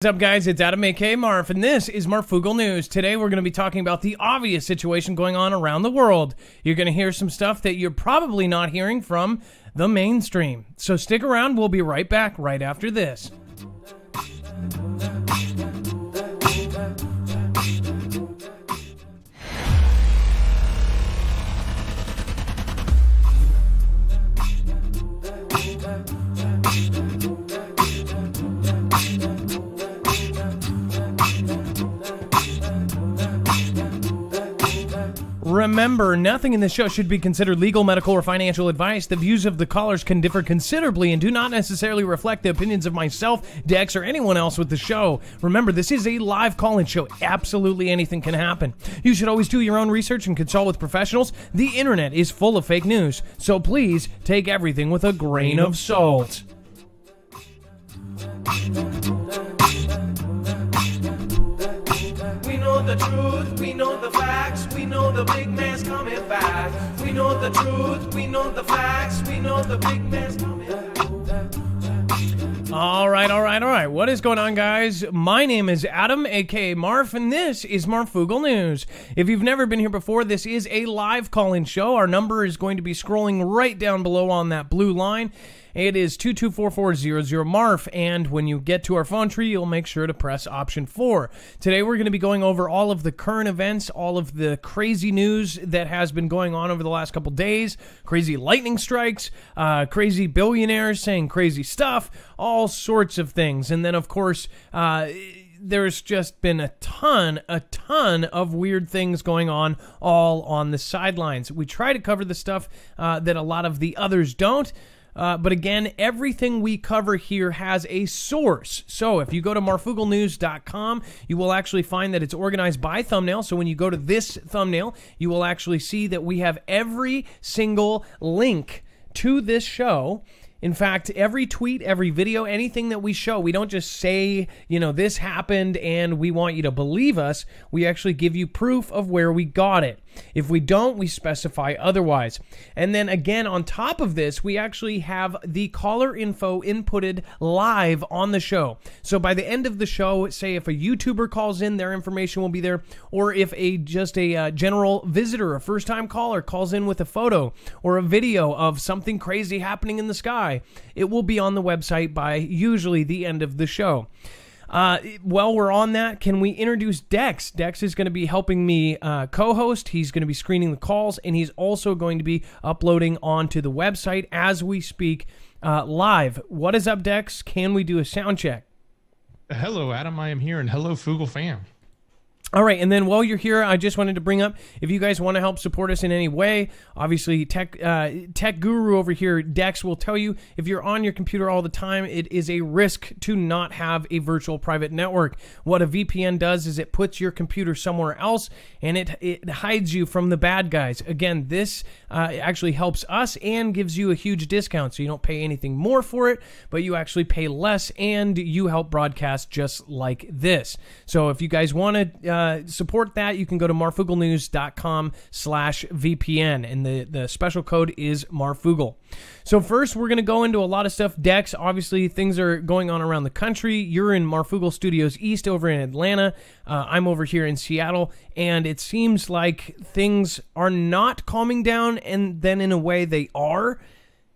What's up, guys? It's Adam, aka Marf, and this is Marfoogle News. Today, we're going to be talking about the obvious situation going on around the world. You're going to hear some stuff that you're probably not hearing from the mainstream. So stick around. We'll be right back right after this. Remember, nothing in this show should be considered legal, medical, or financial advice. The views of the callers can differ considerably and do not necessarily reflect the opinions of myself, Dex, or anyone else with the show. Remember, this is a live call-in show. Absolutely anything can happen. You should always do your own research and consult with professionals. The internet is full of fake news, so please take everything with a grain of salt. We know the truth, we know the facts, we know the big man's coming back. We know the truth, we know the facts, we know the big man's coming back. All right. What is going on, guys? My name is Adam, aka Marf, and this is Marfoogle News. If you've never been here before, this is a live call-in show. Our number is going to be scrolling right down below on that blue line. It is 224-400-MARF, and when you get to our phone tree, you'll make sure to press option 4. Today, we're going to be going over all of the current events, all of the crazy news that has been going on over the last couple days, crazy lightning strikes, crazy billionaires saying crazy stuff, all sorts of things. And then, of course, there's just been a ton of weird things going on all on the sidelines. We try to cover the stuff that a lot of the others don't. But again, everything we cover here has a source. So if you go to marfooglenews.com, you will actually find that it's organized by thumbnail. So when you go to this thumbnail, you will actually see that we have every single link to this show. In fact, every tweet, every video, anything that we show, we don't just say, this happened and we want you to believe us. We actually give you proof of where we got it. If we don't, we specify otherwise. And then again, on top of this, we actually have the caller info inputted live on the show. So by the end of the show, say if a YouTuber calls in, their information will be there. Or if just a general visitor, a first-time caller calls in with a photo or a video of something crazy happening in the sky, it will be on the website by usually the end of the show. While we're on that, can we introduce Dex? Dex is going to be helping me co-host. He's going to be screening the calls, and he's also going to be uploading onto the website as we speak live. What is up, Dex? Can we do a sound check? Hello, Adam. I am here, and hello, Foogle fam. All right, and then while you're here, I just wanted to bring up, if you guys want to help support us in any way, obviously tech guru over here, Dex, will tell you if you're on your computer all the time, it is a risk to not have a virtual private network. What a VPN does is it puts your computer somewhere else, and it hides you from the bad guys. Again, this actually helps us and gives you a huge discount, so you don't pay anything more for it, but you actually pay less, and you help broadcast just like this. So if you guys want to support that, you can go to marfooglenews.com/VPN, and the special code is Marfoogle. So first, we're going to go into a lot of stuff. Dex, obviously, things are going on around the country. You're in Marfoogle Studios East over in Atlanta. I'm over here in Seattle, and it seems like things are not calming down, and then in a way they are.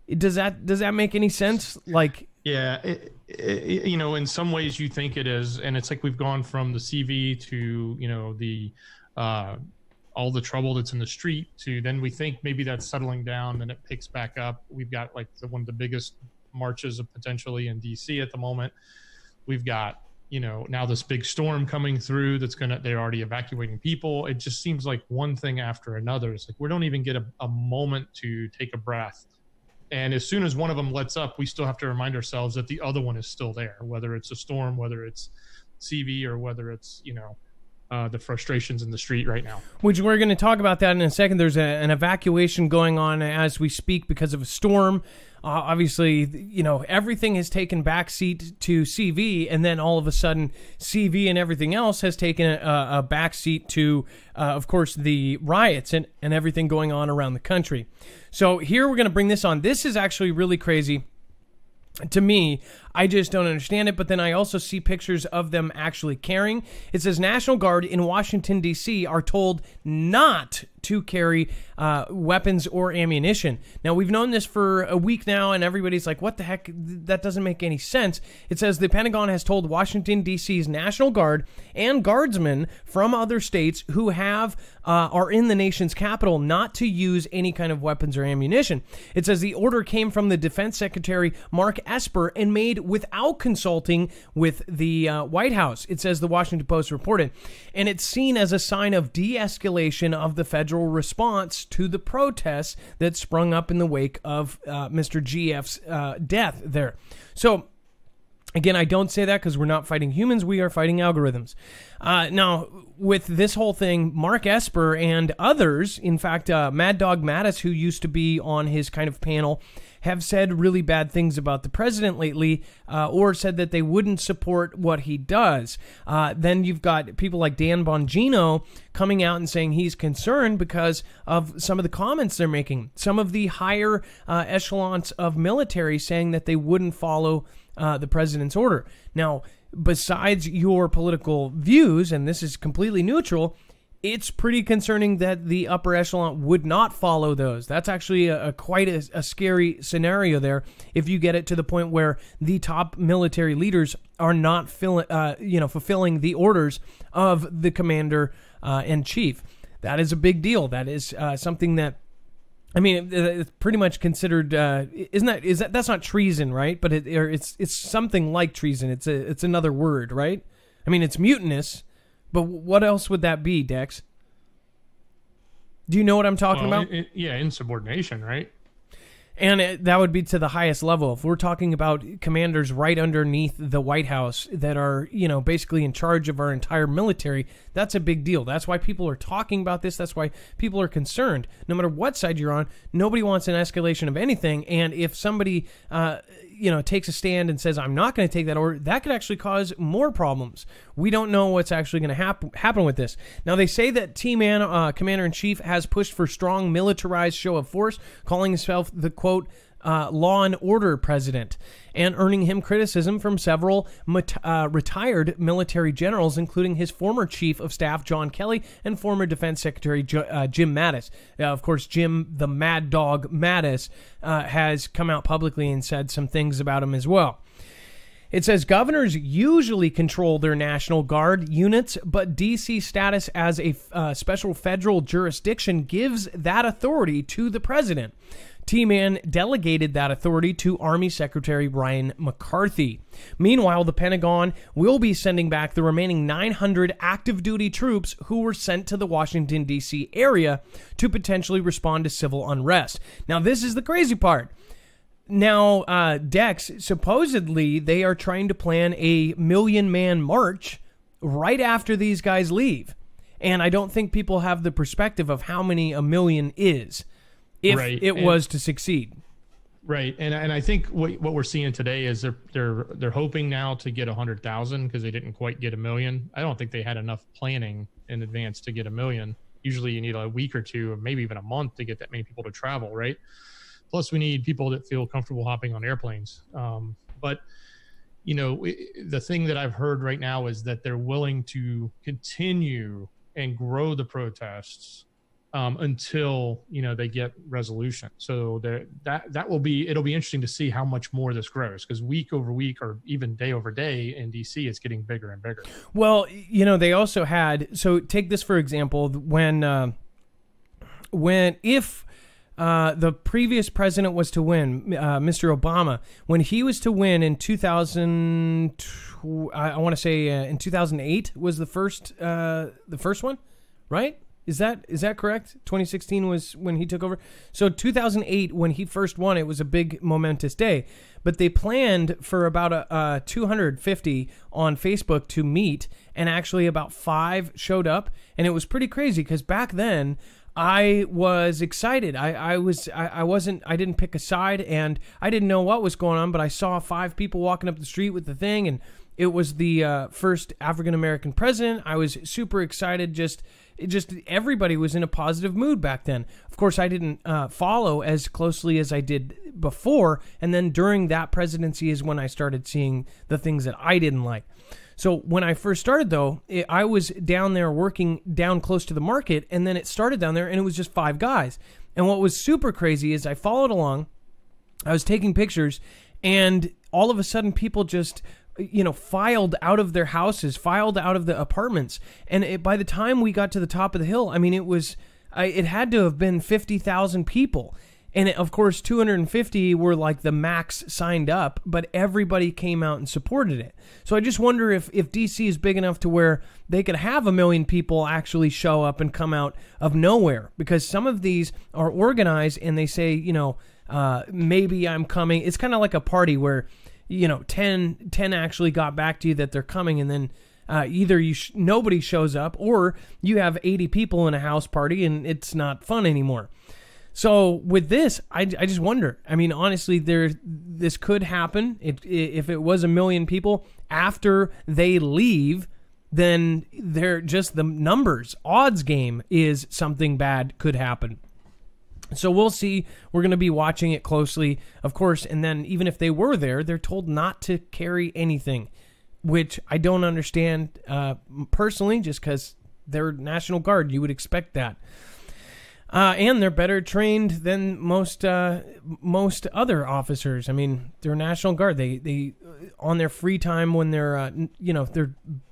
Does that make any sense? Yeah, in some ways you think it is, and it's like we've gone from the CV to the all the trouble that's in the street to then we think maybe that's settling down, then it picks back up. We've got one of the biggest marches of potentially in DC at the moment. We've got now this big storm coming through they're already evacuating people. It just seems like one thing after another. It's like we don't even get a moment to take a breath. And as soon as one of them lets up, we still have to remind ourselves that the other one is still there, whether it's a storm, whether it's CV, or whether it's, the frustrations in the street right now. Which we're going to talk about that in a second. There's an evacuation going on as we speak because of a storm. Obviously, everything has taken backseat to CV, and then all of a sudden, CV and everything else has taken a backseat to, of course, the riots and everything going on around the country. So here we're going to bring this on. This is actually really crazy. To me, I just don't understand it. But then I also see pictures of them actually carrying. It says National Guard in Washington, D.C. are told not to carry weapons or ammunition. Now, we've known this for a week now, and everybody's like, what the heck? That doesn't make any sense. It says the Pentagon has told Washington, D.C.'s National Guard and guardsmen from other states who are in the nation's capital not to use any kind of weapons or ammunition. It says the order came from the Defense Secretary Mark Esper and made without consulting with the White House. It says the Washington Post reported. And it's seen as a sign of de-escalation of the federal response to the protests that sprung up in the wake of Mr. GF's death there. So, again, I don't say that because we're not fighting humans. We are fighting algorithms. Now, with this whole thing, Mark Esper and others, in fact, Mad Dog Mattis, who used to be on his kind of panel, have said really bad things about the president lately, or said that they wouldn't support what he does. Then you've got people like Dan Bongino coming out and saying he's concerned because of some of the comments they're making. Some of the higher echelons of military saying that they wouldn't follow the president's order. Now, besides your political views, and this is completely neutral, it's pretty concerning that the upper echelon would not follow those. That's actually quite a scary scenario there if you get it to the point where the top military leaders are not fulfilling the orders of the commander in chief. That is a big deal. That is something that, I mean, it's pretty much considered. That's not treason, right? But it's something like treason. It's another word, right? I mean, it's mutinous. But what else would that be, Dex? Do you know what I'm talking about? Insubordination, right? And that would be to the highest level. If we're talking about commanders right underneath the White House that are, basically in charge of our entire military, that's a big deal. That's why people are talking about this. That's why people are concerned. No matter what side you're on, nobody wants an escalation of anything. And if somebody, takes a stand and says, I'm not going to take that order, that could actually cause more problems. We don't know what's actually going to happen with this. Now, they say that T-Man, Commander-in-Chief, has pushed for strong militarized show of force, calling himself the, quote, law and order president, and earning him criticism from several retired military generals, including his former chief of staff, John Kelly, and former Defense Secretary Jim Mattis. Of course, Jim the Mad Dog Mattis has come out publicly and said some things about him as well. It says governors usually control their National Guard units, but D.C. status as a special federal jurisdiction gives that authority to the president. T-Man delegated that authority to Army Secretary Ryan McCarthy. Meanwhile, the Pentagon will be sending back the remaining 900 active duty troops who were sent to the Washington, D.C. area to potentially respond to civil unrest. Now, this is the crazy part. Now, Dex, supposedly they are trying to plan a 1,000,000-man march right after these guys leave. And I don't think people have the perspective of how many 1,000,000 is if it was to succeed. Right. And I think what we're seeing today is they're hoping now to get 100,000 because they didn't quite get 1,000,000. I don't think they had enough planning in advance to get 1,000,000. Usually you need a week or two, or maybe even a month to get that many people to travel, right? Plus, we need people that feel comfortable hopping on airplanes. But, the thing that I've heard right now is that they're willing to continue and grow the protests until, they get resolution. So it'll be interesting to see how much more this grows, because week over week or even day over day in DC, it's getting bigger and bigger. Well, they also had, so take this for example, if the previous president was to win, Mr. Obama, when he was to win in 2000, I want to say in 2008 was the first one, right? Is that correct? 2016 was when he took over. So 2008, when he first won, it was a big momentous day. But they planned for about 250 on Facebook to meet, and actually about 5 showed up, and it was pretty crazy because back then I was excited. I didn't pick a side, and I didn't know what was going on, but I saw 5 people walking up the street with the thing, and It was the first African-American president. I was super excited. Just everybody was in a positive mood back then. Of course, I didn't follow as closely as I did before. And then during that presidency is when I started seeing the things that I didn't like. So when I first started, though, I was down there working down close to the market, and then it started down there, and it was just 5 guys. And what was super crazy is I followed along, I was taking pictures, and all of a sudden people just, filed out of their houses, filed out of the apartments. And by the time we got to the top of the hill, I mean, it had to have been 50,000 people. And of course, 250 were like the max signed up, but everybody came out and supported it. So I just wonder if DC is big enough to where they could have 1 million people actually show up and come out of nowhere, because some of these are organized and they say, maybe I'm coming. It's kind of like a party where, 10 actually got back to you that they're coming, and then either nobody shows up, or you have 80 people in a house party and it's not fun anymore. So with this, I just wonder. I mean, honestly, this could happen. If it was 1 million people after they leave, then they're just the numbers. Odds game is something bad could happen. So we'll see. We're going to be watching it closely, of course. And then even if they were there, they're told not to carry anything, which I don't understand personally, just because they're National Guard. You would expect that. And they're better trained than most other officers. I mean, they're National Guard. They on their free time when they're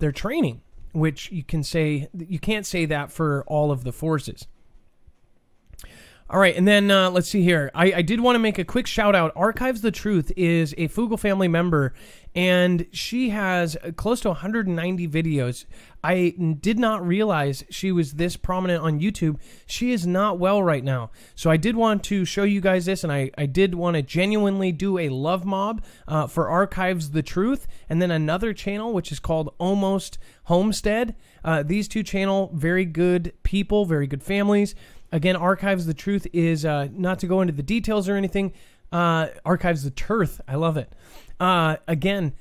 they're training, which you can't say that for all of the forces. All right, and then let's see here. I did want to make a quick shout out. Archives the Truth is a Foogle family member, and she has close to 190 videos. I did not realize she was this prominent on YouTube. She is not well right now. So I did want to show you guys this, and I did want to genuinely do a love mob for Archives the Truth, and then another channel, which is called Almost Homestead. These two channels, very good people, very good families. Again, Archives the Truth is, not to go into the details or anything, Archives the Truth. I love it. Again,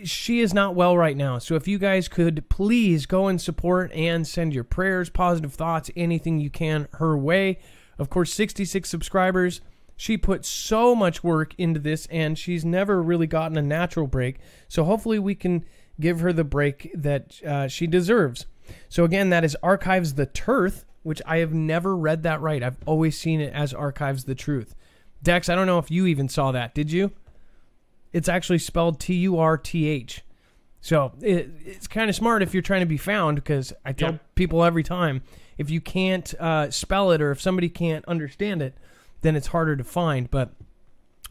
she is not well right now. So if you guys could please go and support and send your prayers, positive thoughts, anything you can her way. Of course, 66 subscribers. She put so much work into this, and she's never really gotten a natural break. So hopefully we can give her the break that she deserves. So again, that is Archives the Truth, which I have never read that right. I've always seen it as Archives the Truth. Dex, I don't know if you even saw that. Did you? It's actually spelled Turth. So it's kind of smart if you're trying to be found, because I tell people every time, if you can't spell it, or if somebody can't understand it, then it's harder to find. But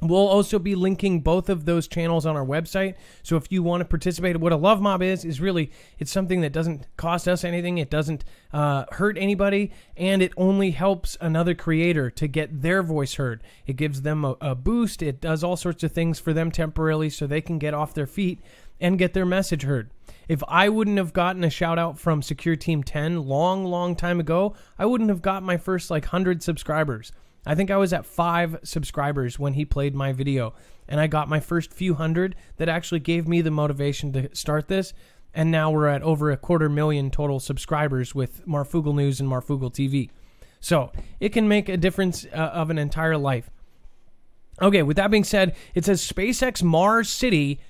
we'll also be linking both of those channels on our website. So if you want to participate, what a love mob is really, it's something that doesn't cost us anything. It doesn't hurt anybody, and it only helps another creator to get their voice heard. It gives them a boost. It does all sorts of things for them temporarily so they can get off their feet and get their message heard. If I wouldn't have gotten a shout out from Secure Team 10 long time ago, I wouldn't have got my first 100 subscribers. I think I was at 5 subscribers when he played my video, and I got my first few hundred that actually gave me the motivation to start this. And now we're at over 250,000 total subscribers with Marfoogle News and Marfoogle TV. So it can make a difference of an entire life. Okay, with that being said, it says SpaceX Mars City,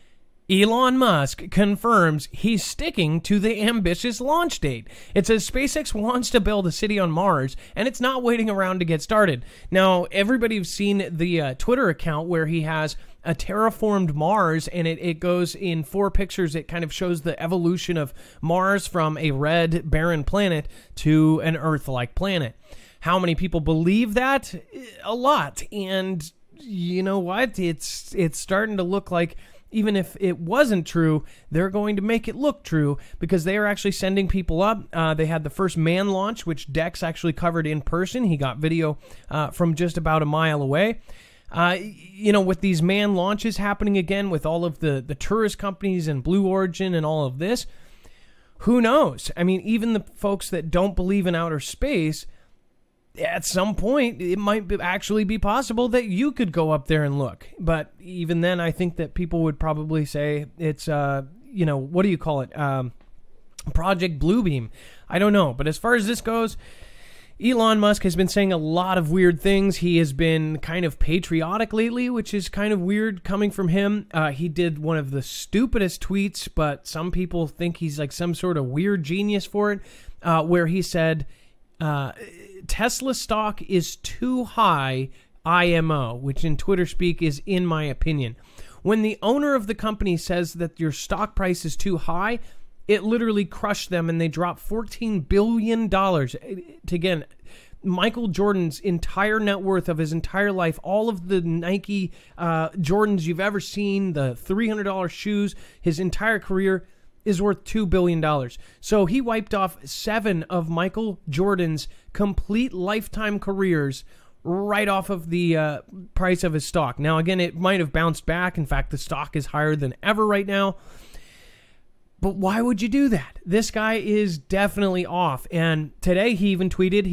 Elon Musk confirms he's sticking to the ambitious launch date. It says SpaceX wants to build a city on Mars, and it's not waiting around to get started. Now, everybody's seen the Twitter account where he has a terraformed Mars, and it goes in 4 pictures. It kind of shows the evolution of Mars from a red, barren planet to an Earth-like planet. How many people believe that? A lot. And you know what? It's starting to look like, even if it wasn't true, they're going to make it look true, because they are actually sending people up. They had the first man launch, which Dex actually covered in person. He got video from just about a mile away. With these man launches happening again, with all of the tourist companies and Blue Origin and all of this, who knows? I mean, even the folks that don't believe in outer space, at some point, it might actually be possible that you could go up there and look. But even then, I think that people would probably say it's, what do you call it? Project Bluebeam. I don't know. But as far as this goes, Elon Musk has been saying a lot of weird things. He has been kind of patriotic lately, which is kind of weird coming from him. He did one of the stupidest tweets, but some people think he's like some sort of weird genius for it, where he said, Tesla stock is too high, IMO, which in Twitter speak is in my opinion. When the owner of the company says that your stock price is too high, it literally crushed them, and they dropped $14 billion. Again, Michael Jordan's entire net worth of his entire life, all of the Nike Jordans you've ever seen, the $300 shoes, his entire career is worth $2 billion. So he wiped off 7 of Michael Jordan's complete lifetime careers right off of the price of his stock. Now, again, it might have bounced back. In fact, the stock is higher than ever right now. But why would you do that? This guy is definitely off. And today he even tweeted,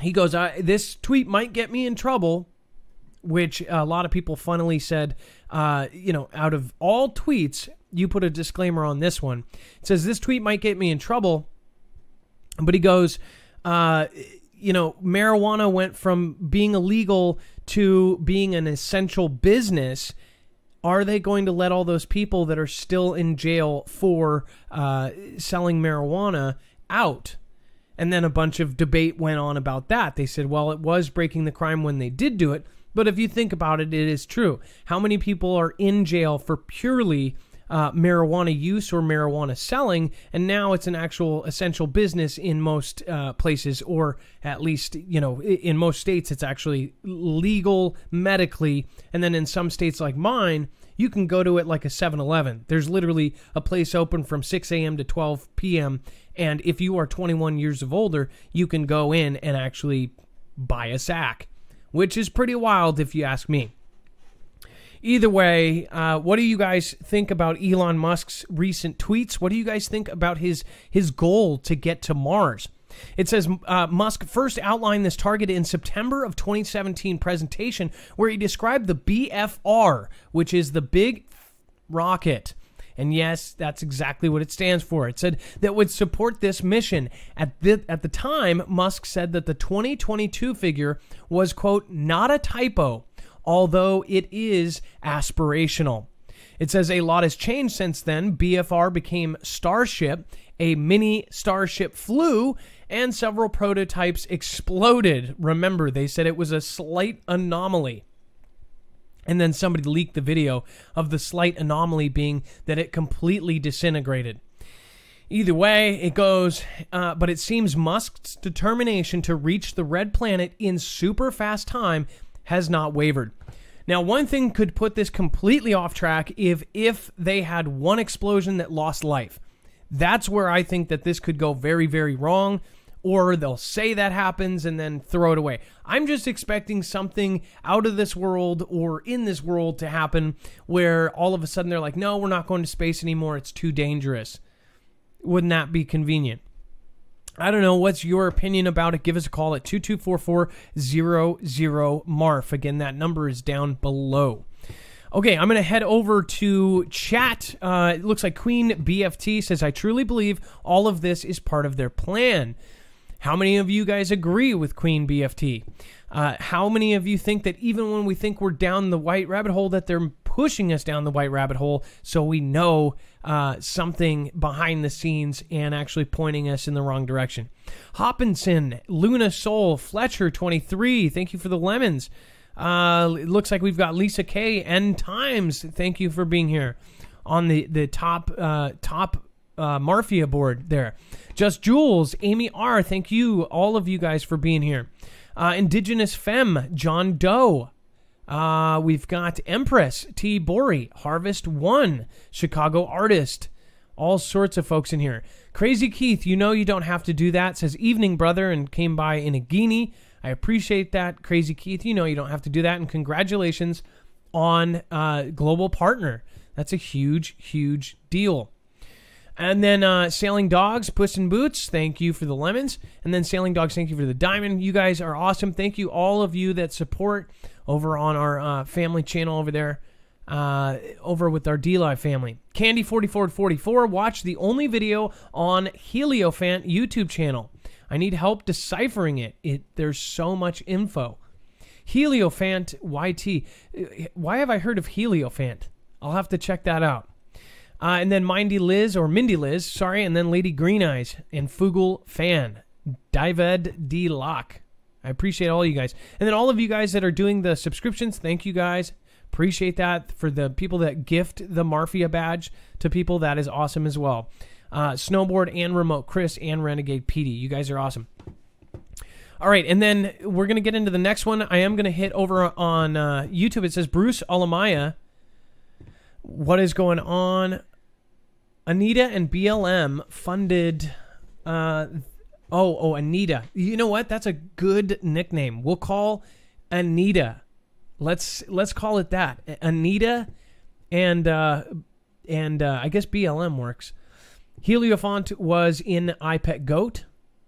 he goes, this tweet might get me in trouble, which a lot of people funnily said, out of all tweets, you put a disclaimer on this one. It says, this tweet might get me in trouble. But he goes, marijuana went from being illegal to being an essential business. Are they going to let all those people that are still in jail for selling marijuana out? And then a bunch of debate went on about that. They said, well, it was breaking the crime when they did do it. But if you think about it, it is true. How many people are in jail for purely marijuana use or marijuana selling? And now it's an actual essential business in most places, or at least, in most states, it's actually legal medically. And then in some states like mine, you can go to it like a 7-Eleven. There's literally a place open from 6 a.m. to 12 p.m. And if you are 21 years of older, you can go in and actually buy a sack, which is pretty wild if you ask me. Either way, what do you guys think about Elon Musk's recent tweets? What do you guys think about his goal to get to Mars? It says Musk first outlined this target in September of 2017 presentation, where he described the BFR, which is the big rocket. And yes, that's exactly what it stands for. It said that would support this mission. At the time, Musk said that the 2022 figure was, quote, not a typo, although it is aspirational. It says a lot has changed since then. BFR became Starship, a mini Starship flew, and several prototypes exploded. Remember, they said it was a slight anomaly. And then somebody leaked the video of the slight anomaly being that it completely disintegrated. Either way, it goes, but it seems Musk's determination to reach the red planet in super fast time has not wavered. Now, one thing could put this completely off track if they had one explosion that lost life. That's where I think that this could go very, very wrong, or they'll say that happens and then throw it away. I'm just expecting something out of this world or in this world to happen where all of a sudden they're like, no, we're not going to space anymore. It's too dangerous. Wouldn't that be convenient? I don't know. What's your opinion about it? Give us a call at 2244-00-MARF. Again, that number is down below. Okay, I'm going to head over to chat. It looks like Queen BFT says, I truly believe all of this is part of their plan. How many of you guys agree with Queen BFT? How many of you think that even when we think we're down the white rabbit hole, that they're pushing us down the white rabbit hole so we know something behind the scenes and actually pointing us in the wrong direction? Hopkinson, Luna Soul, Fletcher 23, thank you for the lemons. It looks like we've got Lisa K, N Times, thank you for being here on the top Marfia board there. Just Jules, Amy R, thank you, all of you guys, for being here. Indigenous Femme, John Doe. We've got Empress, T. Bori, Harvest One, Chicago Artist. All sorts of folks in here. Crazy Keith, you know you don't have to do that. Says, evening, brother, and came by in a guinea. I appreciate that, Crazy Keith. You know you don't have to do that. And congratulations on Global Partner. That's a huge, huge deal. And then Sailing Dogs, Puss in Boots, thank you for the lemons. And then Sailing Dogs, thank you for the diamond. You guys are awesome. Thank you, all of you that support over on our family channel over there. over with our D-Live family. Candy4444 watched the only video on Heliofant YouTube channel. I need help deciphering it. There's so much info. Heliofant YT. Why have I heard of Heliofant? I'll have to check that out. And then Mindy Liz, and then Lady Green Eyes and Foogle Fan. David D. Locke. I appreciate all you guys. And then all of you guys that are doing the subscriptions, thank you guys. Appreciate that. For the people that gift the Marfia badge to people, that is awesome as well. Snowboard and Remote Chris and Renegade PD. You guys are awesome. All right, and then we're going to get into the next one. I am going to hit over on YouTube. It says, Bruce Alamaya, what is going on? Anita and BLM funded... Anita. You know what? That's a good nickname. We'll call Anita. Let's call it that. Anita and I guess BLM works. Heliofant was in iPet Goat,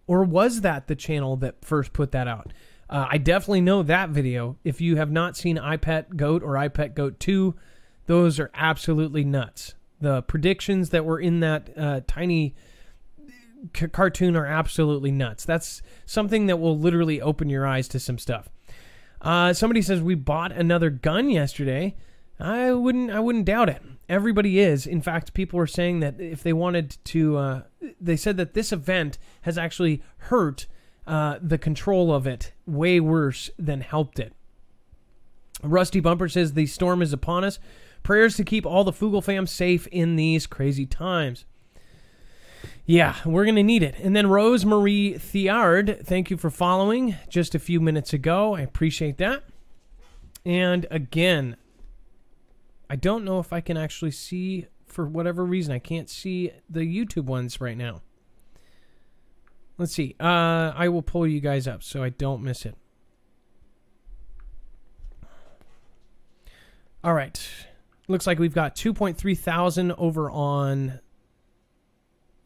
or was that the channel that first put that out? I definitely know that video. If you have not seen iPet Goat or iPet Goat 2, those are absolutely nuts. The predictions that were in that tiny cartoon are absolutely nuts. That's something that will literally open your eyes to some stuff. Somebody says we bought another gun yesterday. I wouldn't doubt it. Everybody is. In fact, people are saying that if they wanted to, they said that this event has actually hurt the control of it way worse than helped it. Rusty Bumper says the storm is upon us. Prayers to keep all the Foogle fam safe in these crazy times. Yeah, we're going to need it. And then Rose Marie Thiard, thank you for following just a few minutes ago. I appreciate that. And again, I don't know if I can actually see, for whatever reason, I can't see the YouTube ones right now. Let's see. I will pull you guys up so I don't miss it. All right. Looks like we've got 2.3 thousand over on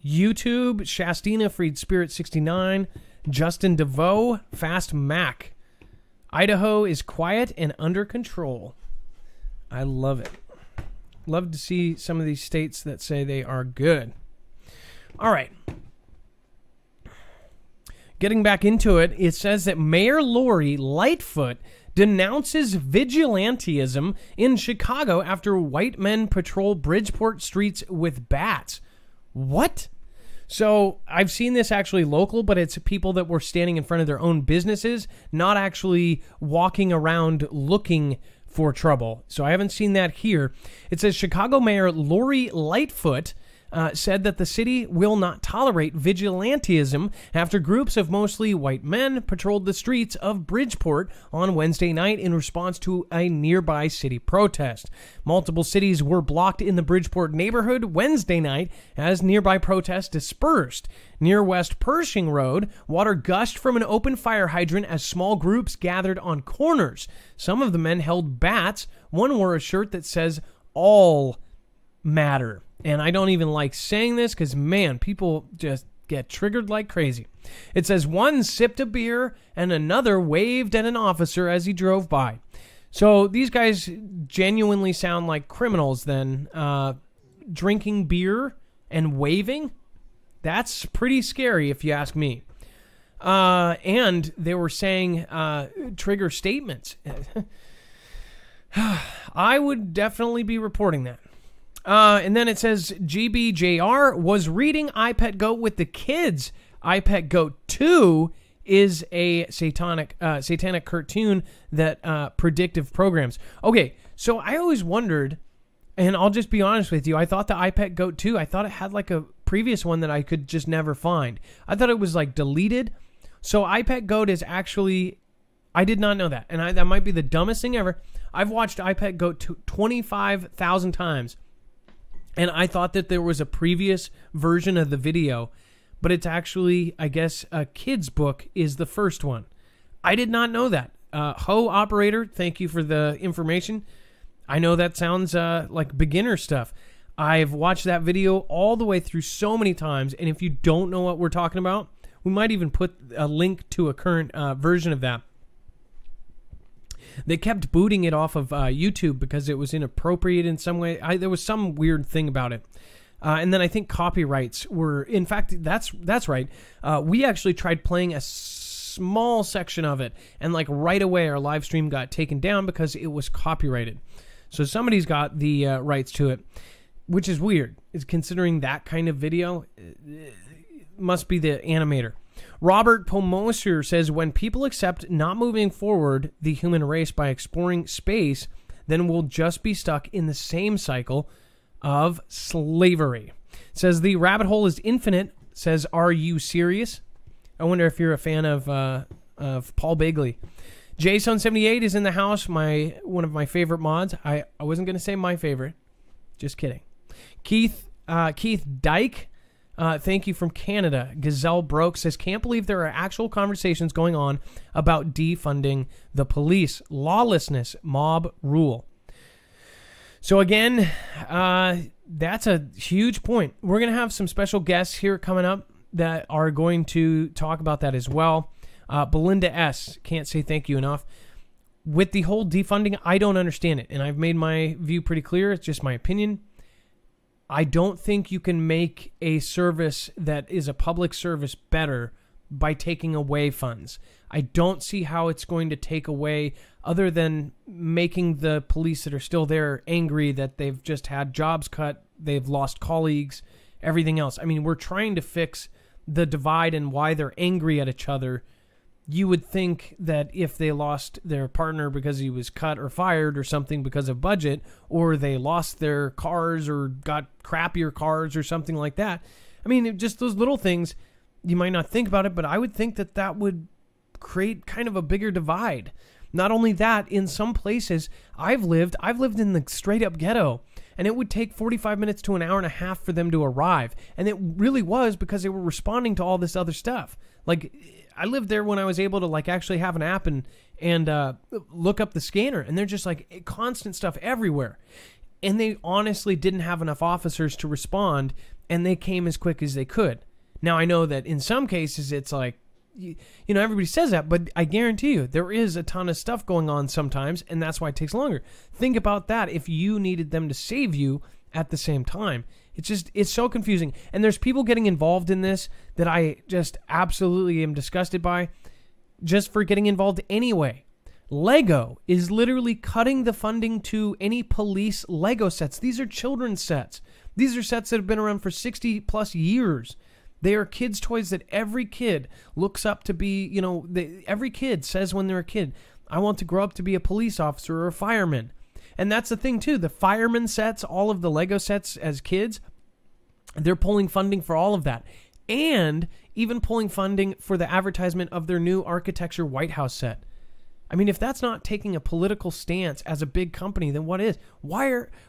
YouTube. Shastina, Freed Spirit 69, Justin DeVoe, Fast Mac. Idaho is quiet and under control. I love it. Love to see some of these states that say they are good. All right. Getting back into it, it says that Mayor Lori Lightfoot denounces vigilantism in Chicago after white men patrol Bridgeport streets with bats. What? So I've seen this actually local, but it's people that were standing in front of their own businesses, not actually walking around looking for trouble. So I haven't seen that here. It says Chicago Mayor Lori Lightfoot said that the city will not tolerate vigilantism after groups of mostly white men patrolled the streets of Bridgeport on Wednesday night in response to a nearby city protest. Multiple cities were blocked in the Bridgeport neighborhood Wednesday night as nearby protests dispersed. Near West Pershing Road, water gushed from an open fire hydrant as small groups gathered on corners. Some of the men held bats. One wore a shirt that says, "All matter." And I don't even like saying this because, man, people just get triggered like crazy. It says one sipped a beer and another waved at an officer as he drove by. So these guys genuinely sound like criminals then. Drinking beer and waving? That's pretty scary if you ask me. And they were saying trigger statements. I would definitely be reporting that. And then it says GBJR was reading iPet Goat with the kids. iPet Goat 2 is a satanic cartoon that predictive programs. Okay, so I always wondered, and I'll just be honest with you, I thought the iPet Goat 2, I thought it had like a previous one that I could just never find. I thought it was like deleted. So iPet Goat is actually, I did not know that. And that might be the dumbest thing ever. I've watched iPet Goat 25,000 times. And I thought that there was a previous version of the video, but it's actually, I guess, a kid's book is the first one. I did not know that. Ho operator, thank you for the information. I know that sounds like beginner stuff. I've watched that video all the way through so many times, and if you don't know what we're talking about, we might even put a link to a current version of that. They kept booting it off of YouTube because it was inappropriate in some way. There was some weird thing about it. And then I think copyrights were, in fact, that's right. We actually tried playing a small section of it, and like right away our live stream got taken down because it was copyrighted. So somebody's got the rights to it, which is weird. Is considering that kind of video, must be the animator. Robert Pomoser says, when people accept not moving forward the human race by exploring space, then we'll just be stuck in the same cycle of slavery. Says the rabbit hole is infinite. Says, are you serious? I wonder if you're a fan of Paul Begley. Jason78 is in the house. One of my favorite mods. I wasn't going to say my favorite. Just kidding. Keith Dyke. Thank you from Canada. Gazelle Broke says, can't believe there are actual conversations going on about defunding the police. Lawlessness, mob rule. So again, that's a huge point. We're going to have some special guests here coming up that are going to talk about that as well. Belinda S. Can't say thank you enough. With the whole defunding, I don't understand it. And I've made my view pretty clear. It's just my opinion. I don't think you can make a service that is a public service better by taking away funds. I don't see how it's going to take away, other than making the police that are still there angry that they've just had jobs cut, they've lost colleagues, everything else. I mean, we're trying to fix the divide and why they're angry at each other. You would think that if they lost their partner because he was cut or fired or something because of budget, or they lost their cars or got crappier cars or something like that. I mean, just those little things, you might not think about it, but I would think that that would create kind of a bigger divide. Not only that, in some places I've lived in the straight up ghetto, and it would take 45 minutes to an hour and a half for them to arrive. And it really was because they were responding to all this other stuff. Like, I lived there when I was able to like actually have an app and look up the scanner, and they're just like constant stuff everywhere. And they honestly didn't have enough officers to respond, and they came as quick as they could. Now, I know that in some cases it's like, you know, everybody says that, but I guarantee you there is a ton of stuff going on sometimes, and that's why it takes longer. Think about that if you needed them to save you at the same time. It's so confusing. And there's people getting involved in this that I just absolutely am disgusted by, just for getting involved anyway. Lego is literally cutting the funding to any police Lego sets. These are children's sets. These are sets that have been around for 60 plus years. They are kids' toys that every kid looks up to be, you know, every kid says when they're a kid, I want to grow up to be a police officer or a fireman. And that's the thing too, the fireman sets, all of the Lego sets as kids, they're pulling funding for all of that. And even pulling funding for the advertisement of their new architecture White House set. I mean, if that's not taking a political stance as a big company, then what is? Why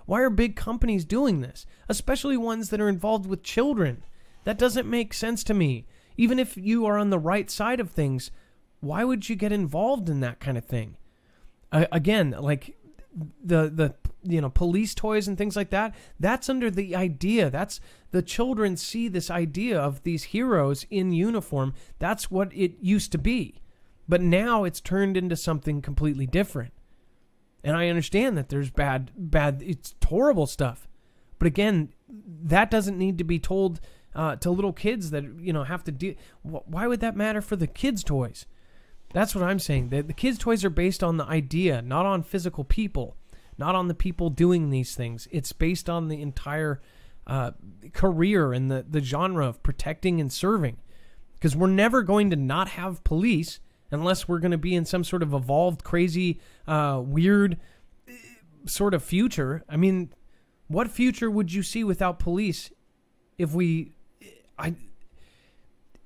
are big companies doing this? Especially ones that are involved with children. That doesn't make sense to me. Even if you are on the right side of things, why would you get involved in that kind of thing? Again, like the police toys and things like that, that's under the idea. That's the children see this idea of these heroes in uniform. That's what it used to be. But now it's turned into something completely different. And I understand that there's bad, it's horrible stuff. But again, that doesn't need to be told to little kids that, you know, have to do. Why would that matter for the kids' toys? That's what I'm saying. The kids' toys are based on the idea, not on physical people, not on the people doing these things. It's based on the entire career and the genre of protecting and serving. Because we're never going to not have police unless we're going to be in some sort of evolved, crazy, weird sort of future. I mean, what future would you see without police if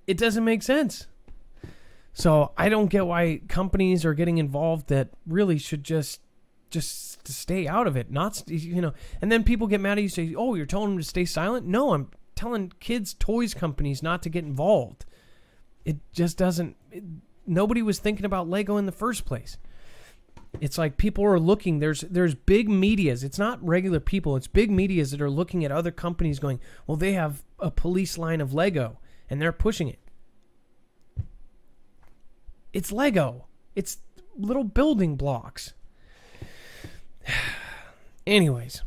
it doesn't make sense. So I don't get why companies are getting involved that really should just stay out of it. Not, you know, and then people get mad at you, say, oh, you're telling them to stay silent? No, I'm telling kids' toys companies not to get involved. It just doesn't, nobody was thinking about Lego in the first place. It's like people are looking, there's big medias. It's not regular people. It's big medias that are looking at other companies going, well, they have a police line of Lego and they're pushing it. It's Lego. It's little building blocks. Anyways,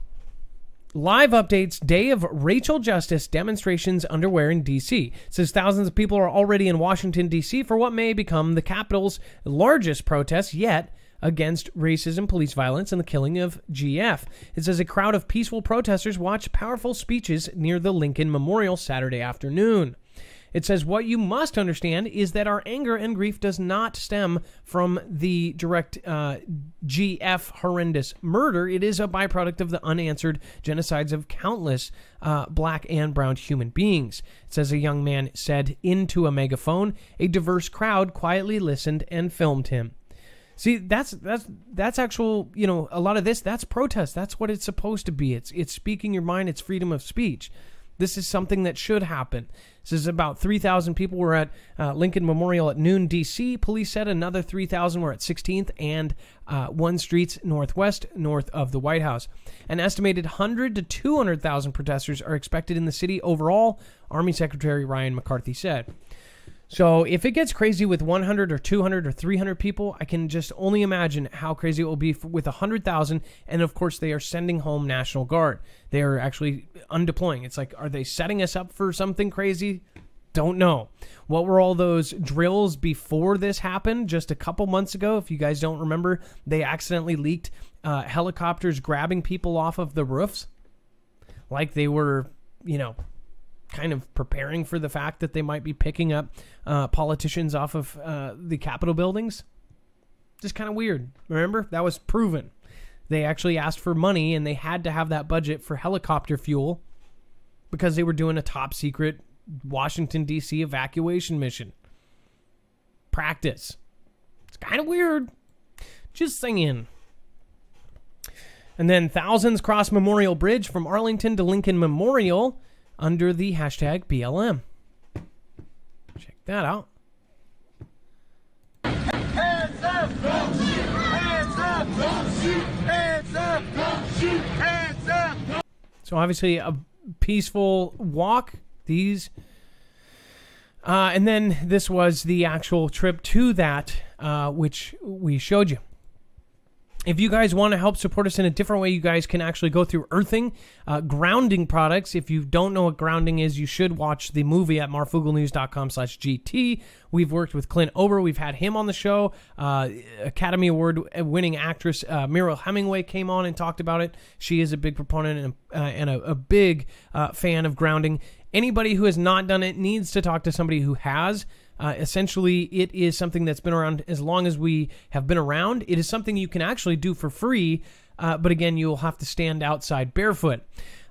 live updates, day of racial justice demonstrations underway in D.C. It says thousands of people are already in Washington, D.C. for what may become the capital's largest protest yet against racism, police violence, and the killing of GF. It says a crowd of peaceful protesters watched powerful speeches near the Lincoln Memorial Saturday afternoon. It says, what you must understand is that our anger and grief does not stem from the direct GF horrendous murder. It is a byproduct of the unanswered genocides of countless black and brown human beings. It says a young man said into a megaphone. A diverse crowd quietly listened and filmed him. See, that's actual, a lot of this, that's protest. That's what it's supposed to be. It's speaking your mind. It's freedom of speech. This is something that should happen. This is about 3,000 people were at Lincoln Memorial at noon, D.C. Police said another 3,000 were at 16th and 1 Streets Northwest, north of the White House. An estimated 100 to 200,000 protesters are expected in the city overall, Army Secretary Ryan McCarthy said. So if it gets crazy with 100 or 200 or 300 people, I can just only imagine how crazy it will be with 100,000. And of course, they are sending home National Guard. They are actually undeploying. It's like, are they setting us up for something crazy? Don't know. What were all those drills before this happened? Just a couple months ago, if you guys don't remember, they accidentally leaked helicopters grabbing people off of the roofs. Like they were, kind of preparing for the fact that they might be picking up politicians off of the Capitol buildings. Just kind of weird. Remember? That was proven. They actually asked for money, and they had to have that budget for helicopter fuel because they were doing a top secret Washington, D.C. evacuation mission. Practice. It's kind of weird. Just saying. And then thousands cross Memorial Bridge from Arlington to Lincoln Memorial under the hashtag BLM. Check that out. Hands up! Don't shoot! Hands up! Don't shoot! Hands up! Don't shoot! Hands up! So obviously a peaceful walk. These, and then this was the actual trip to that, which we showed you. If you guys want to help support us in a different way, you guys can actually go through earthing, grounding products. If you don't know what grounding is, you should watch the movie at marfooglenews.com/GT. We've worked with Clint Ober. We've had him on the show. Academy Award winning actress Muriel Hemingway came on and talked about it. She is a big proponent and a big fan of grounding. Anybody who has not done it needs to talk to somebody who has. Essentially, it is something that's been around as long as we have been around. It is something you can actually do for free, but again, you'll have to stand outside barefoot.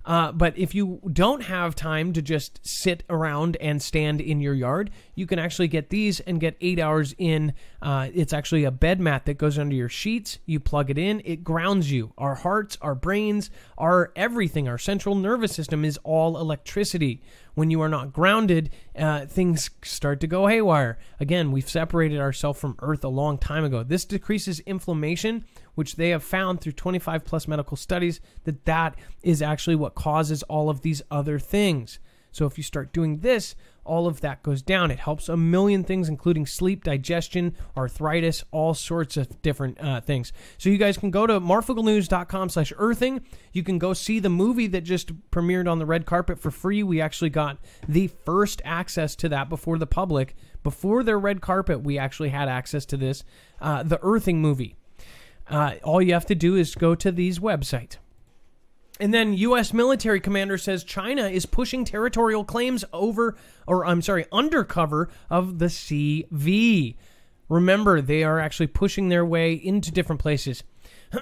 But if you don't have time to just sit around and stand in your yard, you can actually get these and get 8 hours in. It's actually a bed mat that goes under your sheets. You plug it in. It grounds you. Our hearts, our brains, our everything, our central nervous system is all electricity. When you are not grounded, things start to go haywire. Again, we've separated ourselves from Earth a long time ago. This decreases inflammation, which they have found through 25 plus medical studies that is actually what causes all of these other things. So if you start doing this, all of that goes down. It helps a million things, including sleep, digestion, arthritis, all sorts of different things. So you guys can go to marfooglenews.com/earthing. You can go see the movie that just premiered on the red carpet for free. We actually got the first access to that before the public. Before their red carpet, we actually had access to this, the Earthing movie. All you have to do is go to these websites. And then U.S. military commander says China is pushing territorial claims under cover of the CV. Remember, they are actually pushing their way into different places.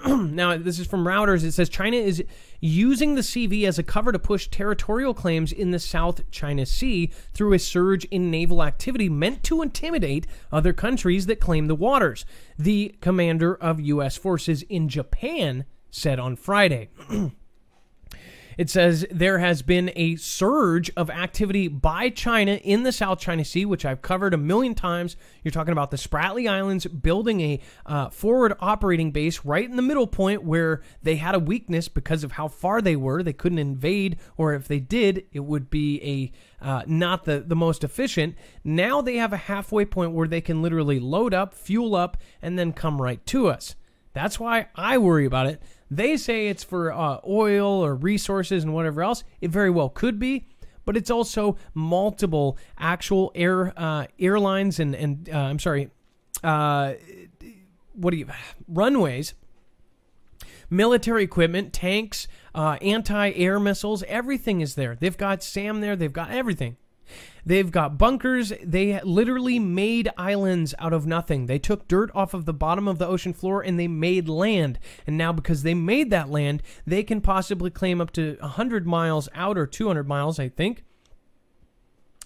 Now, this is from Reuters. It says China is using the CV as a cover to push territorial claims in the South China Sea through a surge in naval activity meant to intimidate other countries that claim the waters, the commander of U.S. forces in Japan said on Friday. It says there has been a surge of activity by China in the South China Sea, which I've covered a million times. You're talking about the Spratly Islands building a forward operating base right in the middle point where they had a weakness because of how far they were. They couldn't invade, or if they did, it would be not the most efficient. Now they have a halfway point where they can literally load up, fuel up, and then come right to us. That's why I worry about it. They say it's for oil or resources and whatever else. It very well could be, but it's also multiple actual airlines and runways, military equipment, tanks, anti-air missiles. Everything is there. They've got SAM there. They've got everything. They've got bunkers. They literally made islands out of nothing. They took dirt off of the bottom of the ocean floor and they made land. And now because they made that land, they can possibly claim up to 100 miles out or 200 miles, I think.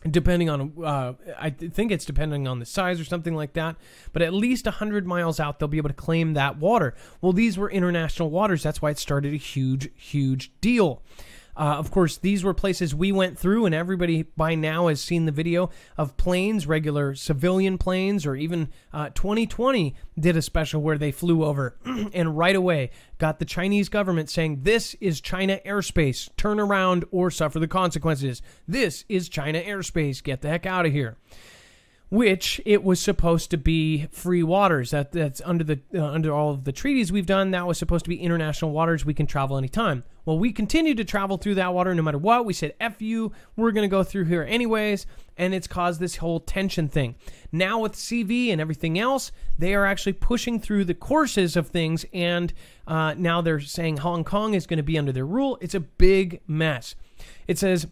Depending on, I think it's depending on the size or something like that. But at least 100 miles out, they'll be able to claim that water. Well, these were international waters. That's why it started a huge, huge deal. Of course, these were places we went through, and everybody by now has seen the video of planes, regular civilian planes, or even 2020 did a special where they flew over and right away got the Chinese government saying, this is China airspace, turn around or suffer the consequences. This is China airspace, get the heck out of here. Which it was supposed to be free waters. That's under all of the treaties we've done. That was supposed to be international waters. We can travel anytime. Well, we continued to travel through that water no matter what. We said, F you, we're going to go through here anyways. And it's caused this whole tension thing. Now with CV and everything else, they are actually pushing through the courses of things. And now they're saying Hong Kong is going to be under their rule. It's a big mess. It says,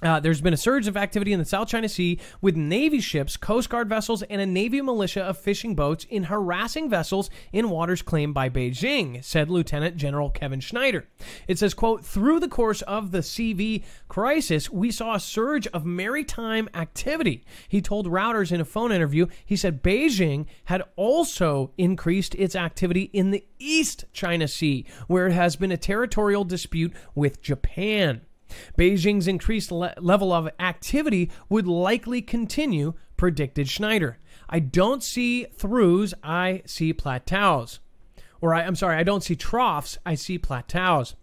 there's been a surge of activity in the South China Sea with Navy ships, Coast Guard vessels, and a Navy militia of fishing boats in harassing vessels in waters claimed by Beijing, said Lieutenant General Kevin Schneider. It says, quote, through the course of the CV crisis, we saw a surge of maritime activity. He told Reuters in a phone interview, he said Beijing had also increased its activity in the East China Sea, where it has been a territorial dispute with Japan. Beijing's increased level of activity would likely continue, predicted Schneider. I don't see throughs, I see plateaus. I don't see troughs, I see plateaus.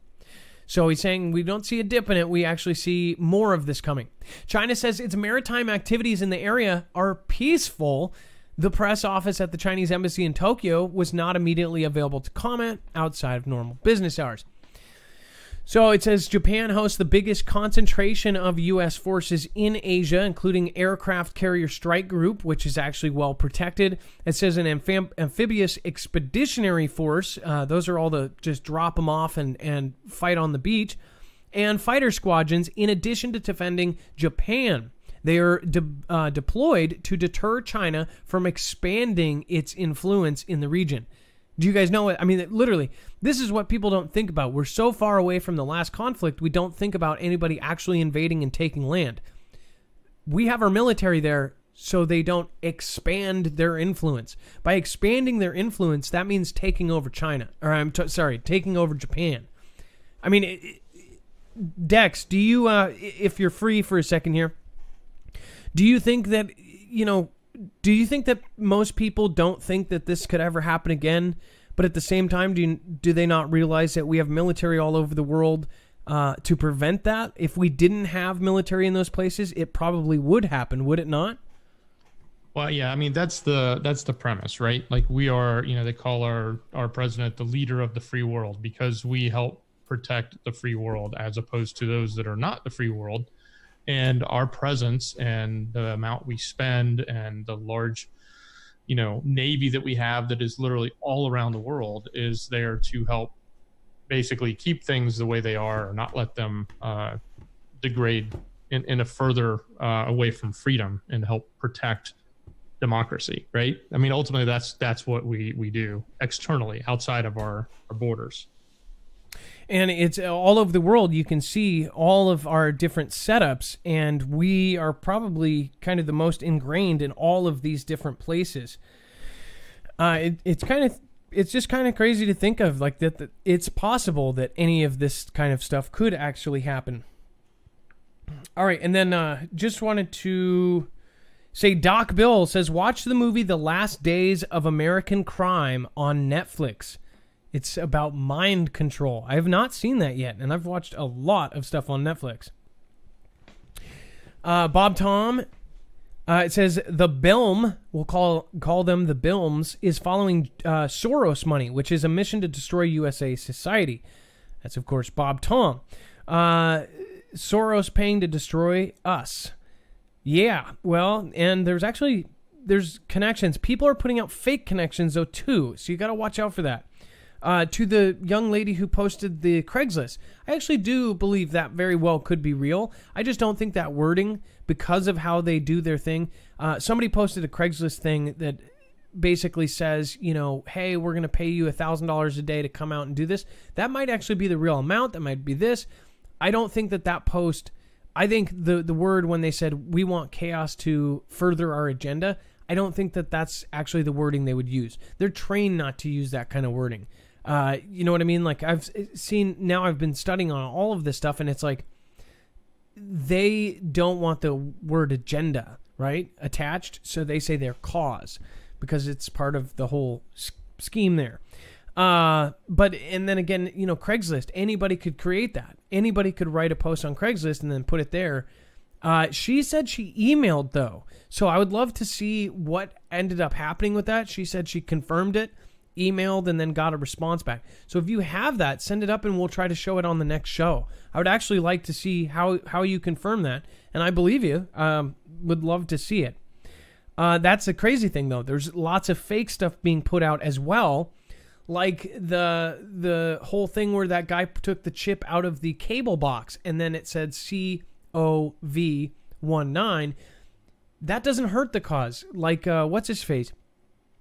So he's saying we don't see a dip in it, we actually see more of this coming. China says its maritime activities in the area are peaceful. The press office at the Chinese embassy in Tokyo was not immediately available to comment outside of normal business hours. So it says Japan hosts the biggest concentration of U.S. forces in Asia, including aircraft carrier strike group, which is actually well protected. It says an amphibious expeditionary force. Those are all the just drop them off and fight on the beach. And fighter squadrons, in addition to defending Japan. They are deployed to deter China from expanding its influence in the region. Do you guys know it? I mean, literally, this is what people don't think about. We're so far away from the last conflict, we don't think about anybody actually invading and taking land. We have our military there so they don't expand their influence. By expanding their influence, that means taking over China. Or taking over Japan. I mean, Dex, do you, if you're free for a second here, do you think that, do you think that most people don't think that this could ever happen again? But at the same time, do they not realize that we have military all over the world to prevent that? If we didn't have military in those places, it probably would happen, would it not? Well, yeah, I mean, that's the premise, right? Like we are, they call our president the leader of the free world because we help protect the free world as opposed to those that are not the free world. And our presence and the amount we spend and the large, Navy that we have that is literally all around the world is there to help basically keep things the way they are or not let them degrade in a further away from freedom and help protect democracy, right? I mean, ultimately, that's what we do externally outside of our borders. And it's all over the world. You can see all of our different setups, and we are probably kind of the most ingrained in all of these different places. It's kind of it's just kind of crazy to think of, like, that it's possible that any of this kind of stuff could actually happen. All right, and then just wanted to say Doc Bill says, watch the movie The Last Days of American Crime on Netflix. It's about mind control. I have not seen that yet, and I've watched a lot of stuff on Netflix. Bob Tom, it says the Bilm, we'll call them the Bilms, is following Soros money, which is a mission to destroy USA society. That's, of course, Bob Tom. Soros paying to destroy us. Yeah, well, and there's connections. People are putting out fake connections, though, too, so you got to watch out for that. To the young lady who posted the Craigslist, I actually do believe that very well could be real. I just don't think that wording, because of how they do their thing. Somebody posted a Craigslist thing that basically says, you know, hey, we're going to pay you $1,000 a day to come out and do this. That might actually be the real amount. That might be this. I don't think that post, I think the word when they said, we want chaos to further our agenda, I don't think that's actually the wording they would use. They're trained not to use that kind of wording. You know what I mean? Like, I've been studying on all of this stuff, and it's like, they don't want the word agenda, right, attached, so they say their cause, because it's part of the whole scheme there. But, and then again, you know, Craigslist, anybody could create that. Anybody could write a post on Craigslist and then put it there. She said she emailed, though, so I would love to see what ended up happening with that. She said she confirmed it, emailed, and then got a response back. So if you have that, send it up and we'll try to show it on the next show. I would actually like to see how you confirm that, and I believe you. Would love to see it. That's a crazy thing, though. There's lots of fake stuff being put out as well, like the whole thing where that guy took the chip out of the cable box and then it said COV19. That doesn't hurt the cause. Like, what's his face?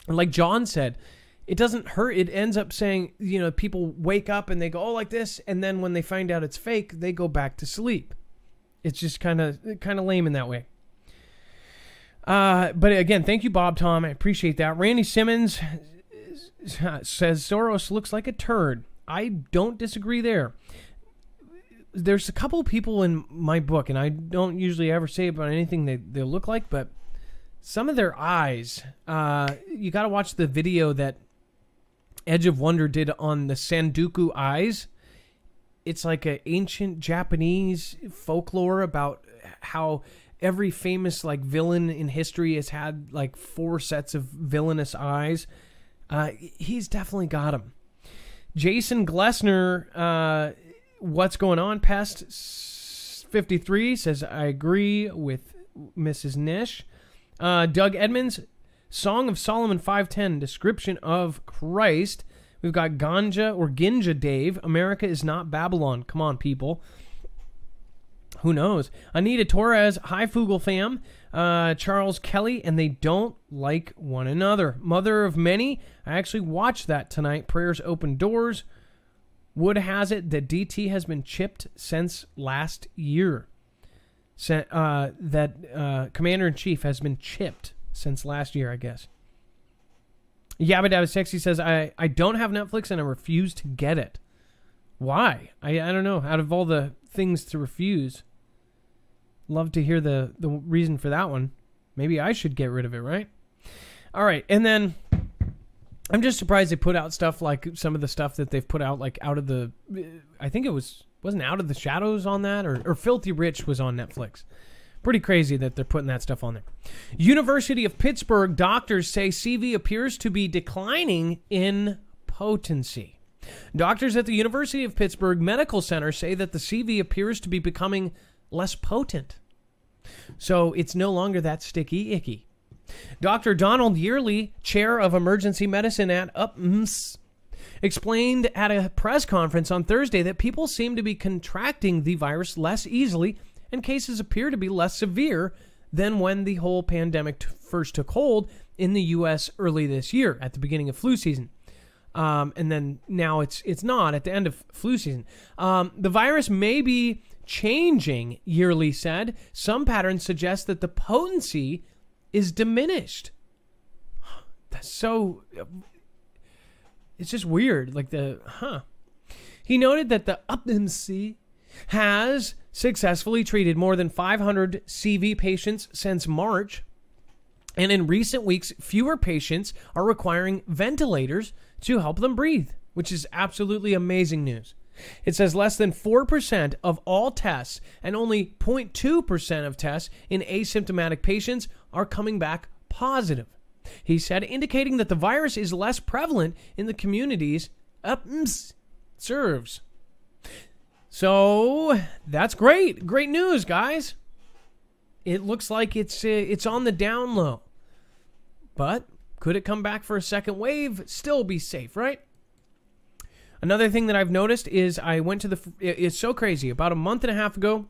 Like John said, it doesn't hurt. It ends up saying, you know, people wake up and they go, oh, like this. And then when they find out it's fake, they go back to sleep. It's just kind of lame in that way. But again, thank you, Bob Tom. I appreciate that. Randy Simmons says Soros looks like a turd. I don't disagree there. There's a couple of people in my book, and I don't usually ever say about anything they look like, but some of their eyes, you got to watch the video that Edge of Wonder did on the Sanduku eyes. It's like an ancient Japanese folklore about how every famous like villain in history has had like 4 sets of villainous eyes. He's definitely got them. Jason Glessner, what's going on? Pest 53 says, I agree with Mrs. Nish. Doug Edmonds, Song of Solomon 5:10, description of Christ. We've got Ginja Dave, America is not Babylon. Come on, people. Who knows? Anita Torres, hi Foogle fam. Charles Kelly, and they don't like one another. Mother of Many, I actually watched that tonight. Prayers Open Doors. Wood has it that DT has been chipped since last year. That Commander-in-Chief has been chipped since last year, I guess. Yabba Dabba Sexy says, I don't have Netflix and I refuse to get it. Why? I don't know. Out of all the things to refuse, love to hear the reason for that one. Maybe I should get rid of it, right? All right, and then I'm just surprised they put out stuff like some of the stuff that they've put out, like out of the, I think it wasn't Out of the Shadows on that, or Filthy Rich was on Netflix. Pretty crazy that they're putting that stuff on there. University of Pittsburgh doctors say CV appears to be declining in potency. Doctors at the University of Pittsburgh Medical Center say that the CV appears to be becoming less potent. So it's no longer that sticky icky. Dr. Donald Yearley, chair of emergency medicine at UPMS, explained at a press conference on Thursday that people seem to be contracting the virus less easily and cases appear to be less severe than when the whole pandemic first took hold in the U.S. early this year at the beginning of flu season. And then now it's not at the end of flu season. The virus may be changing, Yearly said. Some patterns suggest that the potency is diminished. That's so... It's just weird. He noted that the EMP has successfully treated more than 500 CV patients since March. And in recent weeks, fewer patients are requiring ventilators to help them breathe, which is absolutely amazing news. It says less than 4% of all tests and only 0.2% of tests in asymptomatic patients are coming back positive. He said, indicating that the virus is less prevalent in the communities EMPs serves. So that's great. Great news, guys. It looks like it's on the down low. But could it come back for a second wave? Still be safe, right? Another thing that I've noticed is I went to it's so crazy. About a month and a half ago,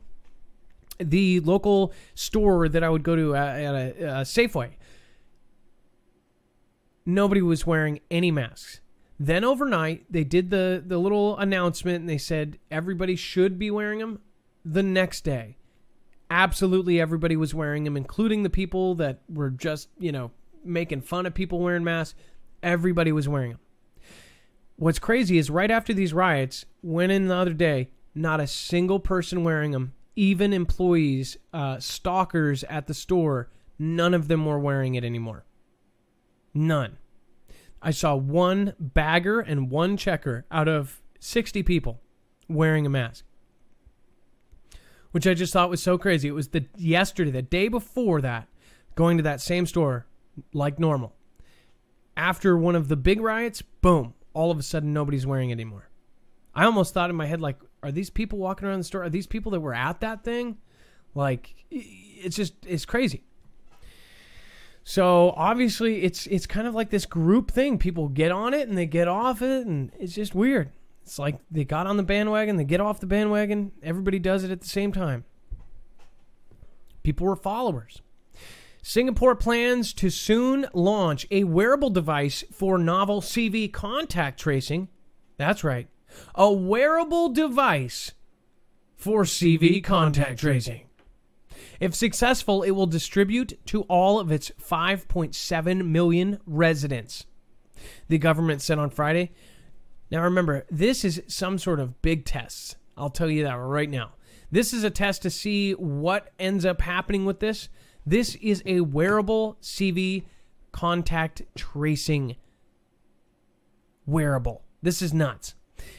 the local store that I would go to at a Safeway, nobody was wearing any masks. Then overnight, they did the little announcement and they said everybody should be wearing them. The next day, absolutely everybody was wearing them, including the people that were just, making fun of people wearing masks. Everybody was wearing them. What's crazy is right after these riots, went in the other day, not a single person wearing them, even employees, stalkers at the store, none of them were wearing it anymore. None. I saw one bagger and one checker out of 60 people wearing a mask, which I just thought was so crazy. It was the day before that, going to that same store like normal. After one of the big riots, boom, all of a sudden nobody's wearing it anymore. I almost thought in my head, like, are these people walking around the store? Are these people that were at that thing? Like, it's crazy. So obviously it's kind of like this group thing. People get on it and they get off it, and it's just weird. It's like they got on the bandwagon, they get off the bandwagon. Everybody does it at the same time. People were followers. Singapore plans to soon launch a wearable device for novel CV contact tracing. That's right. A wearable device for CV contact tracing. If successful, it will distribute to all of its 5.7 million residents, the government said on Friday. Now remember, this is some sort of big test. I'll tell you that right now. This is a test to see what ends up happening with this. This is a wearable CV contact tracing wearable. This is nuts.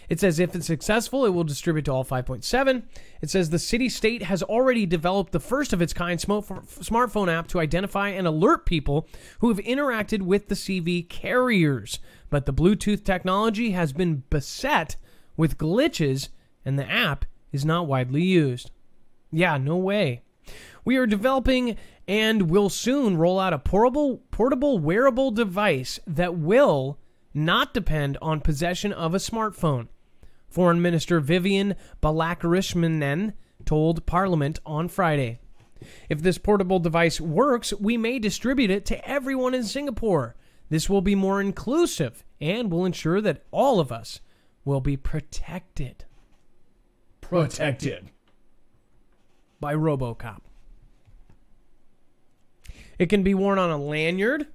It says if it's successful, it will distribute to all 5.7. It says the city-state has already developed the first of its kind smartphone app to identify and alert people who have interacted with the CV carriers. But the Bluetooth technology has been beset with glitches, and the app is not widely used. Yeah, no way. We are developing and will soon roll out a portable wearable device that will not depend on possession of a smartphone, Foreign Minister Vivian Balakrishnan told Parliament on Friday. If this portable device works, we may distribute it to everyone in Singapore. This will be more inclusive and will ensure that all of us will be protected. Protected by RoboCop. It can be worn on a lanyard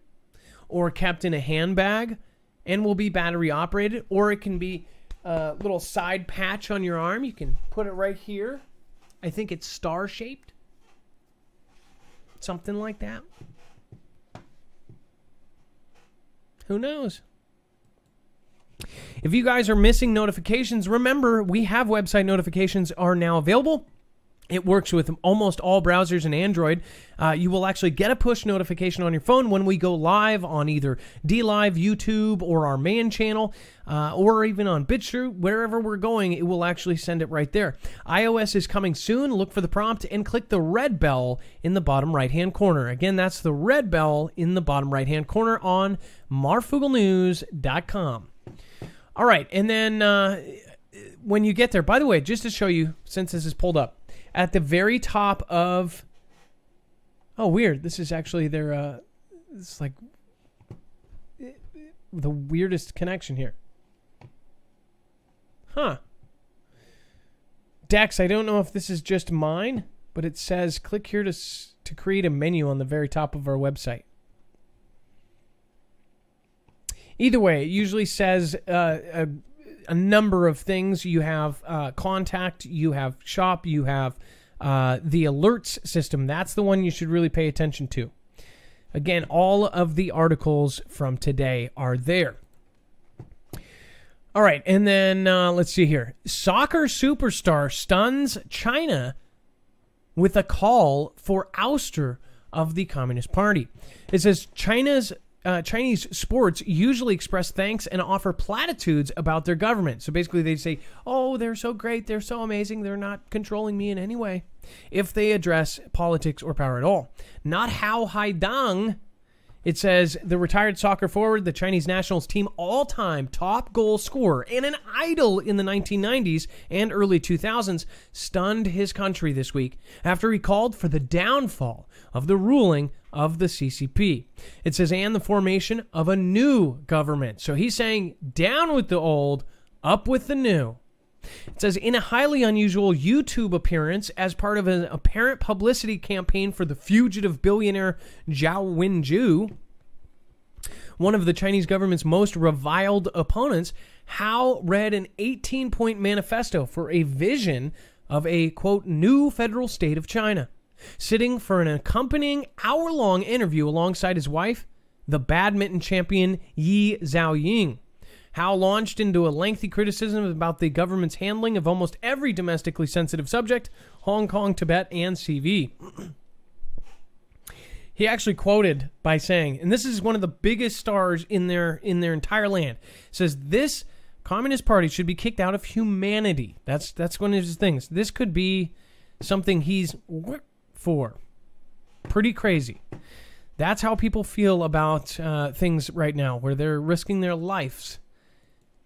or kept in a handbag and will be battery operated, or it can be a little side patch on your arm. You can put it right here. I think it's star shaped. Something like that. Who knows? If you guys are missing notifications, remember we have website notifications are now available. It works with almost all browsers and Android. You will actually get a push notification on your phone when we go live on either DLive, YouTube, or our main channel, or even on BitChute. Wherever we're going, it will actually send it right there. iOS is coming soon. Look for the prompt and click the red bell in the bottom right-hand corner. Again, that's the red bell in the bottom right-hand corner on marfooglenews.com. All right, and then when you get there, by the way, just to show you, since this is pulled up, at the very top of... Oh, weird. This is actually their... it's like the weirdest connection here. Huh. Dex, I don't know if this is just mine, but it says click here to create a menu on the very top of our website. Either way, it usually says a number of things. You have contact, you have shop, you have the alerts system. That's the one you should really pay attention to. Again, all of the articles from today are there. All right, and then let's see here. Soccer superstar stuns China with a call for ouster of the Communist Party. It says Chinese sports usually express thanks and offer platitudes about their government. So basically they say, oh, they're so great, they're so amazing, they're not controlling me in any way, if they address politics or power at all. Not Hao Haidang. It says the retired soccer forward, the Chinese nationals team all-time top goal scorer, and an idol in the 1990s and early 2000s, stunned his country this week after he called for the downfall of the ruling of the CCP. It says, and the formation of a new government. So he's saying, down with the old, up with the new. It says, in a highly unusual YouTube appearance as part of an apparent publicity campaign for the fugitive billionaire Zhao Wenju, one of the Chinese government's most reviled opponents, Hao read an 18-point manifesto for a vision of a, quote, new federal state of China, sitting for an accompanying hour-long interview alongside his wife, the badminton champion Yi Zhaoying. Hao launched into a lengthy criticism about the government's handling of almost every domestically sensitive subject, Hong Kong, Tibet, and CV. He actually quoted by saying, and this is one of the biggest stars in their entire land, says this Communist Party should be kicked out of humanity. That's one of his things. This could be something he's worked for. Pretty crazy. That's how people feel about things right now, where they're risking their lives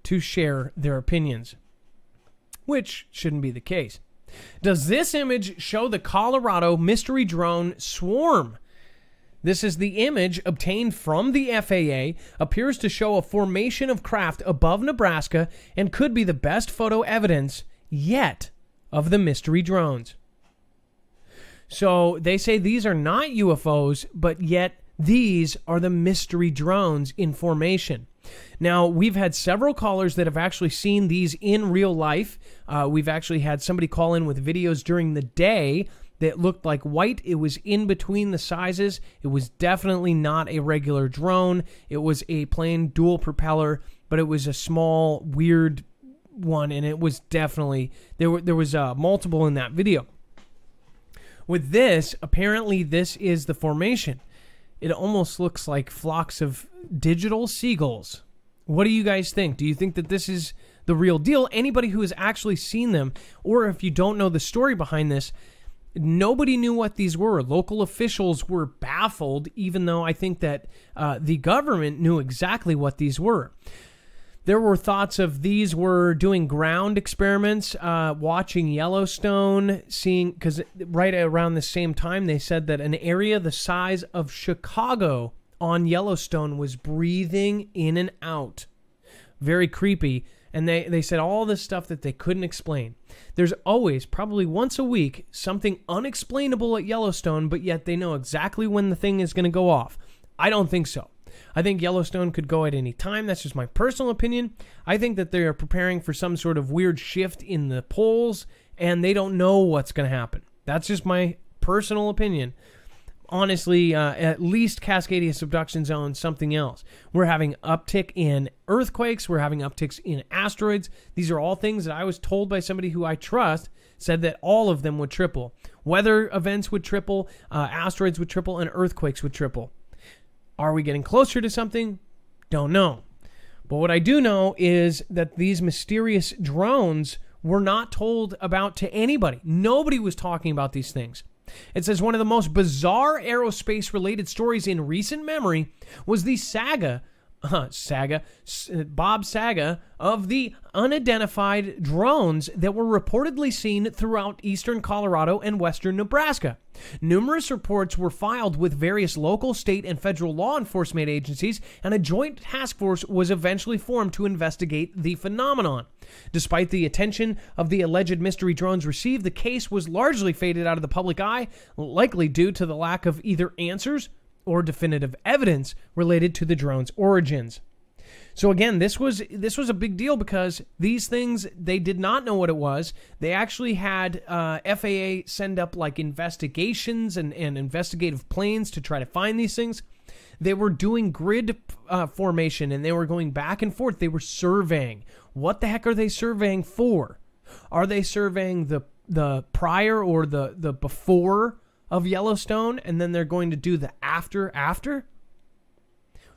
to share their opinions, which shouldn't be the case. Does this image show the Colorado mystery drone swarm? This is the image obtained from the FAA, appears to show a formation of craft above Nebraska, and could be the best photo evidence yet of the mystery drones. So they say these are not UFOs, but yet these are the mystery drones in formation. Now, we've had several callers that have actually seen these in real life. We've actually had somebody call in with videos during the day that looked like white. It was in between the sizes. It was definitely not a regular drone. It was a plain dual propeller, but it was a small, weird one, and it was definitely, there was multiple in that video. With this, apparently this is the formation. It almost looks like flocks of digital seagulls. What do you guys think? Do you think that this is the real deal? Anybody who has actually seen them, or if you don't know the story behind this, nobody knew what these were. Local officials were baffled, even though I think that the government knew exactly what these were. There were thoughts of these were doing ground experiments, watching Yellowstone, seeing, because right around the same time they said that an area the size of Chicago on Yellowstone was breathing in and out. Very creepy. And they said all this stuff that they couldn't explain. There's always, probably once a week, something unexplainable at Yellowstone, but yet they know exactly when the thing is going to go off. I don't think so. I think Yellowstone could go at any time. That's just my personal opinion. I think that they are preparing for some sort of weird shift in the polls, and they don't know what's going to happen. That's just my personal opinion. Honestly, at least Cascadia Subduction Zone, something else. We're having uptick in earthquakes. We're having upticks in asteroids. These are all things that I was told by somebody who I trust, said that all of them would triple. Weather events would triple, asteroids would triple, and earthquakes would triple. Are we getting closer to something? Don't know. But what I do know is that these mysterious drones were not told about to anybody. Nobody was talking about these things. It says one of the most bizarre aerospace-related stories in recent memory was the Bob Saga of the unidentified drones that were reportedly seen throughout eastern Colorado and western Nebraska. Numerous reports were filed with various local, state, and federal law enforcement agencies, and a joint task force was eventually formed to investigate the phenomenon. Despite the attention of the alleged mystery drones received, the case was largely faded out of the public eye, likely due to the lack of either answers or definitive evidence related to the drone's origins. So again, this was a big deal because these things, they did not know what it was. They actually had FAA send up like investigations and investigative planes to try to find these things. They were doing grid formation, and they were going back and forth. They were surveying. What the heck are they surveying for? Are they surveying the prior or the before of Yellowstone, and then they're going to do the after?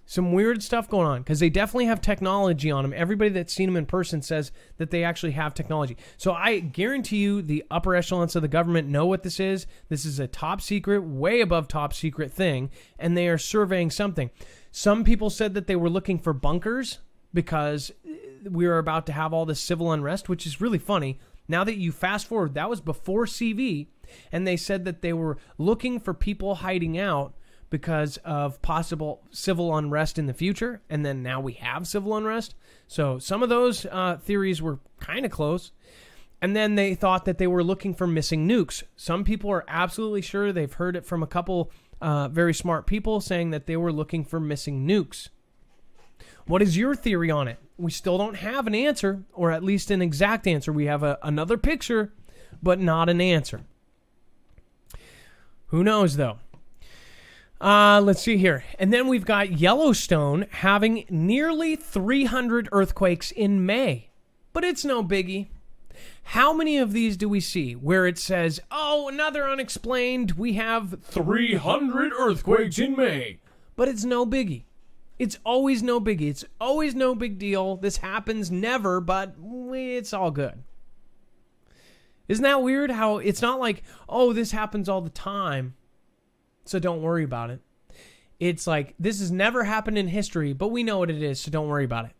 Some weird stuff going on, because they definitely have technology on them. Everybody that's seen them in person says that they actually have technology. So I guarantee you the upper echelons of the government know what this is. This is a top secret, way above top secret thing, and they are surveying something. Some people said that they were looking for bunkers because we were about to have all this civil unrest, which is really funny. Now that you fast forward, that was before CV, and they said that they were looking for people hiding out because of possible civil unrest in the future, and then now we have civil unrest. So some of those theories were kind of close. And then they thought that they were looking for missing nukes. Some people are absolutely sure they've heard it from a couple very smart people saying that they were looking for missing nukes. What is your theory on it? We still don't have an answer, or at least an exact answer. We have another picture, but not an answer. Who knows, though? Let's see here. And then we've got Yellowstone having nearly 300 earthquakes in May. But it's no biggie. How many of these do we see where it says, oh, another unexplained, we have 300 earthquakes in May? But it's no biggie. It's always no biggie. It's always no big deal. This happens never, but it's all good. Isn't that weird how it's not like, oh, this happens all the time, so don't worry about it. It's like, this has never happened in history, but we know what it is, so don't worry about it.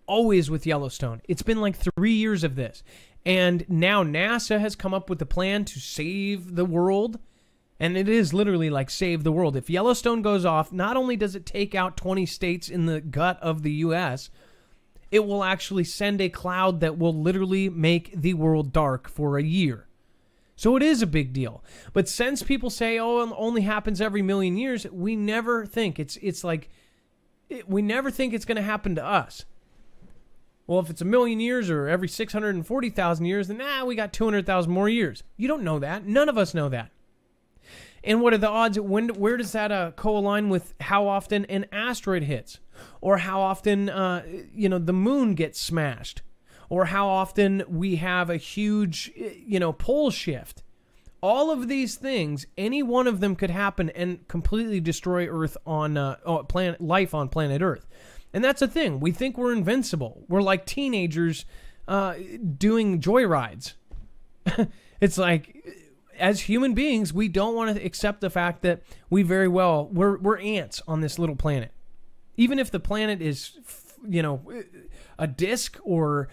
Always with Yellowstone. It's been like 3 years of this. And now NASA has come up with a plan to save the world. And it is literally like save the world. If Yellowstone goes off, not only does it take out 20 states in the gut of the U.S., it will actually send a cloud that will literally make the world dark for a year. So it is a big deal. But since people say, oh, it only happens every million years, we never think we never think it's going to happen to us. Well, if it's a million years or every 640,000 years, then we got 200,000 more years. You don't know that. None of us know that. And what are the odds? Where does that co-align with how often an asteroid hits? Or how often, the moon gets smashed? Or how often we have a huge, pole shift? All of these things, any one of them could happen and completely destroy Earth on life on planet Earth. And that's the thing. We think we're invincible. We're like teenagers doing joyrides. It's like, as human beings, we don't want to accept the fact that we're ants on this little planet. Even if the planet is, a disc or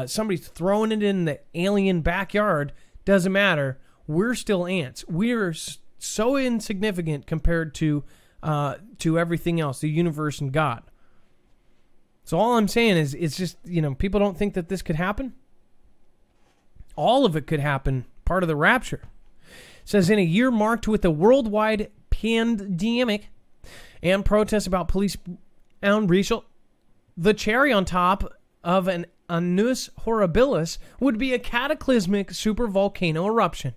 somebody's throwing it in the alien backyard, doesn't matter. We're still ants. We're so insignificant compared to everything else, the universe and God. So all I'm saying is, it's just, people don't think that this could happen. All of it could happen, part of the rapture. It says, in a year marked with a worldwide pandemic and protests about police and racial, the cherry on top of an annus horribilis would be a cataclysmic supervolcano eruption.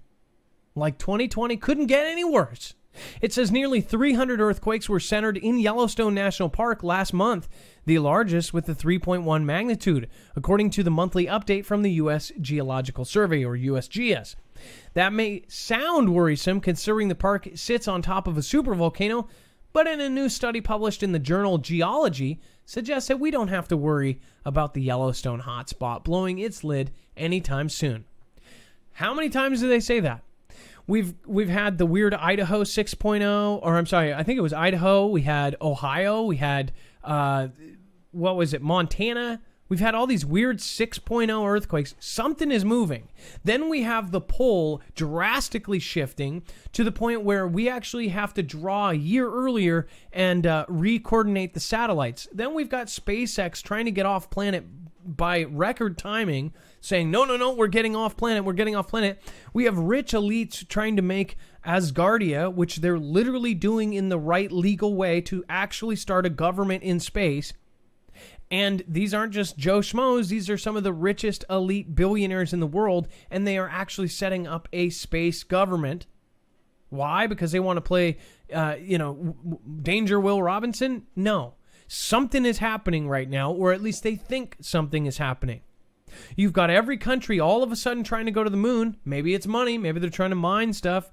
Like 2020 couldn't get any worse. It says nearly 300 earthquakes were centered in Yellowstone National Park last month, the largest with a 3.1 magnitude, according to the monthly update from the U.S. Geological Survey, or USGS. That may sound worrisome considering the park sits on top of a supervolcano, but in a new study published in the journal Geology, suggests that we don't have to worry about the Yellowstone hotspot blowing its lid anytime soon. How many times do they say that? We've had the weird Idaho 6.0, or I'm sorry, I think it was Idaho. We had Ohio. We had, Montana. We've had all these weird 6.0 earthquakes. Something is moving. Then we have the pole drastically shifting to the point where we actually have to draw a year earlier and re-coordinate the satellites. Then we've got SpaceX trying to get off planet by record timing, saying, no, we're getting off planet. We have rich elites trying to make Asgardia, which they're literally doing in the right legal way to actually start a government in space. And these aren't just Joe Schmoes. These are some of the richest elite billionaires in the world, and they are actually setting up a space government. Why? Because they want to play, Danger Will Robinson? No. Something is happening right now, or at least they think something is happening. You've got every country all of a sudden trying to go to the moon. Maybe it's money. Maybe they're trying to mine stuff.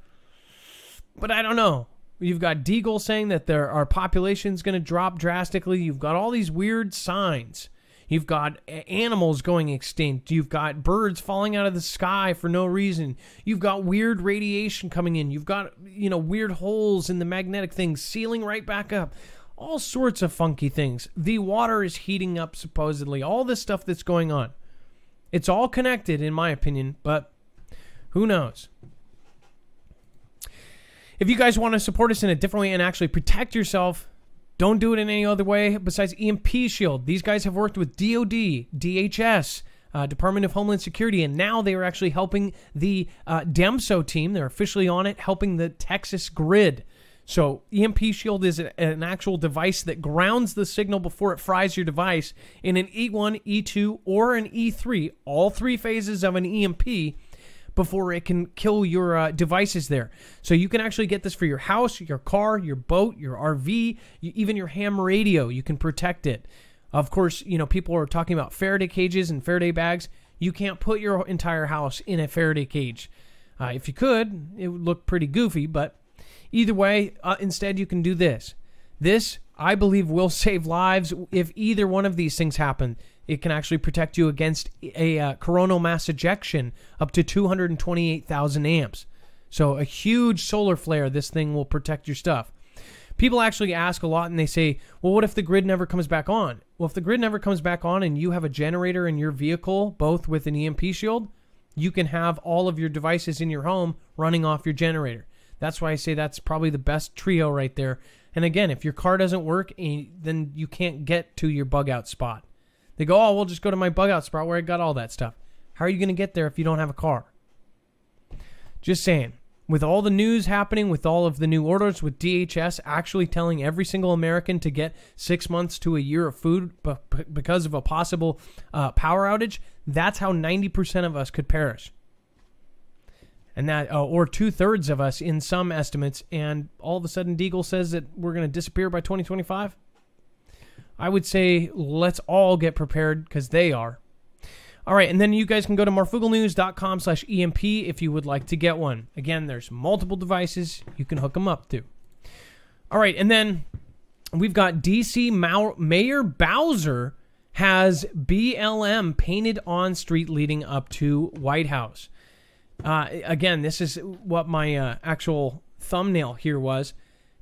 But I don't know. You've got Deagle saying that our population is going to drop drastically. You've got all these weird signs. You've got animals going extinct. You've got birds falling out of the sky for no reason. You've got weird radiation coming in. You've got, weird holes in the magnetic things sealing right back up. All sorts of funky things. The water is heating up, supposedly. All this stuff that's going on. It's all connected, in my opinion, but who knows? If you guys want to support us in a different way and actually protect yourself, don't do it in any other way besides EMP Shield. These guys have worked with DOD, DHS, Department of Homeland Security, and now they are actually helping the DEMSO team. They're officially on it, helping the Texas grid. So EMP Shield is an actual device that grounds the signal before it fries your device in an E1, E2, or an E3, all three phases of an EMP, before it can kill your devices there. So you can actually get this for your house, your car, your boat, your RV, even your ham radio. You can protect it. Of course, people are talking about Faraday cages and Faraday bags. You can't put your entire house in a Faraday cage. If you could, it would look pretty goofy, but either way, instead you can do this. This, I believe, will save lives if either one of these things happen. It can actually protect you against a coronal mass ejection up to 228,000 amps. So a huge solar flare, this thing will protect your stuff. People actually ask a lot and they say, well, what if the grid never comes back on? Well, if the grid never comes back on and you have a generator in your vehicle, both with an EMP shield, you can have all of your devices in your home running off your generator. That's why I say that's probably the best trio right there. And again, if your car doesn't work, then you can't get to your bug out spot. They go, we'll just go to my bug out spot where I got all that stuff. How are you going to get there if you don't have a car? Just saying. With all the news happening, with all of the new orders, with DHS actually telling every single American to get 6 months to a year of food because of a possible power outage, that's how 90% of us could perish. And that, or 2/3 of us in some estimates, and all of a sudden Deagle says that we're going to disappear by 2025? I would say let's all get prepared because they are. All right, and then you guys can go to marfooglenews.com/EMP if you would like to get one. Again, there's multiple devices you can hook them up to. All right, and then we've got DC Mayor Bowser has BLM painted on street leading up to White House. Again, this is what my actual thumbnail here was.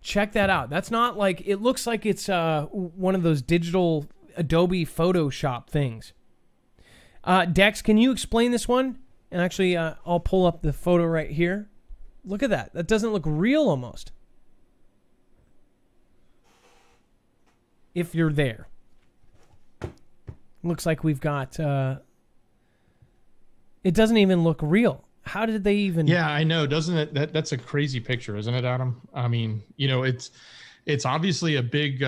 Check that out. That's not like, it looks like it's one of those digital Adobe Photoshop things. Dex, can you explain this one? And actually, I'll pull up the photo right here. Look at that. That doesn't look real almost. If you're there. Looks like we've got... it doesn't even look real. How did they even... Yeah, I know. Doesn't it? That's a crazy picture, isn't it, Adam? I mean, it's obviously a big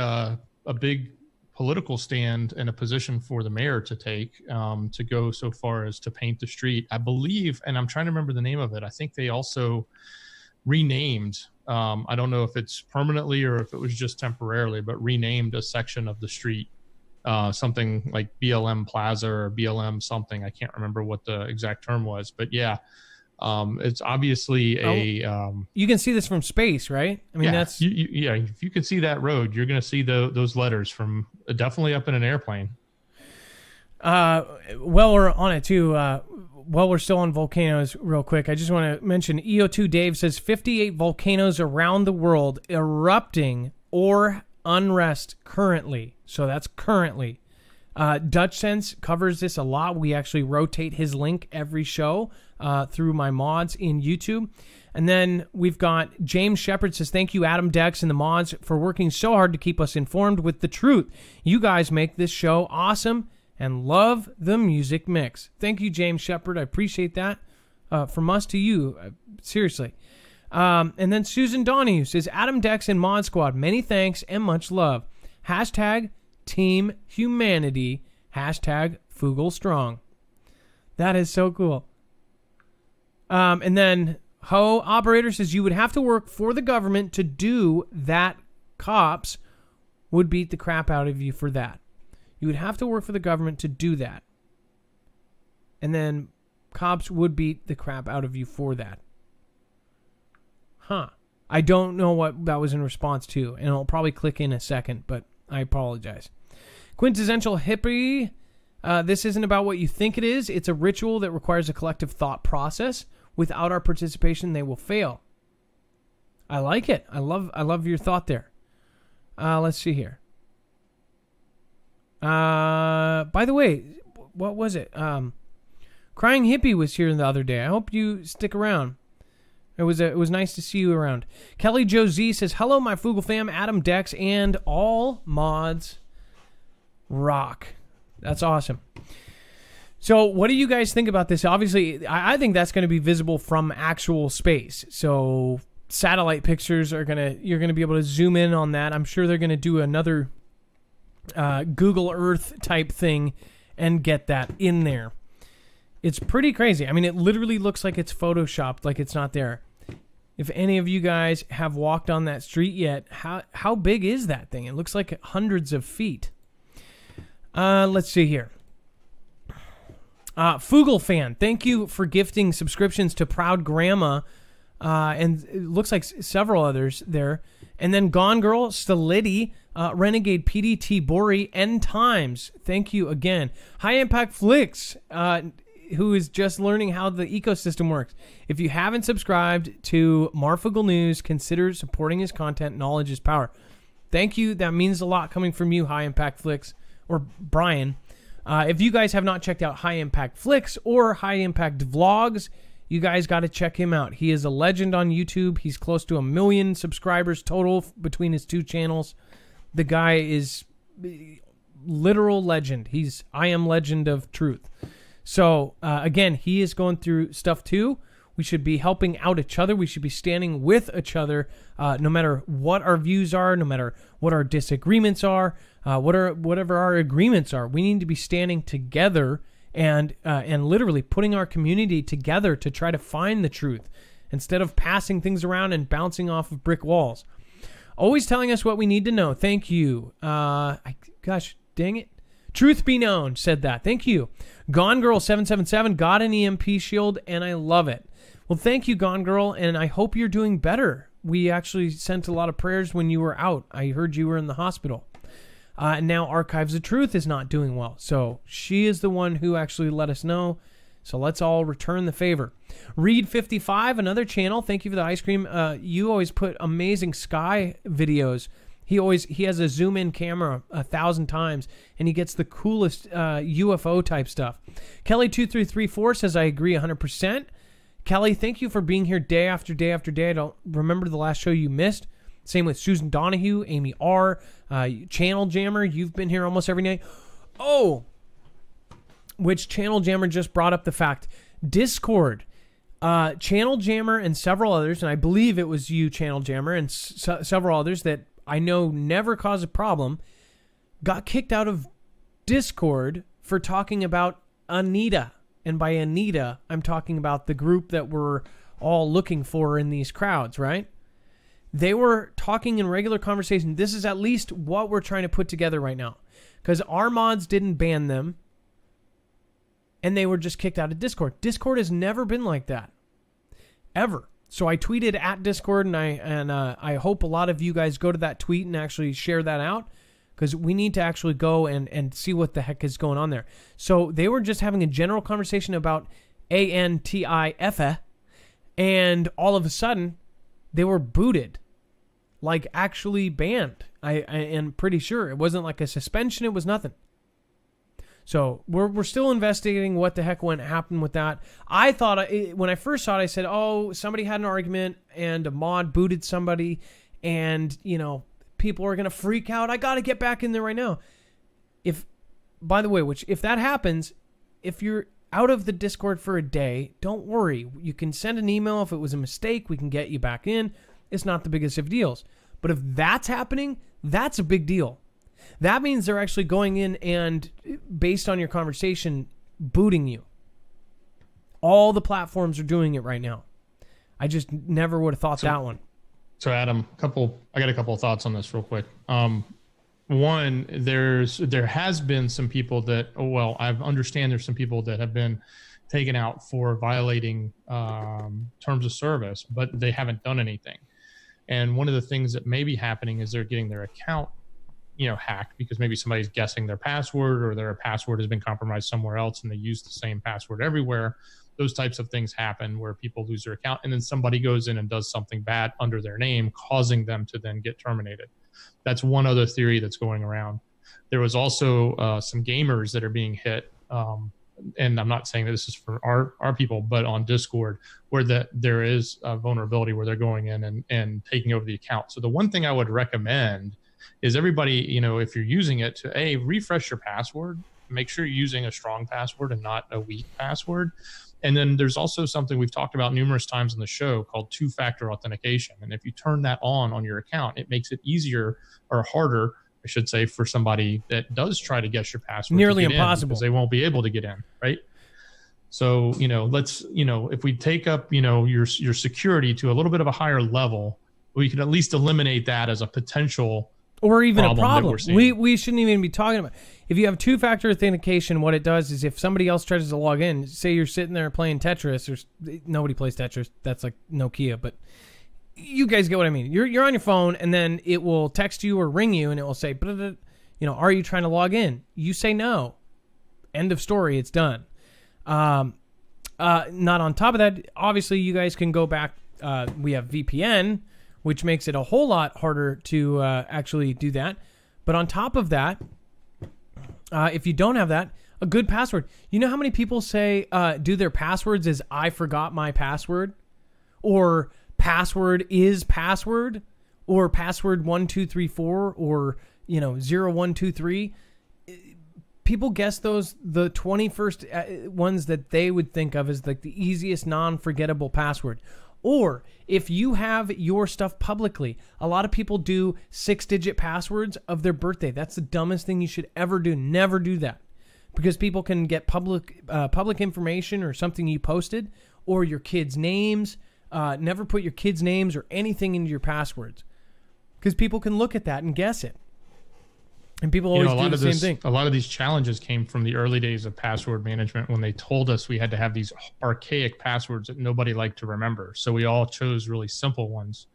political stand and a position for the mayor to take, to go so far as to paint the street. I believe, and I'm trying to remember the name of it. I think they also renamed, I don't know if it's permanently or if it was just temporarily, but renamed a section of the street, something like BLM Plaza or BLM something. I can't remember what the exact term was, but yeah. It's obviously you can see this from space, right? I mean, that's... if you can see that road, you're going to see those letters from definitely up in an airplane. Well, we're on it too. While we're still on volcanoes real quick, I just want to mention EO2 Dave says 58 volcanoes around the world erupting or unrest currently. So that's currently. Dutch Sense covers this a lot. We actually rotate his link every show through my mods in YouTube. And then we've got James Shepard says, thank you, Adam Dex and the mods, for working so hard to keep us informed with the truth. You guys make this show awesome and love the music mix. Thank you, James Shepard. I appreciate that. From us to you. Seriously. And then Susan Donahue says, Adam Dex and Mod Squad, many thanks and much love. Hashtag Team Humanity. Hashtag Foogle Strong. That is so cool. And then Ho Operator says you would have to work for the government to do that. Cops would beat the crap out of you for that. You would have to work for the government to do that. And then cops would beat the crap out of you for that. Huh. I don't know what that was in response to, and I'll probably click in a second, but I apologize. Quintessential hippie. This isn't about what you think it is. It's a ritual that requires a collective thought process. Without our participation, they will fail. I like it. I love your thought there. Let's see here. By the way, what was it? Crying Hippie was here the other day. I hope you stick around. It was nice to see you around. Kelly Josie says, hello, my Foogle fam, Adam Dex, and all mods rock. That's awesome. So what do you guys think about this? Obviously, I think that's going to be visible from actual space. So satellite pictures you're going to be able to zoom in on that. I'm sure they're going to do another Google Earth type thing and get that in there. It's pretty crazy. I mean, it literally looks like it's photoshopped, like it's not there. If any of you guys have walked on that street yet, how big is that thing? It looks like hundreds of feet. Let's see here. Foogle fan, thank you for gifting subscriptions to Proud Grandma, and it looks like several others there. And then Gone Girl, Staliddy, Renegade PDT Bori, End Times. Thank you again. High Impact Flicks, who is just learning how the ecosystem works. If you haven't subscribed to Marfoogle News, consider supporting his content. Knowledge is power. Thank you. That means a lot coming from you, High Impact Flicks, or Brian. If you guys have not checked out High Impact Flicks or High Impact Vlogs, you guys got to check him out. He is a legend on YouTube. He's close to 1 million subscribers total between his two channels. The guy is literal legend. He's I am legend of truth. So, again, he is going through stuff too. We should be helping out each other. We should be standing with each other, no matter what our views are, no matter what our disagreements are, whatever our agreements are. We need to be standing together and literally putting our community together to try to find the truth instead of passing things around and bouncing off of brick walls. Always telling us what we need to know. Thank you. Gosh, dang it. Truth be known said that. Thank you. Gone Girl 777 got an EMP shield, and I love it. Well, thank you, Gone Girl, and I hope you're doing better. We actually sent a lot of prayers when you were out. I heard you were in the hospital. And now Archives of Truth is not doing well. So she is the one who actually let us know. So let's all return the favor. Reed55, another channel. Thank you for the ice cream. You always put amazing sky videos. He has a zoom in camera 1,000 times, and he gets the coolest UFO type stuff. Kelly2334 says, I agree 100%. Kelly, thank you for being here day after day after day. I don't remember the last show you missed. Same with Susan Donahue, Amy R., Channel Jammer. You've been here almost every night. Oh, which Channel Jammer just brought up the fact. Discord, Channel Jammer and several others, and I believe it was you, Channel Jammer, and several others that I know never cause a problem, got kicked out of Discord for talking about Anita. And by Anita, I'm talking about the group that we're all looking for in these crowds, right? They were talking in regular conversation. This is at least what we're trying to put together right now. Because our mods didn't ban them. And they were just kicked out of Discord. Discord has never been like that. Ever. So I tweeted at Discord, and I hope a lot of you guys go to that tweet and actually share that out, because we need to actually go and see what the heck is going on there. So they were just having a general conversation about ANTIFA, and all of a sudden they were booted, like actually banned. I am pretty sure it wasn't like a suspension; it was nothing. So we're still investigating what the heck happened with that. I thought, when I first saw it, I said, oh, somebody had an argument and a mod booted somebody, and, you know, people are going to freak out. I got to get back in there right now. By the way, if that happens, if you're out of the Discord for a day, don't worry. You can send an email. If it was a mistake, we can get you back in. It's not the biggest of deals. But if that's happening, that's a big deal. That means they're actually going in and, based on your conversation, booting you. All the platforms are doing it right now. I just never would have thought that one. So Adam, I got a couple of thoughts on this real quick. One, there has been some people that, I understand there's some people that have been taken out for violating terms of service, but they haven't done anything. And one of the things that may be happening is they're getting their account, hacked because maybe somebody's guessing their password, or their password has been compromised somewhere else and they use the same password everywhere. Those types of things happen where people lose their account, and then somebody goes in and does something bad under their name, causing them to then get terminated. That's one other theory that's going around. There was also some gamers that are being hit, and I'm not saying that this is for our people, but on Discord, where there is a vulnerability where they're going in and taking over the account. So the one thing I would recommend is everybody, if you're using it, to refresh your password, make sure you're using a strong password and not a weak password. And then there's also something we've talked about numerous times on the show called two-factor authentication. And if you turn that on your account, it makes it easier, or harder, I should say, for somebody that does try to guess your password. Nearly impossible. Because they won't be able to get in, right? So, if we take up, your security to a little bit of a higher level, we can at least eliminate that as a potential or even a problem. We shouldn't even be talking about. If you have two-factor authentication, what it does is if somebody else tries to log in, say you're sitting there playing Tetris, or nobody plays Tetris, that's like Nokia, but you guys get what I mean. You're on your phone, and then it will text you or ring you, and it will say, are you trying to log in? You say no. End of story. It's done. Not on top of that, obviously you guys can go back. We have VPN, which makes it a whole lot harder to actually do that. But on top of that, if you don't have that, a good password. You know how many people say do their passwords as I forgot my password, or password is password, or password 1234, or 0123. People guess those, the 21st ones that they would think of as like the easiest non-forgettable password. Or if you have your stuff publicly, a lot of people do 6-digit passwords of their birthday. That's the dumbest thing you should ever do. Never do that, because people can get public information or something you posted, or your kids' names. Never put your kids' names or anything into your passwords, because people can look at that and guess it. And people always do the same thing. A lot of these challenges came from the early days of password management, when they told us we had to have these archaic passwords that nobody liked to remember. So we all chose really simple ones.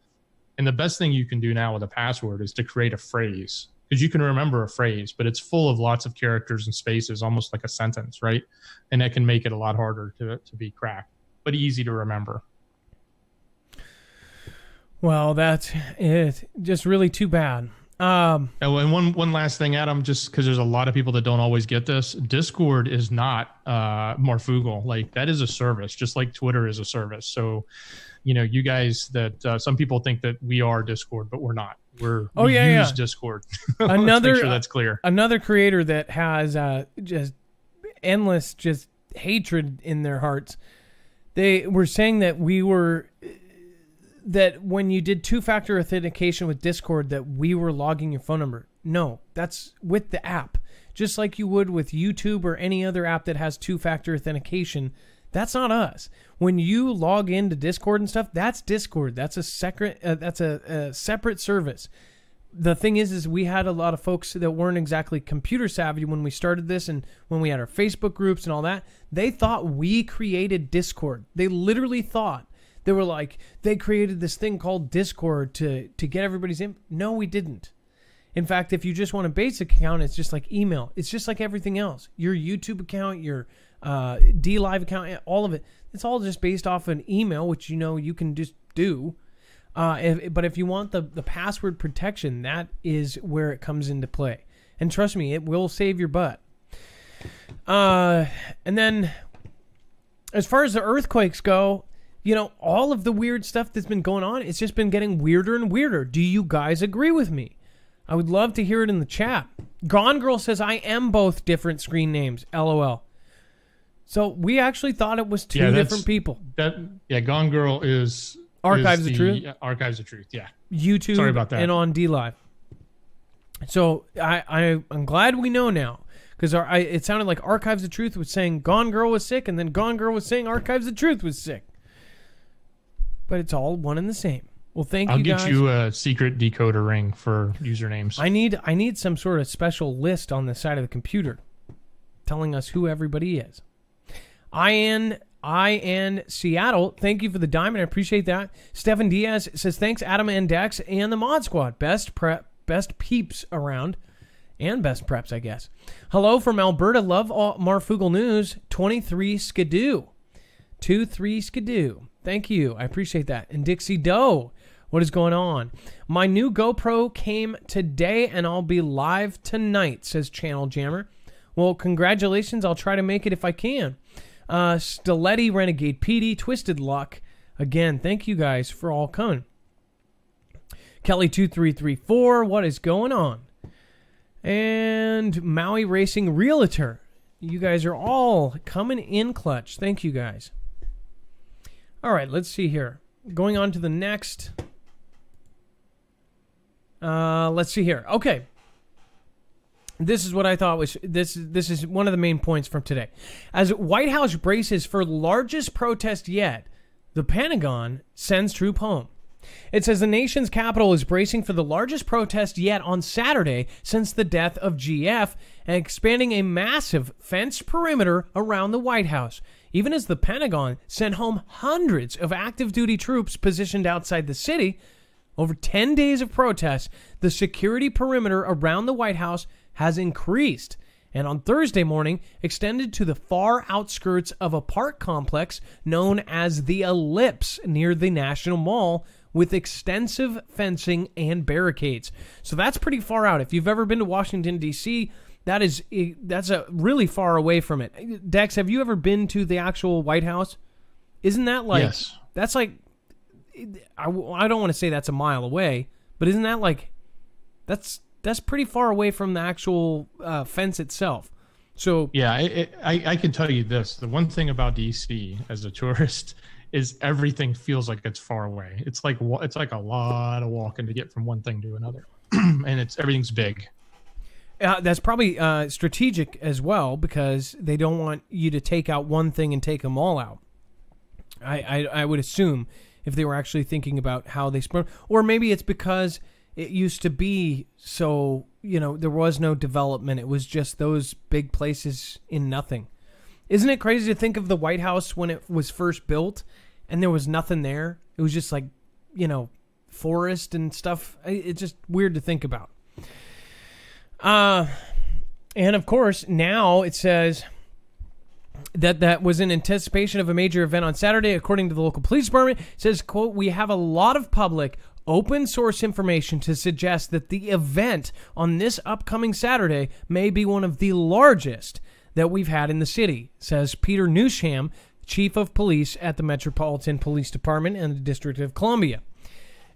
And the best thing you can do now with a password is to create a phrase, because you can remember a phrase, but it's full of lots of characters and spaces, almost like a sentence, right? And that can make it a lot harder to be cracked, but easy to remember. Well, that's it. Just really too bad. And one last thing, Adam, just because there's a lot of people that don't always get this. Discord is not Marfoogle. Like, that is a service, just like Twitter is a service. So, you guys that some people think that we are Discord, but we're not. We use Discord. Let's make sure that's clear. Another creator that has just endless hatred in their hearts. They were saying that that when you did two-factor authentication with Discord, that we were logging your phone number. No, that's with the app. Just like you would with YouTube or any other app that has two-factor authentication. That's not us. When you log into Discord and stuff, that's Discord. That's a separate service. The thing is we had a lot of folks that weren't exactly computer savvy when we started this, and when we had our Facebook groups and all that. They thought we created Discord. They literally thought. They were like, they created this thing called Discord to get everybody's info. No, we didn't. In fact, if you just want a basic account, it's just like email. It's just like everything else. Your YouTube account, your DLive account, all of it. It's all just based off an email, which you can just do. But if you want the password protection, that is where it comes into play. And trust me, it will save your butt. And then, as far as the earthquakes go, all of the weird stuff that's been going on, it's just been getting weirder and weirder. Do you guys agree with me? I would love to hear it in the chat. Gone Girl says, I am both different screen names. LOL. So we actually thought it was two different people. Gone Girl is Archives of Truth. Archives of Truth, yeah. YouTube. Sorry about that. And on DLive. So I'm glad we know now, because it sounded like Archives of Truth was saying Gone Girl was sick, and then Gone Girl was saying Archives of Truth was sick. But it's all one and the same. Well, thank you guys. I'll get you a secret decoder ring for usernames. I need some sort of special list on the side of the computer telling us who everybody is. IN Seattle, thank you for the diamond. I appreciate that. Stefan Diaz says, thanks, Adam and Dex and the Mod Squad. Best peeps around. And best preps, I guess. Hello from Alberta. Love all Marfoogle News. 23 Skidoo. 23 Skidoo. Thank you. I appreciate that. And Dixie Doe, what is going on? My new GoPro came today and I'll be live tonight, says Channel Jammer. Well, congratulations. I'll try to make it if I can. Stiletti, Renegade PD, Twisted Luck. Again, thank you guys for all coming. Kelly2334, what is going on? And Maui Racing Realtor. You guys are all coming in clutch. Thank you guys. All right, let's see here. Going on to the next. Let's see here. Okay. This is what I thought was, this is one of the main points from today. As White House braces for largest protest yet, the Pentagon sends troop home. It says the nation's capital is bracing for the largest protest yet on Saturday since the death of GF and expanding a massive fenced perimeter around the White House, even as the Pentagon sent home hundreds of active duty troops positioned outside the city. Over 10 days of protests, the security perimeter around the White House has increased, and on Thursday morning extended to the far outskirts of a park complex known as the Ellipse near the National Mall, with extensive fencing and barricades. So that's pretty far out. If you've ever been to Washington, D.C., that's a really far away from it. Dex, have you ever been to the actual White House? Isn't that like... Yes. That's like... I don't want to say that's a mile away, but isn't that like... That's pretty far away from the actual fence itself. So yeah, I can tell you this. The one thing about DC as a tourist is everything feels like it's far away. It's like a lot of walking to get from one thing to another, and everything's big. That's probably strategic as well, because they don't want you to take out one thing and take them all out. I would assume, if they were actually thinking about how they spread, or maybe it's because it used to be so, there was no development. It was just those big places in nothing. Isn't it crazy to think of the White House when it was first built and there was nothing there? It was just like, forest and stuff. It's just weird to think about. And of course, now it says that was in anticipation of a major event on Saturday. According to the local police department, it says, quote, "We have a lot of public open source information to suggest that the event on this upcoming Saturday may be one of the largest that we've had in the city," says Peter Newsham, chief of police at the Metropolitan Police Department and the District of Columbia.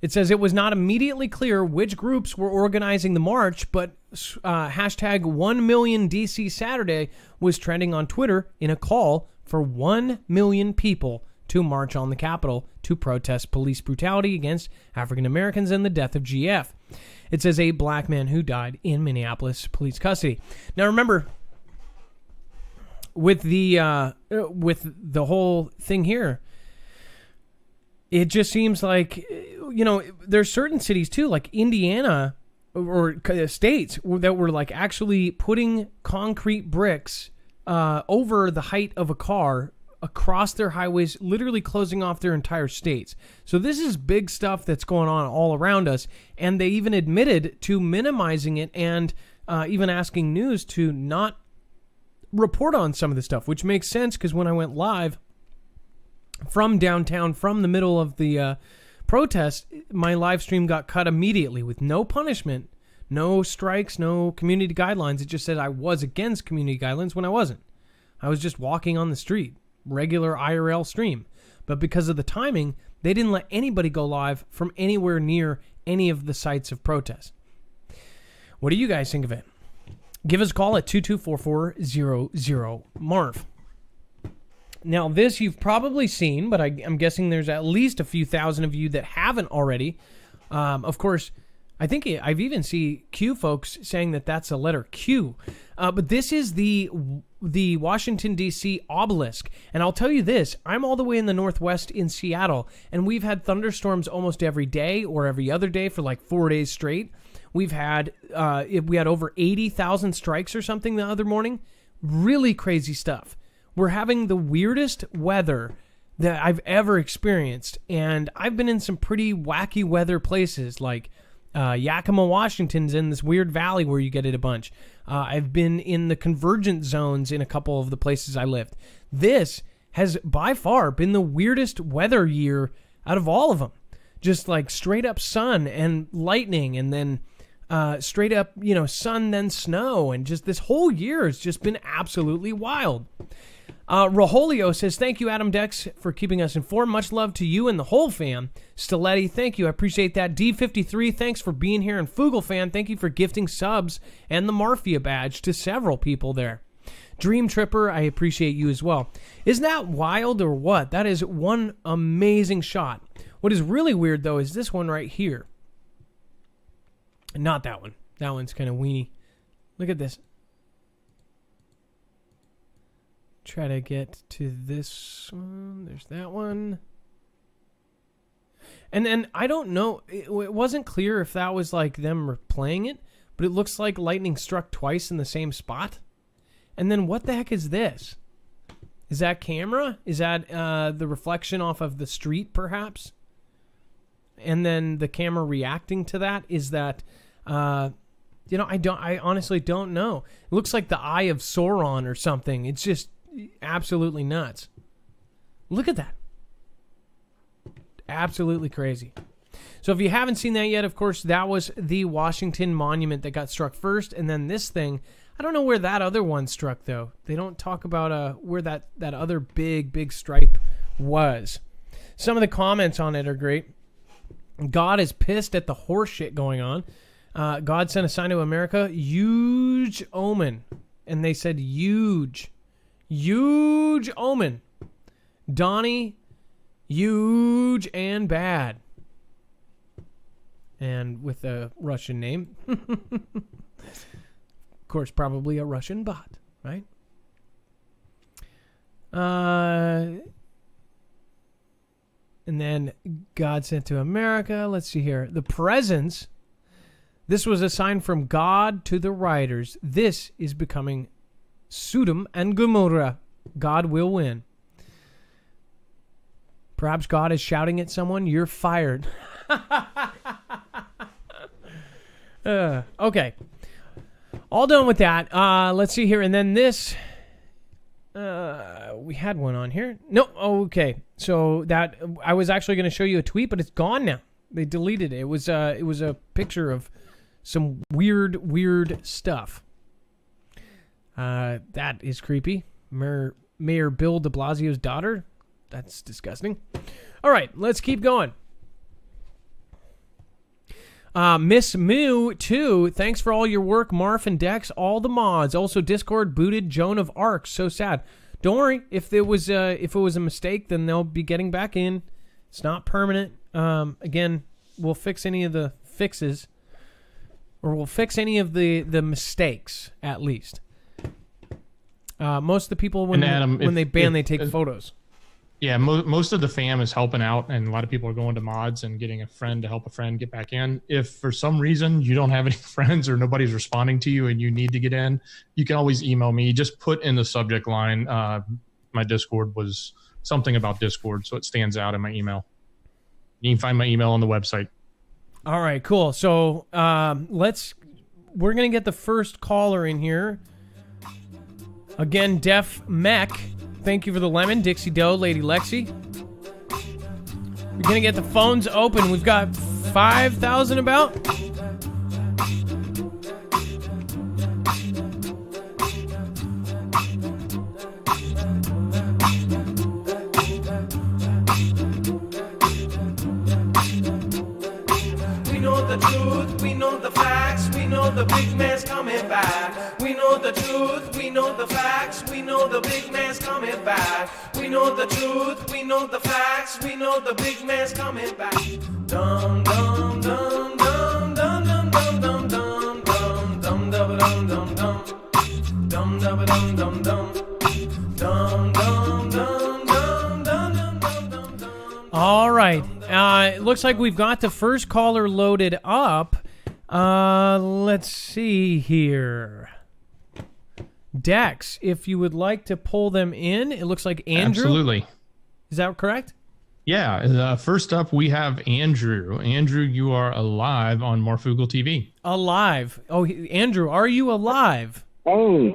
It says it was not immediately clear which groups were organizing the march, but hashtag 1MillionDC Saturday was trending on Twitter in a call for 1 million people to march on the Capitol to protest police brutality against African Americans and the death of GF. It says a black man who died in Minneapolis police custody. Now remember, with the whole thing here, it just seems like, there's certain cities too, like Indiana or states that were like actually putting concrete bricks over the height of a car across their highways, literally closing off their entire states. So this is big stuff that's going on all around us, and they even admitted to minimizing it and even asking news to not report on some of the stuff, which makes sense, because when I went live from downtown, from the middle of the protest, my live stream got cut immediately with no punishment, no strikes, no community guidelines. It just said I was against community guidelines when I wasn't. I was just walking on the street, regular IRL stream. But because of the timing, they didn't let anybody go live from anywhere near any of the sites of protest. What do you guys think of it? Give us a call at 224-400-MARF. Now, this you've probably seen, but I'm guessing there's at least a few thousand of you that haven't already. Of course, I think I've even seen Q folks saying that that's a letter Q. But this is the Washington, D.C. obelisk. And I'll tell you this, I'm all the way in the Northwest in Seattle, and we've had thunderstorms almost every day or every other day for like 4 days straight. We had over 80,000 strikes or something the other morning. Really crazy stuff. We're having the weirdest weather that I've ever experienced. And I've been in some pretty wacky weather places like Yakima, Washington's in this weird valley where you get it a bunch. I've been in the convergent zones in a couple of the places I lived. This has by far been the weirdest weather year out of all of them. Just like straight up sun and lightning, and then straight up, sun, then snow. And just this whole year has just been absolutely wild. Roholio says, thank you, Adam Dex, for keeping us informed. Much love to you and the whole fam. Stiletti, thank you. I appreciate that. D53, thanks for being here. And Foogle fan, thank you for gifting subs and the Marfia badge to several people there. Dream Tripper, I appreciate you as well. Isn't that wild or what? That is one amazing shot. What is really weird, though, is this one right here. Not that one. That one's kind of weenie. Look at this. Try to get to this one. There's that one. And then I don't know. It wasn't clear if that was like them replaying it, but it looks like lightning struck twice in the same spot. And then what the heck is this? Is that camera? Is that the reflection off of the street, perhaps? And then the camera reacting to that? Is that, I honestly don't know. It looks like the Eye of Sauron or something. It's just absolutely nuts. Look at that. Absolutely crazy. So if you haven't seen that yet, of course, that was the Washington Monument that got struck first. And then this thing, I don't know where that other one struck, though. They don't talk about where that other big stripe was. Some of the comments on it are great. God is pissed at the horse shit going on. God sent a sign to America. Huge omen. And they said huge. Huge omen. Donnie, huge and bad. And with a Russian name. Of course, probably a Russian bot, right? And then God sent to America. Let's see here. The presence. This was a sign from God to the writers. This is becoming Sodom and Gomorrah. God will win. Perhaps God is shouting at someone, you're fired. Okay. All done with that. Let's see here. And then this. We had one on here. No. Okay. So that I was actually going to show you a tweet, but it's gone now. They deleted it. It was a picture of some weird stuff. That is creepy. Mayor Bill de Blasio's daughter. That's disgusting. All right, let's keep going. Miss Moo 2, thanks for all your work, Marf and Dex, all the mods. Also, Discord booted Joan of Arc. So sad. Don't worry. If it was a mistake, then they'll be getting back in. It's not permanent. Again, we'll fix any of the fixes, or we'll fix any of the mistakes at least. Most of the people when they ban, they take photos. Yeah, most of the fam is helping out, and a lot of people are going to mods and getting a friend to help a friend get back in. If for some reason you don't have any friends or nobody's responding to you and you need to get in, you can always email me. Just put in the subject line, my Discord was something about Discord, so it stands out in my email. You can find my email on the website. All right, cool. So we're going to get the first caller in here. Again, Def Mech. Thank you for the lemon. Dixie Doe, Lady Lexi. We're going to get the phones open. We've got 5,000 about. We know the truth, we know the facts, we know the big man's coming back. We know the truth, we know the facts, we know the big man's coming back. We know the truth, we know the facts, we know the big man's coming back. Dum dum dum dum dum dum. looks like we've got the first caller loaded up. Let's see here. Dex, if you would like to pull them in, it looks like Andrew. Absolutely. Is that correct? Yeah. First up, we have Andrew. Andrew, you are alive on Marfoogle TV. Alive. Oh, Andrew, are you alive? Hey,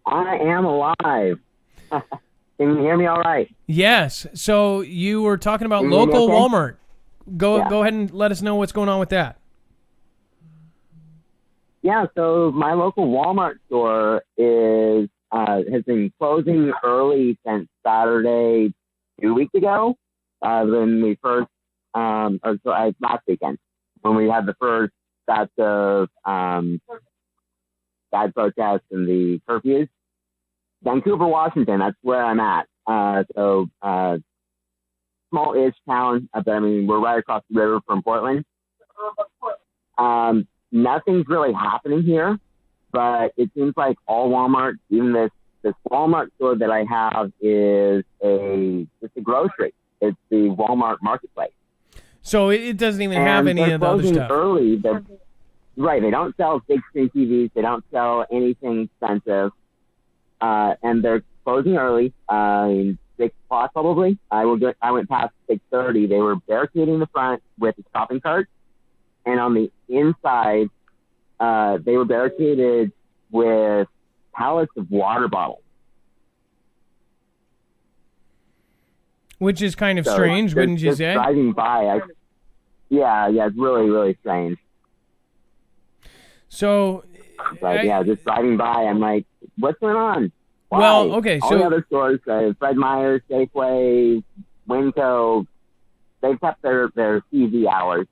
I am alive. Can you hear me all right? Yes. So you were talking about Can you hear me local okay? Walmart. Go Yeah. ahead and let us know what's going on with that. Yeah, so my local Walmart store has been closing early since Saturday 2 weeks ago. When we first, last weekend, when we had the first batch of bad protests and the curfews. Vancouver, Washington, that's where I'm at. Small-ish town, but I mean, we're right across the river from Portland. Nothing's really happening here, but it seems like all Walmart, even this Walmart store that I have is it's a grocery. It's the Walmart marketplace. So it doesn't even have any of the other stuff. Early. Right. They don't sell big screen TVs. They don't sell anything expensive. And they're closing early, 6 o'clock probably. I went past 6:30. They were barricading the front with a shopping cart. And on the inside, they were barricaded with pallets of water bottles. Which is kind of strange, wouldn't you say? Driving by, it's really, really strange. So, but just driving by, I'm like, what's going on? Why? Well, okay, all so the other stores, Fred Meyer's, Safeway, Winco, they've kept their TV hours.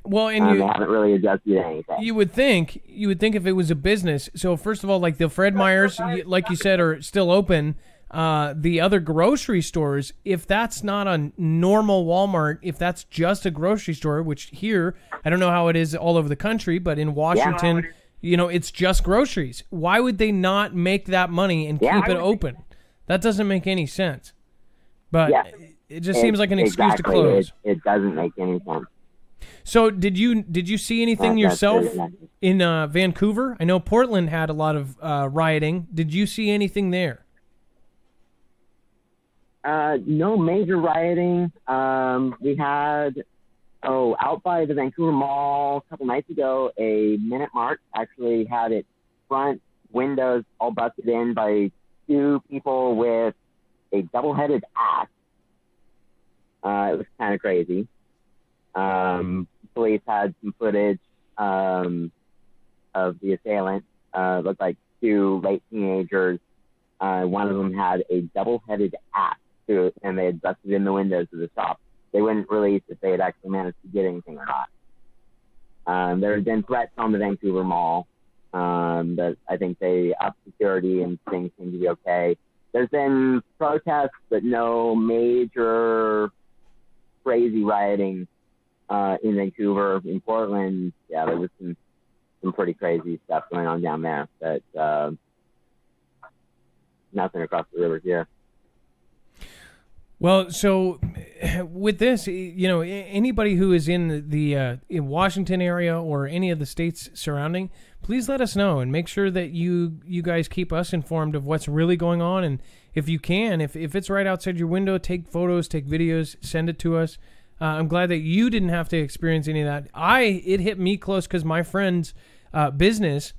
Well, and they haven't really adjusted anything. You would think if it was a business. So first of all, like the Fred Meyer's, like you said, are still open. The other grocery stores, if that's not a normal Walmart, if that's just a grocery store, which here, I don't know how it is all over the country, but in Washington, it's just groceries. Why would they not make that money and keep it open? That doesn't make any sense. But it just seems like an excuse to close. It doesn't make any sense. So did you see anything yourself in Vancouver? I know Portland had a lot of rioting. Did you see anything there? No major rioting. We had, out by the Vancouver Mall a couple nights ago, a Minute Mart actually had its front windows all busted in by 2 people with a double-headed axe. It was kind of crazy. Police had some footage of the assailant. Looked like 2 late teenagers. One of them had a double-headed axe, too, and they had busted in the windows of the shop. They wouldn't release if they had actually managed to get anything or not. There had been threats on the Vancouver Mall, but I think they upped security and things seem to be okay. There's been protests, but no major crazy rioting in Vancouver. In Portland, there was some pretty crazy stuff going on down there, but nothing across the river here. Well, so with this, anybody who is in the in Washington area or any of the states surrounding, please let us know and make sure that you guys keep us informed of what's really going on. And if you can, if it's right outside your window, take photos, take videos, send it to us. I'm glad that you didn't have to experience any of that. It hit me close because my friend's business,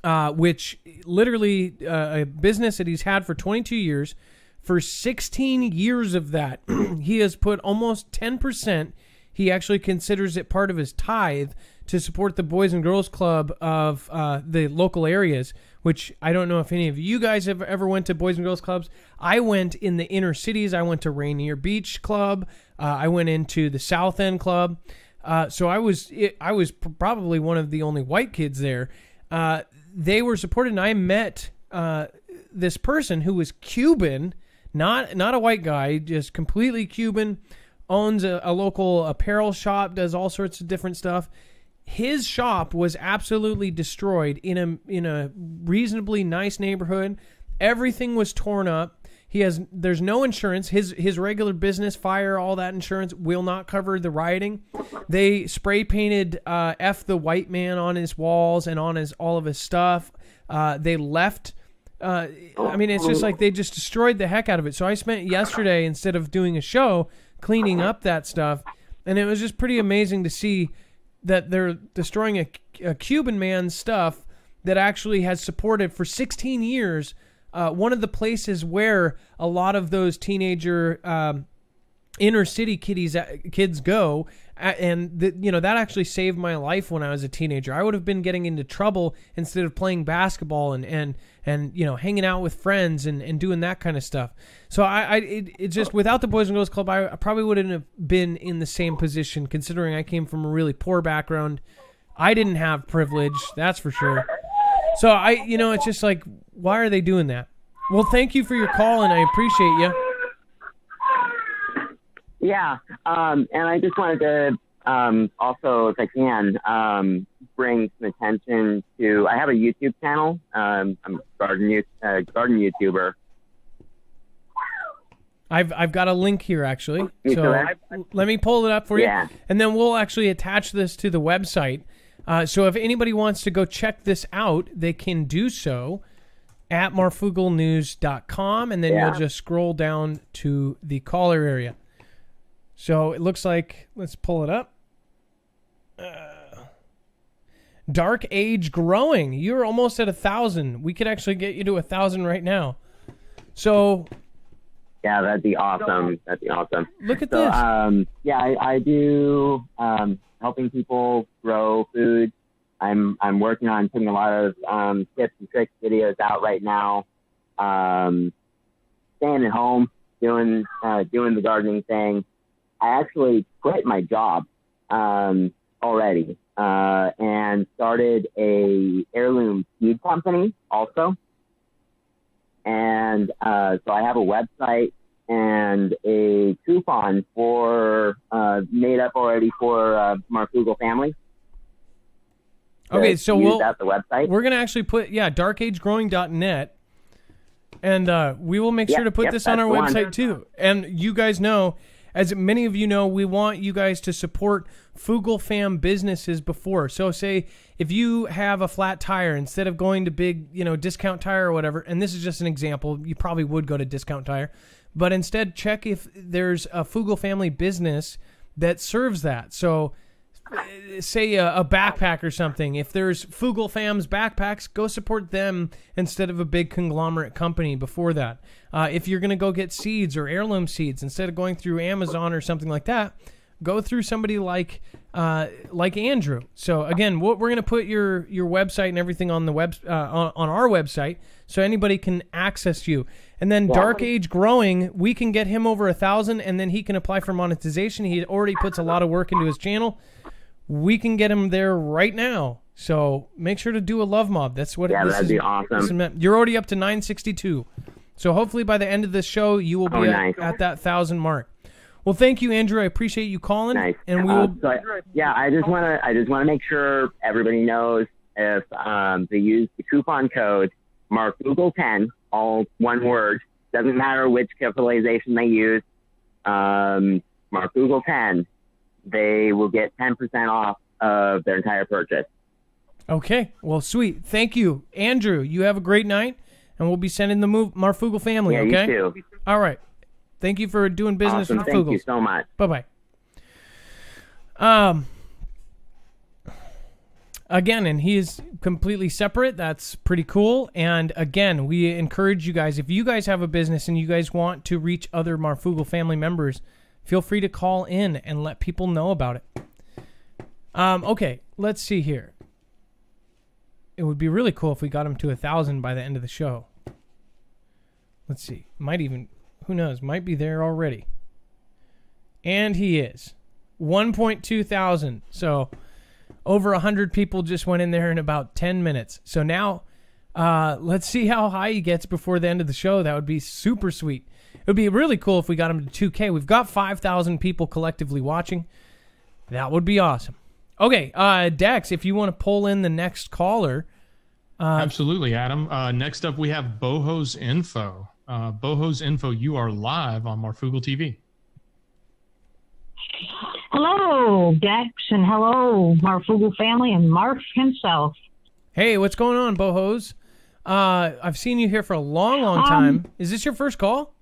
which literally a business that he's had for 22 years, for 16 years of that, he has put almost 10%. He actually considers it part of his tithe to support the Boys and Girls Club of the local areas, which I don't know if any of you guys have ever went to Boys and Girls Clubs. I went in the inner cities. I went to Rainier Beach Club. I went into the South End Club. So I was probably one of the only white kids there. They were supported, and I met this person who was Cuban, not a white guy, just completely Cuban, owns a local apparel shop, does all sorts of different stuff. His shop was absolutely destroyed in a reasonably nice neighborhood. Everything was torn up. There's no insurance. His regular business, fire, all that insurance will not cover the rioting. They spray painted F the white man on his walls and on all of his stuff. They left. I mean, it's just like they just destroyed the heck out of it. So I spent yesterday, instead of doing a show, cleaning up that stuff. And it was just pretty amazing to see that they're destroying a Cuban man's stuff that actually has supported for 16 years one of the places where a lot of those teenager inner city kids go. And that actually saved my life when I was a teenager. I would have been getting into trouble instead of playing basketball and hanging out with friends and doing that kind of stuff. So it just, without the Boys and Girls Club, I probably wouldn't have been in the same position, considering I came from a really poor background. I didn't have privilege, that's for sure. So it's just like, why are they doing that? Well, thank you for your call, and I appreciate you. Yeah, and I just wanted to also, if I can, bring some attention to. I have a YouTube channel. I'm a garden YouTuber. I've got a link here actually. So let me pull it up for you, and then we'll actually attach this to the website. So if anybody wants to go check this out, they can do so at marfooglenews.com, and then you'll just scroll down to the caller area. So it looks like, let's pull it up. Dark Age Growing. You're almost at 1,000. We could actually get you to 1,000 right now. So. Yeah, that'd be awesome. Look at this. I do helping people grow food. I'm working on putting a lot of tips and tricks videos out right now. Staying at home, doing the gardening thing. I actually quit my job already and started a heirloom seed company also. And so I have a website and a coupon for made up already for Marfoogle family. Okay, so at the website. We're going to actually put, darkagegrowing.net, and we will make sure to put this on our website too. And you guys know, as many of you know, we want you guys to support Foogle fam businesses before. So say if you have a flat tire, instead of going to big, Discount Tire or whatever, and this is just an example, you probably would go to Discount Tire, but instead check if there's a Foogle family business that serves that. So say a backpack or something. If there's Foogle fam's backpacks, go support them instead of a big conglomerate company before that. If you're going to go get seeds or heirloom seeds, instead of going through Amazon or something like that, go through somebody like Andrew. So again, we're going to put your website and everything on the on our website, so anybody can access you. And then Dark Age Growing, we can get him over 1,000, and then he can apply for monetization. He already puts a lot of work into his channel. We can get him there right now. So make sure to do a love mob. That's what this that'd is. Be awesome. You're already up to 962. So hopefully by the end of this show, you will be at that 1,000 mark. Well, thank you, Andrew. I appreciate you calling. Nice. And we will. I just want to make sure everybody knows, if they use the coupon code Marfoogle10, all one word, doesn't matter which capitalization they use, Marfoogle10, they will get 10% off of their entire purchase. Okay. Well, sweet. Thank you, Andrew. You have a great night, and we'll be sending the Marfoogle family. Yeah, okay. You too. All right. Thank you for doing business with the Foogles. Thank you so much. Bye-bye. Again, and he is completely separate. That's pretty cool. And again, we encourage you guys, if you guys have a business and you guys want to reach other Marfoogle family members, feel free to call in and let people know about it. Okay, let's see here. It would be really cool if we got him to 1,000 by the end of the show. Let's see. Might even, who knows, might be there already. And he is. 1.2 thousand. So over 100 people just went in there in about 10 minutes. So now let's see how high he gets before the end of the show. That would be super sweet. It would be really cool if we got him to 2K. We've got 5,000 people collectively watching. That would be awesome. Okay, Dex, if you want to pull in the next caller. Absolutely, Adam. Next up, we have Boho's Info. Boho's Info, you are live on Marfoogle TV. Hello, Dex, and hello, Marfoogle family, and Marf himself. Hey, what's going on, Bohos? I've seen you here for a long time. Is this your first call?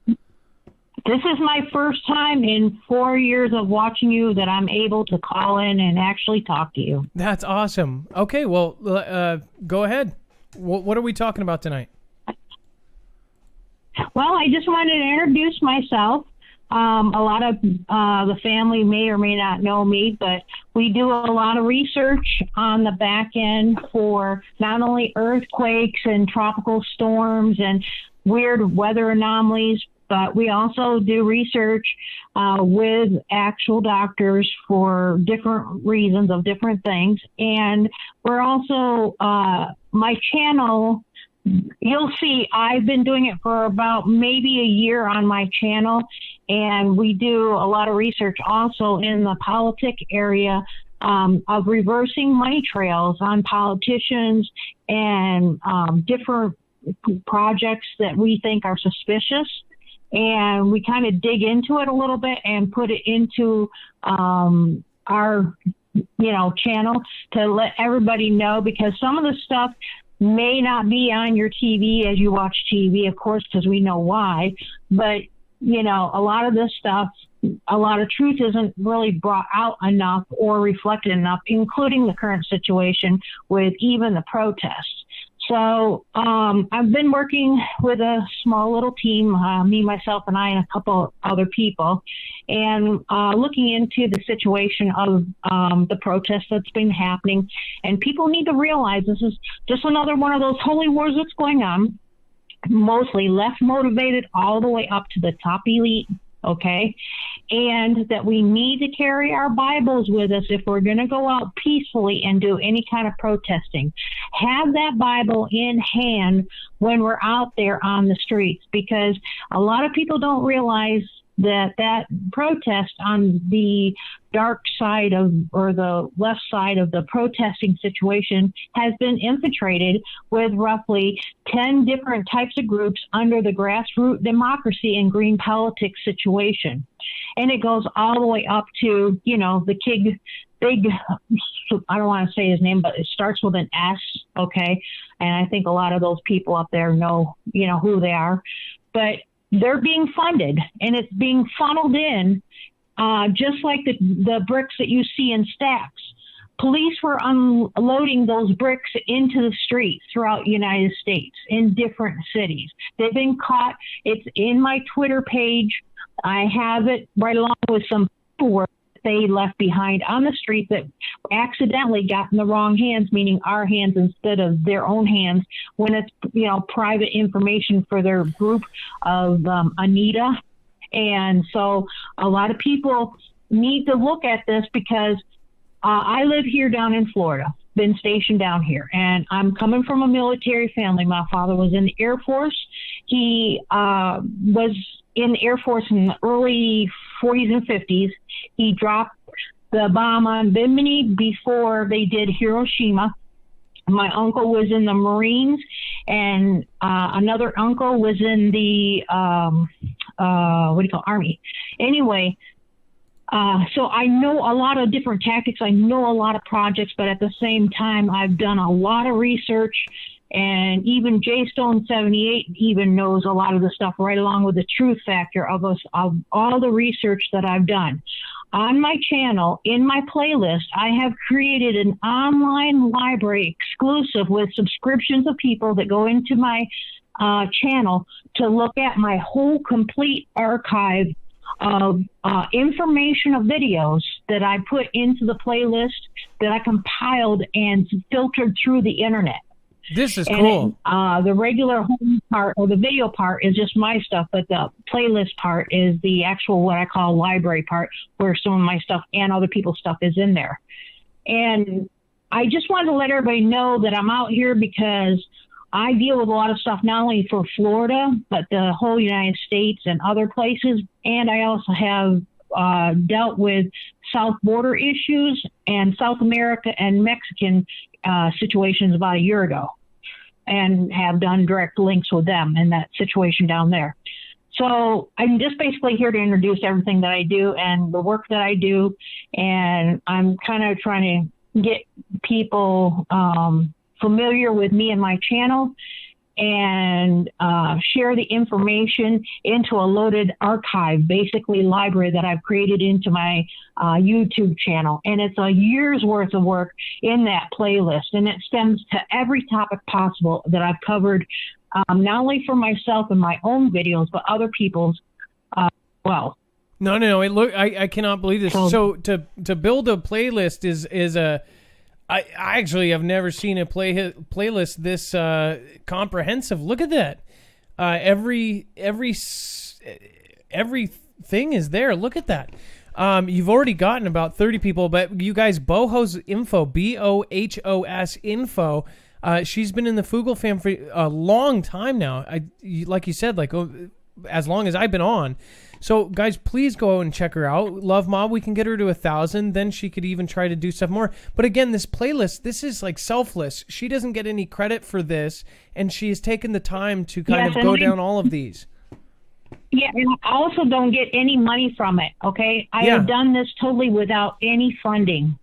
This is my first time in 4 years of watching you that I'm able to call in and actually talk to you. That's awesome. Okay, well, go ahead. What are we talking about tonight? Well, I just wanted to introduce myself. A lot of the family may or may not know me, but we do a lot of research on the back end for not only earthquakes and tropical storms and weird weather anomalies, but we also do research with actual doctors for different reasons of different things. And we're also, my channel, you'll see I've been doing it for about maybe a year on my channel. And we do a lot of research also in the politic area of reversing money trails on politicians and different projects that we think are suspicious. And we kind of dig into it a little bit and put it into our, channel to let everybody know, because some of the stuff may not be on your TV as you watch TV, of course, because we know why. But, a lot of this stuff, a lot of truth isn't really brought out enough or reflected enough, including the current situation with even the protests. So I've been working with a small little team, me, myself, and I, and a couple other people, and looking into the situation of the protest that's been happening. And people need to realize this is just another one of those holy wars that's going on, mostly left motivated all the way up to the top elite. Okay, and that we need to carry our Bibles with us if we're going to go out peacefully and do any kind of protesting. Have that Bible in hand when we're out there on the streets, because a lot of people don't realize that protest on the dark side of, or the left side of the protesting situation has been infiltrated with roughly 10 different types of groups under the grassroots democracy and green politics situation. And it goes all the way up to, the big, I don't want to say his name, but it starts with an S, okay? And I think a lot of those people up there know, who they are. But they're being funded, and it's being funneled in, just like the bricks that you see in stacks. Police were unloading those bricks into the streets throughout the United States in different cities. They've been caught. It's in my Twitter page. I have it right along with some paperwork they left behind on the street that accidentally got in the wrong hands, meaning our hands instead of their own hands, when it's, private information for their group of Anita. And so a lot of people need to look at this, because I live here down in Florida, been stationed down here, and I'm coming from a military family. My father was in the Air Force. He was in the Air Force in the early 40s and 50s. He dropped the bomb on Bimini before they did Hiroshima. My uncle was in the Marines, and another uncle was in the Army. Anyway, so I know a lot of different tactics. I know a lot of projects, but at the same time, I've done a lot of research. And even Stone 78 even knows a lot of the stuff, right along with the truth factor of all the research that I've done. On my channel, in my playlist, I have created an online library exclusive with subscriptions of people that go into my channel to look at my whole complete archive of information of videos that I put into the playlist that I compiled and filtered through the internet. This is cool. The regular home part, or the video part, is just my stuff, but the playlist part is the actual, what I call library part, where some of my stuff and other people's stuff is in there. And I just wanted to let everybody know that I'm out here because I deal with a lot of stuff, not only for Florida, but the whole United States and other places. And I also have dealt with South border issues and South America and Mexican situations about a year ago. and have done direct links with them in that situation down there. So I'm just basically here to introduce everything that I do and the work that I do. And I'm kind of trying to get people familiar with me and my channel, and share the information into a loaded archive, basically library that I've created into my YouTube channel. And it's a year's worth of work in that playlist. And it stems to every topic possible that I've covered, not only for myself and my own videos, but other people's well. No. Look, I cannot believe this. So to build a playlist is a... I actually have never seen a playlist this comprehensive. Look at that. Every thing is there. Look at that. You've already gotten about 30 people, but you guys, Bohos Info, BOHOS Info. She's been in the Foogle fam for a long time now. Like you said, as long as I've been on. So, guys, please go and check her out. Love Mob, we can get her to 1,000. Then she could even try to do stuff more. But again, this playlist, this is like selfless. She doesn't get any credit for this, and she has taken the time to kind of go down all of these. Yeah, and I also don't get any money from it, okay? I have done this totally without any funding.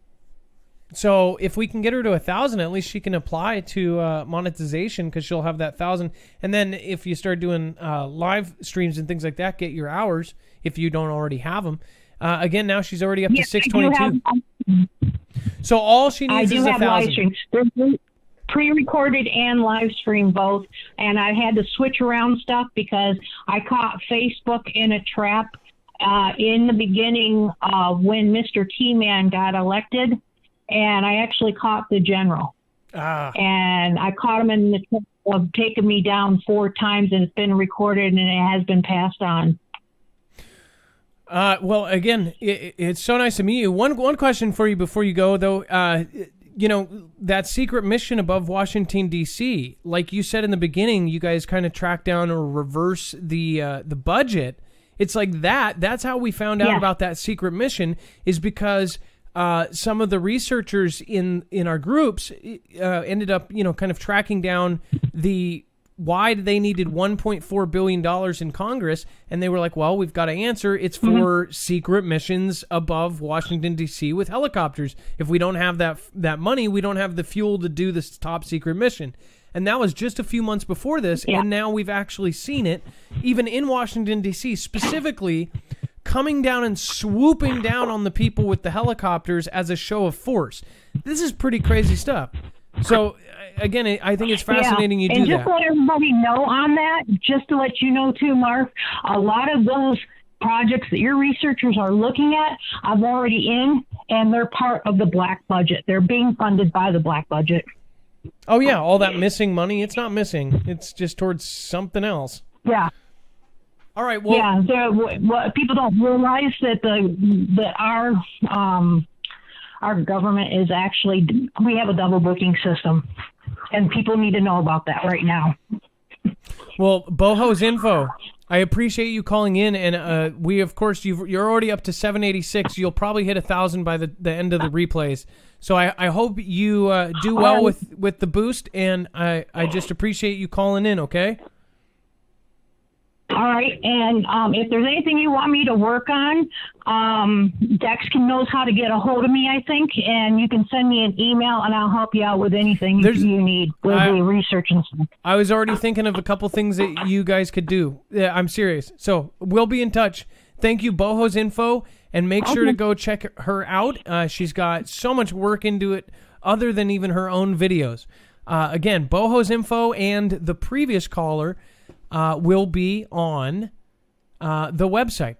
So if we can get her to 1,000, at least she can apply to monetization, because she'll have that 1,000. And then if you start doing live streams and things like that, get your hours if you don't already have them. Again, now she's already up to 622. So all she needs is 1,000. I do have live streams. There's pre-recorded and live stream both. And I had to switch around stuff because I caught Facebook in a trap in the beginning when Mr. T-Man got elected. And I actually caught the general. And I caught him in the trap of taking me down 4 times, and it's been recorded and it has been passed on. Well, again, it's so nice to meet you. One question for you before you go, though. That secret mission above Washington, D.C., like you said in the beginning, you guys kind of track down or reverse the budget. It's like that. That's how we found out about that secret mission, is because some of the researchers in our groups ended up, kind of tracking down why they needed $1.4 billion in Congress. And they were like, well, we've got to answer. It's for secret missions above Washington, D.C. with helicopters. If we don't have that money, we don't have the fuel to do this top secret mission. And that was just a few months before this. Yeah. And now we've actually seen it, even in Washington, D.C., specifically coming down and swooping down on the people with the helicopters as a show of force. This is pretty crazy stuff. So, again, I think it's fascinating you do that. And just to let everybody know on that, just to let you know too, Marv, a lot of those projects that your researchers are looking at, I'm already in, and they're part of the black budget. They're being funded by the black budget. Oh, yeah, all that missing money, it's not missing. It's just towards something else. Yeah. All right. Well, what people don't realize that our government is actually, we have a double booking system, and people need to know about that right now. Well, Boho's Info, I appreciate you calling in, and we, of course, you're already up to 786. You'll probably hit 1,000 by the end of the replays. So I hope you do well with the boost, and I just appreciate you calling in. Okay. All right, and if there's anything you want me to work on, Dex knows how to get a hold of me, I think, and you can send me an email, and I'll help you out with anything you need with the research and stuff. I was already thinking of a couple things that you guys could do. Yeah, I'm serious. So we'll be in touch. Thank you, Boho's Info, and make sure to go check her out. She's got so much work into it other than even her own videos. Again, Boho's Info and the previous caller will be on the website.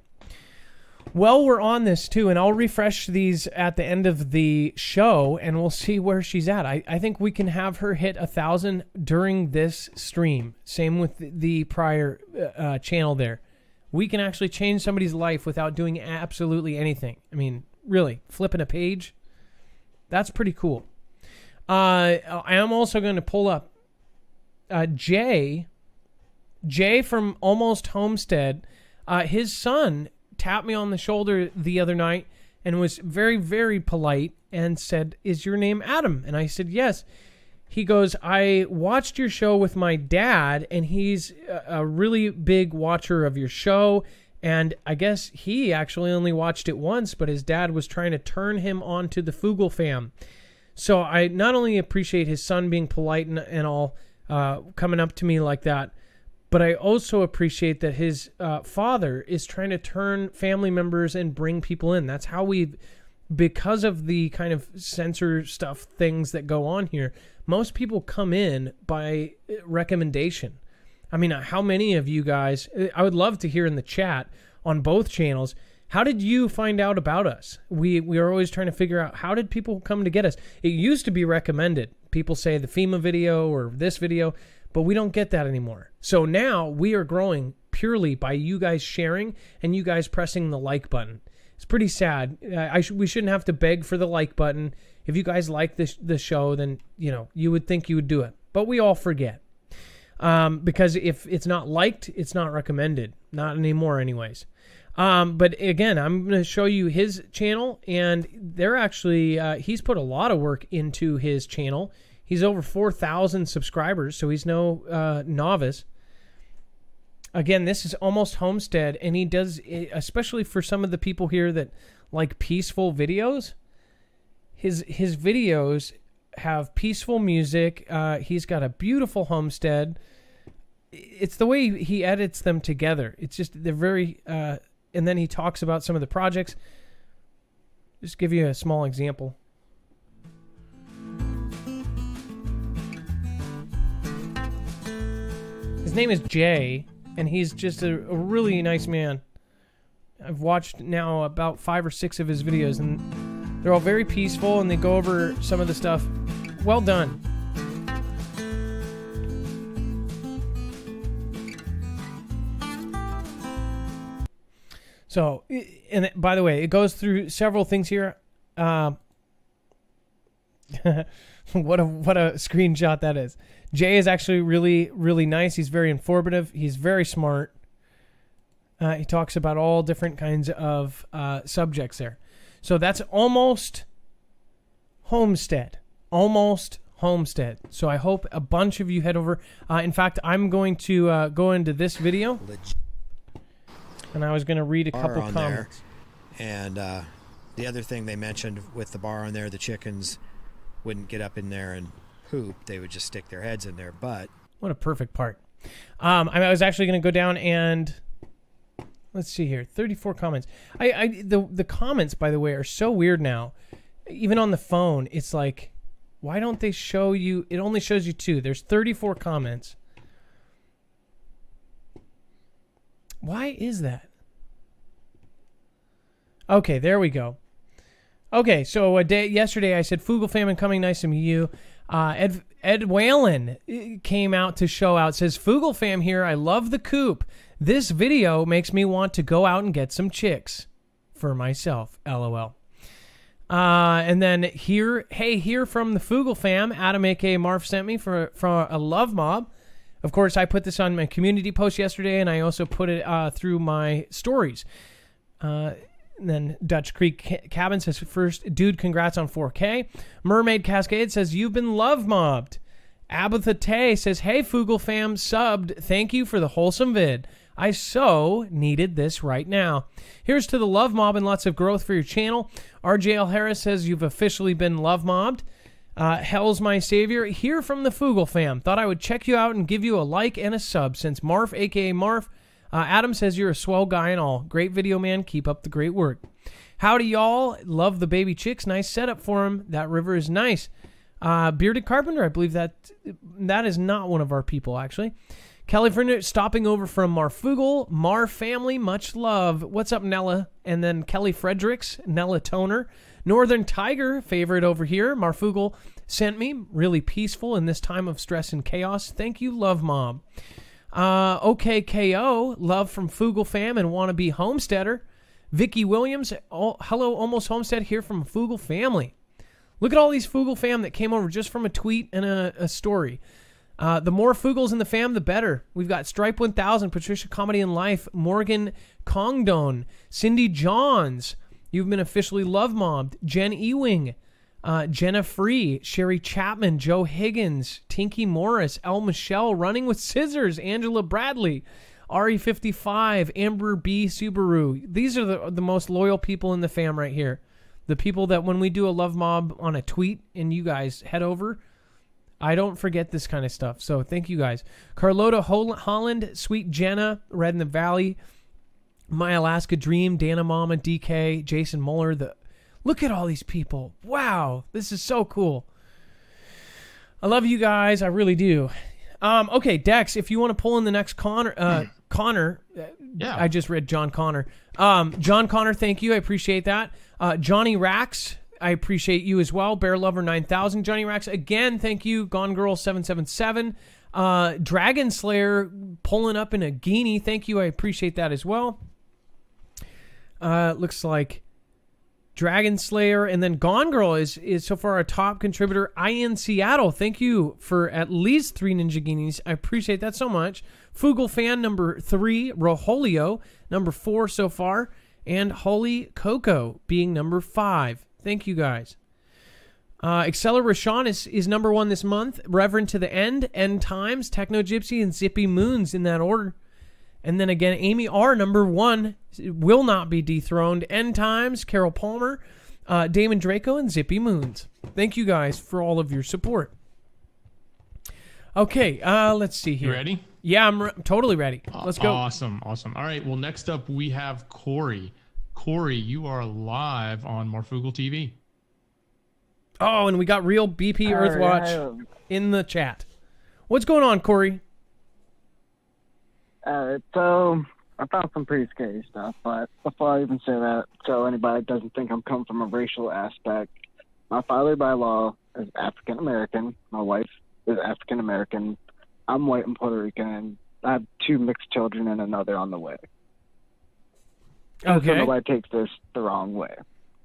Well, we're on this too, and I'll refresh these at the end of the show, and we'll see where she's at. I think we can have her hit 1,000 during this stream. Same with the prior channel there. We can actually change somebody's life without doing absolutely anything. I mean, really, flipping a page, that's pretty cool. I am also going to pull up Jay from Almost Homestead. His son tapped me on the shoulder the other night and was very, very polite and said, "Is your name Adam?" And I said, "Yes." He goes, I watched your show with my dad, and he's a really big watcher of your show. And I guess he actually only watched it once, but his dad was trying to turn him on to the Foogle fam. So I not only appreciate his son being polite and all, coming up to me like that, but I also appreciate that his father is trying to turn family members and bring people in. That's how because of the kind of censor stuff, things that go on here, most people come in by recommendation. I mean, how many of you guys, I would love to hear in the chat on both channels, how did you find out about us? We are always trying to figure out, how did people come to get us? It used to be recommended. People say the FEMA video or this video, but we don't get that anymore. So now we are growing purely by you guys sharing and you guys pressing the like button. It's pretty sad. We shouldn't have to beg for the like button. If you guys like the show, then you would think you would do it. But we all forget. Because if it's not liked, it's not recommended. Not anymore anyways. But again, I'm going to show you his channel, and they're actually, he's put a lot of work into his channel. He's over 4,000 subscribers, so he's no novice. Again, this is Almost Homestead, and he does, especially for some of the people here that like peaceful videos, his videos have peaceful music. He's got a beautiful homestead. It's the way he edits them together. It's just, they're very, and then he talks about some of the projects. Just give you a small example. His name is Jay, and he's just a really nice man. I've watched now about 5 or 6 of his videos, and they're all very peaceful, and they go over some of the stuff. Well done. So, and by the way, it goes through several things here. What a screenshot that is. Jay is actually really, really nice. He's very informative. He's very smart. He talks about all different kinds of subjects there. So that's Almost Homestead. Almost Homestead. So I hope a bunch of you head over. In fact, I'm going to go into this video. And I was going to read a couple comments. And the other thing they mentioned with the bar on there, the chickens wouldn't get up in there and poop. They would just stick their heads in there. But what a perfect part. I was actually going to go down and let's see here. 34 comments. The comments, by the way, are so weird now. Even on the phone, it's like, why don't they show you? It only shows you 2. There's 34 comments. Why is that? Okay, there we go. Okay, so yesterday I said, Foogle fam coming, nice to meet you. Ed Whalen came out to show out, says, Foogle fam here, I love the coop. This video makes me want to go out and get some chicks for myself, LOL. And then here from the Foogle fam, Adam aka Marf sent me for a love mob. Of course, I put this on my community post yesterday, and I also put it through my stories. And then Dutch Creek Cabin says, first, dude, congrats on 4K. Mermaid Cascade says, you've been love mobbed. Abatha Tay says, hey, Foogle fam, subbed. Thank you for the wholesome vid. I so needed this right now. Here's to the love mob and lots of growth for your channel. RJL Harris says, you've officially been love mobbed. Hell's my savior. Here from the Foogle fam. Thought I would check you out and give you a like and a sub since Marf, aka Marf. Adam says you're a swell guy and all. Great video, man. Keep up the great work. Howdy, y'all. Love the baby chicks. Nice setup for him. That river is nice. Bearded Carpenter, I believe that is not one of our people, actually. Kelly Frinder stopping over from Marfoogle. Mar family, much love. What's up, Nella? And then Kelly Fredericks, Nella Toner. Northern Tiger, favorite over here. Marfoogle sent me. Really peaceful in this time of stress and chaos. Thank you, Love Mom. OKKO, love from Foogle fam and wannabe homesteader. Vicky Williams, hello, Almost Homestead here from Foogle family. Look at all these Foogle fam that came over just from a tweet and a story. The more Foogles in the fam, the better. We've got Stripe 1000, Patricia Comedy and Life, Morgan Congdon, Cindy Johns. You've been officially love mobbed. Jen Ewing, Jenna Free, Sherry Chapman, Joe Higgins, Tinky Morris, El Michelle, Running with Scissors, Angela Bradley, RE55, Amber B. Subaru. These are the most loyal people in the fam right here. The people that when we do a love mob on a tweet and you guys head over, I don't forget this kind of stuff. So thank you guys. Carlota Holland, Sweet Jenna, Red in the Valley, My Alaska Dream, Dana Mama, DK, Jason Muller. Look at all these people. Wow, this is so cool. I love you guys. I really do. Okay, Dex, if you want to pull in the next Connor. Yeah. I just read John Connor. John Connor, thank you. I appreciate that. Johnny Rax, I appreciate you as well. Bear Lover 9000. Johnny Rax, again, thank you. Gone Girl 777. Dragon Slayer pulling up in a guinea. Thank you. I appreciate that as well. Looks like Dragon Slayer, and then Gone Girl is so far our top contributor. In Seattle, thank you for at least 3 Ninja Guineas. I appreciate that so much. Foogle fan number 3, Roholio number 4 so far, and Holy Coco being number 5. Thank you guys. Excella Rashawn is number 1 this month. Reverend to the End Times, Techno Gypsy, and Zippy Moons in that order. And then again, Amy R, number 1, will not be dethroned. End Times, Carol Palmer, Damon Draco, and Zippy Moons. Thank you guys for all of your support. Okay, let's see here. You ready? Yeah, I'm totally ready. Let's go. Awesome. All right. Well, next up we have Corey. Corey, you are live on Marfoogle TV. Oh, and we got real BP Earthwatch in the chat. What's going on, Corey? So I found some pretty scary stuff, but before I even say that, so anybody doesn't think I'm coming from a racial aspect, my father by law is African American, my wife is African American, I'm white and Puerto Rican, and I have 2 mixed children and another on the way. Okay. So nobody takes this the wrong way.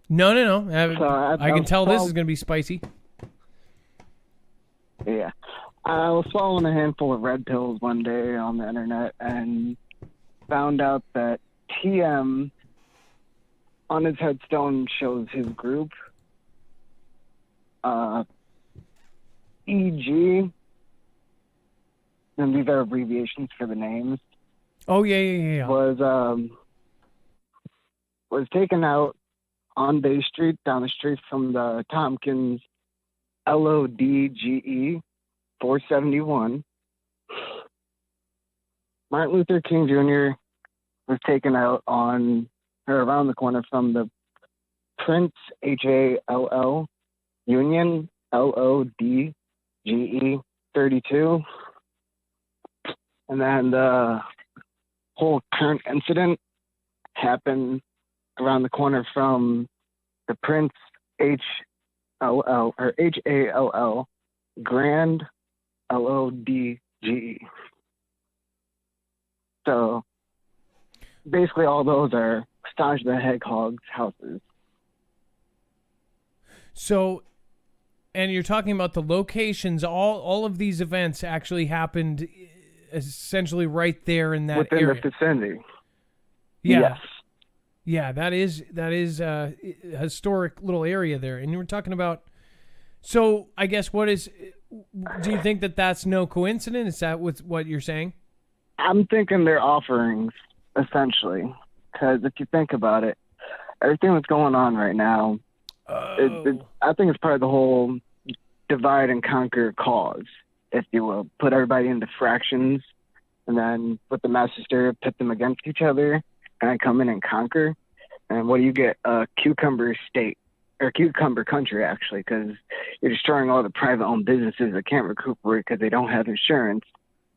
No. So I can tell this is going to be spicy. Yeah. I was swallowing a handful of red pills one day on the internet and found out that TM on his headstone shows his group. EG, and these are abbreviations for the names. Oh, yeah. Was taken out on Bay Street, down the street from the Tompkins LODGE 471. Martin Luther King Jr. was taken out on or around the corner from the Prince HALL Union LODGE 32. And then the whole current incident happened around the corner from the Prince HALL Grand LODGE. So basically all those are Stash the Hedgehog's houses. So, and you're talking about the locations, all of these events actually happened essentially right there in that within area. the vicinity. Yeah. Yes. Yeah, that is a historic little area there. And you were talking about, so I guess do you think that that's no coincidence? Is that what you're saying? I'm thinking they're offerings, essentially. Because if you think about it, everything that's going on right now, I think it's part of the whole divide and conquer cause, if you will. Put everybody into fractions, and then with the mass hysteria, pit them against each other, and then come in and conquer. And what do you get? A cucumber state, or cucumber country, actually, because you're destroying all the private-owned businesses that can't recuperate because they don't have insurance,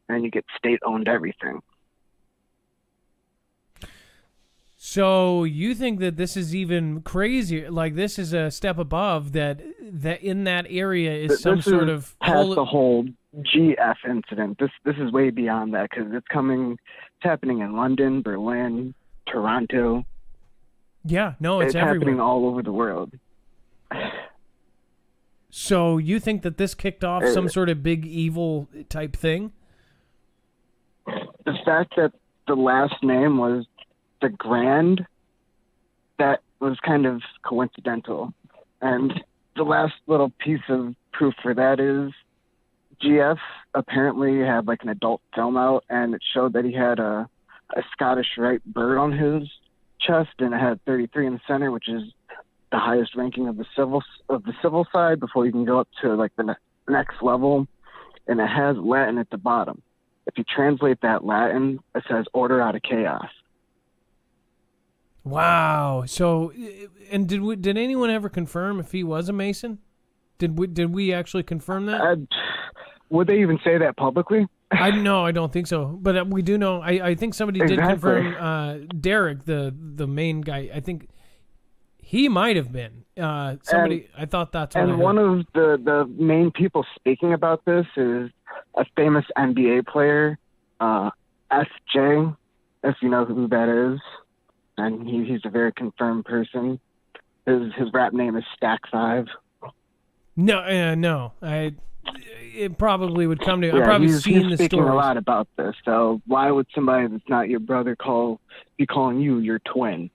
and you get state-owned everything. So you think that this is even crazier? Like this is a step above that in that area is some sort of past the whole GF incident. This is way beyond that because it's happening in London, Berlin, Toronto. Yeah, no, it's happening everywhere. all over the world. So you think that this kicked off some sort of big evil type thing? The fact that the last name was the Grand, that was kind of coincidental. And the last little piece of proof for that is GF apparently had like an adult film out, and it showed that he had a Scottish Rite bird on his chest, and it had 33 in the center, which is the highest ranking of the civil side before you can go up to like the next level, and it has Latin at the bottom. If you translate that Latin, it says "order out of chaos." Wow. So, and did anyone ever confirm if he was a Mason? Did we actually confirm that? Would they even say that publicly? No, I don't think so. But we do know. I think somebody did confirm. Derek, the main guy. I think he might have been somebody. I thought that's. And one of the main people speaking about this is a famous NBA player, SJ, if you know who that is. And he's a very confirmed person. His rap name is Stack 5. No. It probably would come to. I've probably seen the story. He's speaking a lot about this. So why would somebody that's not your brother be calling you your twin?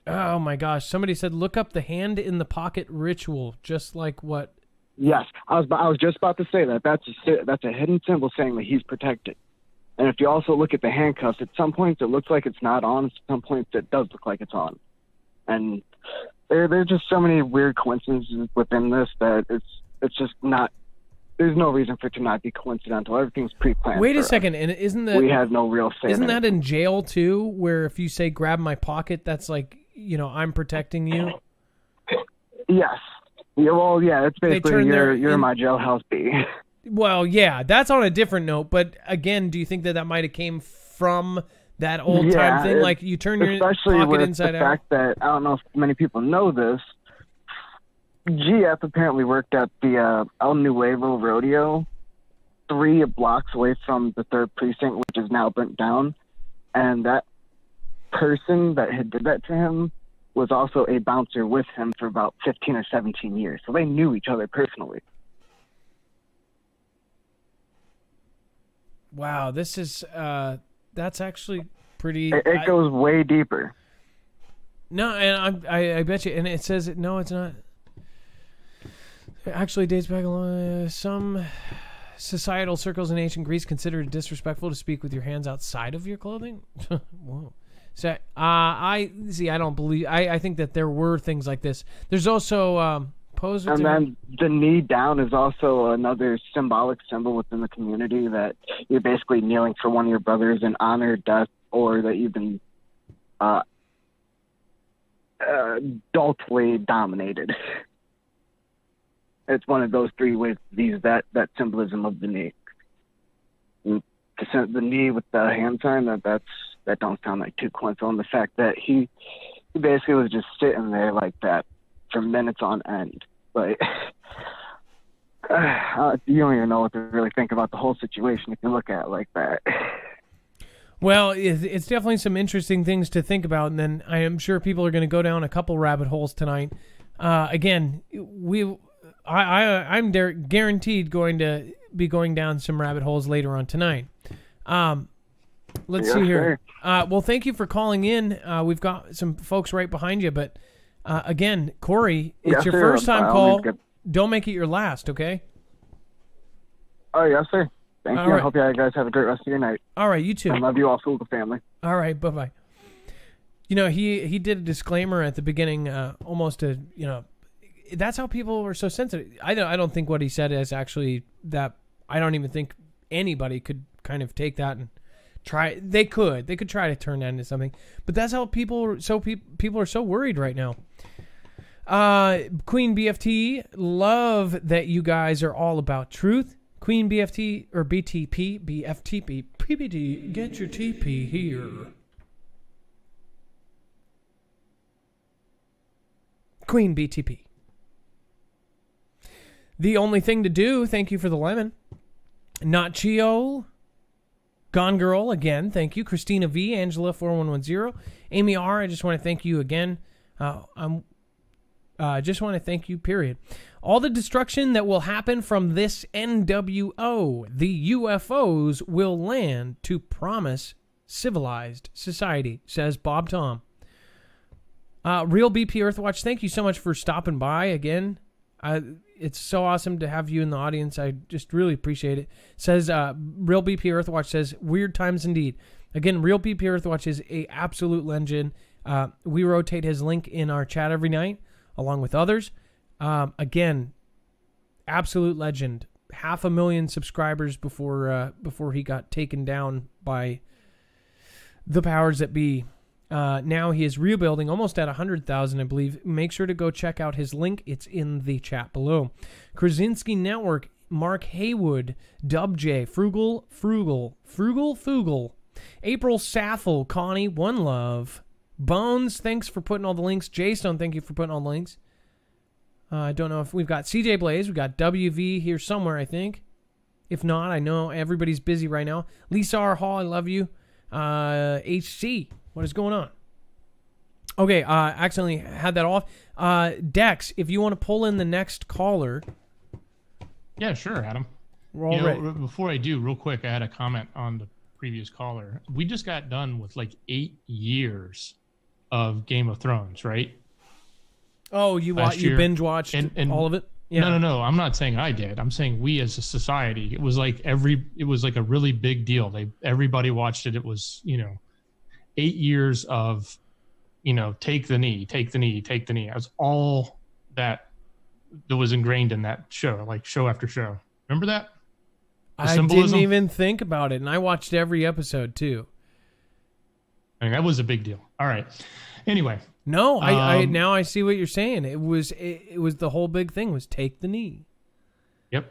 Oh my gosh! Somebody said, "Look up the hand in the pocket ritual," just like what. Yes, I was just about to say that. That's a hidden symbol saying that he's protected. And if you also look at the handcuffs, at some points it looks like it's not on. At some points it does look like it's on. And there are just so many weird coincidences within this that it's just not. There's no reason for it to not be coincidental. Everything's pre-planned. Wait a second, and isn't that we have no real say? Isn't that in jail too? Where if you say "grab my pocket," that's like I'm protecting you. Yes. Yeah, well, yeah. It's basically you're my jailhouse bee. Well, yeah, that's on a different note. But again, do you think that might have came from that old time thing? Like you turn your pocket inside out? Especially with the fact that, I don't know if many people know this, GF apparently worked at the El Nuevo Rodeo 3 blocks away from the 3rd precinct, which is now burnt down. And that person that had did that to him was also a bouncer with him for about 15 or 17 years. So they knew each other personally. Wow, this is that's actually pretty. It goes way deeper. No, and I bet you, and it says no, it's not. It actually dates back a long. Some societal circles in ancient Greece considered it disrespectful to speak with your hands outside of your clothing. Whoa. So I see. I don't believe. I think that there were things like this. There's also. And then the knee down is also another symbolic symbol within the community that you're basically kneeling for one of your brothers in honor, death, or that you've been adultly dominated. It's one of those 3 ways to use that symbolism of the knee. And the knee with the hand sign, that don't sound like too coincidental. And the fact that he basically was just sitting there like that for minutes on end. But you don't even know what to really think about the whole situation if you look at it like that. Well, it's definitely some interesting things to think about, and then I am sure people are going to go down a couple rabbit holes tonight. Again, I'm guaranteed going to be going down some rabbit holes later on tonight. Let's see here. Well, thank you for calling in. We've got some folks right behind you, but again, Corey, it's your first time call. Don't make it your last, okay? Oh, yes, sir. Thank you. Right. I hope you guys have a great rest of your night. All right, you too. I love you all, Foogle family. All right, bye-bye. He did a disclaimer at the beginning, almost a, that's how people are so sensitive. I don't think what he said is actually that. I don't even think anybody could kind of take that and try. They could try to turn that into something, but that's how people are so worried right now. Queen BFT, love that you guys are all about truth. Queen BFT or BTP, BFTP, PBD, get your TP here. Queen BTP. The only thing to do, thank you for the lemon. Nacho, Gone Girl, again, thank you. Christina V, Angela 4110, Amy R, I just want to thank you again. Just want to thank you, period. All the destruction that will happen from this NWO, the UFOs will land to promise civilized society, says Bob Tom. Real BP Earthwatch, thank you so much for stopping by again. It's so awesome to have you in the audience. I just really appreciate it. Says Real BP Earthwatch says, weird times indeed. Again, Real BP Earthwatch is a absolute legend. We rotate his link in our chat every night, along with others. Again, absolute legend. 500,000 subscribers before he got taken down by the powers that be. Now he is rebuilding, almost at 100,000, I believe. Make sure to go check out his link. It's in the chat below. Krasinski Network, Mark Haywood, Dub J, Foogle, April Saffel, Connie, One Love, Bones, thanks for putting all the links. Jaystone, thank you for putting all the links. I don't know if we've got CJ Blaze. We've got WV here somewhere, I think. If not, I know everybody's busy right now. Lisa R. Hall, I love you. HC, what is going on? Okay, accidentally had that off. Dex, if you want to pull in the next caller. Yeah, sure, Adam. We're all ready. Before I do, real quick, I had a comment on the previous caller. We just got done with like 8 years of Game of Thrones, right? Oh, you binge watched and all of it? Yeah. No. I'm not saying I did. I'm saying we as a society. It was like a really big deal. Everybody watched it. It was 8 years of take the knee. It was all that was ingrained in that show, like show after show. Remember that? I didn't even think about it, and I watched every episode too. I mean, that was a big deal. All right. Anyway. No, I now I see what you're saying. It was the whole big thing was take the knee. Yep.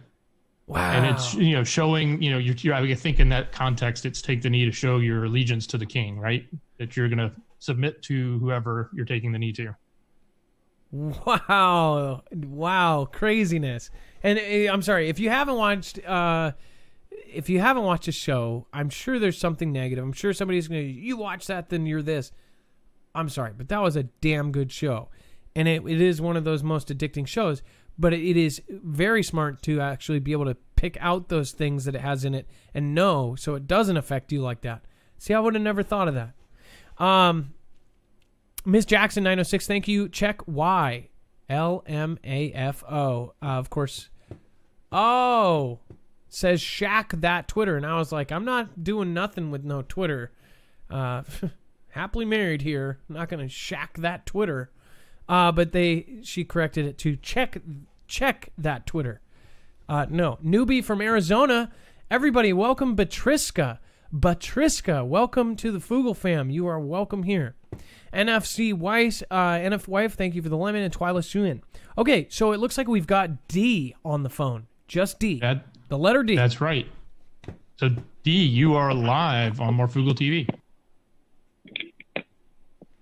Wow. And it's showing you're I think in that context it's take the knee to show your allegiance to the king, right? That you're going to submit to whoever you're taking the knee to. Wow, craziness. And I'm sorry if you haven't watched a show, I'm sure there's something negative. I'm sure somebody's going to you watch that then you're this. I'm sorry, but that was a damn good show. And it is one of those most addicting shows, but it is very smart to actually be able to pick out those things that it has in it and know so it doesn't affect you like that. See, I would have never thought of that. Miss Jackson 906, thank you. Check Y. LMAFO. Of course. Oh, says Shaq that Twitter. And I was like, I'm not doing nothing with no Twitter. Happily married here. I'm not going to shack that Twitter. But she corrected it to check that Twitter. No. Newbie from Arizona. Everybody, welcome Batriska. Welcome to the Foogle fam. You are welcome here. NFC Weiss, NF Wife, thank you for the lemon, and Twyla Suin. Okay, so it looks like we've got D on the phone. Just D. The letter D. That's right. So D, you are live on Marfoogle TV.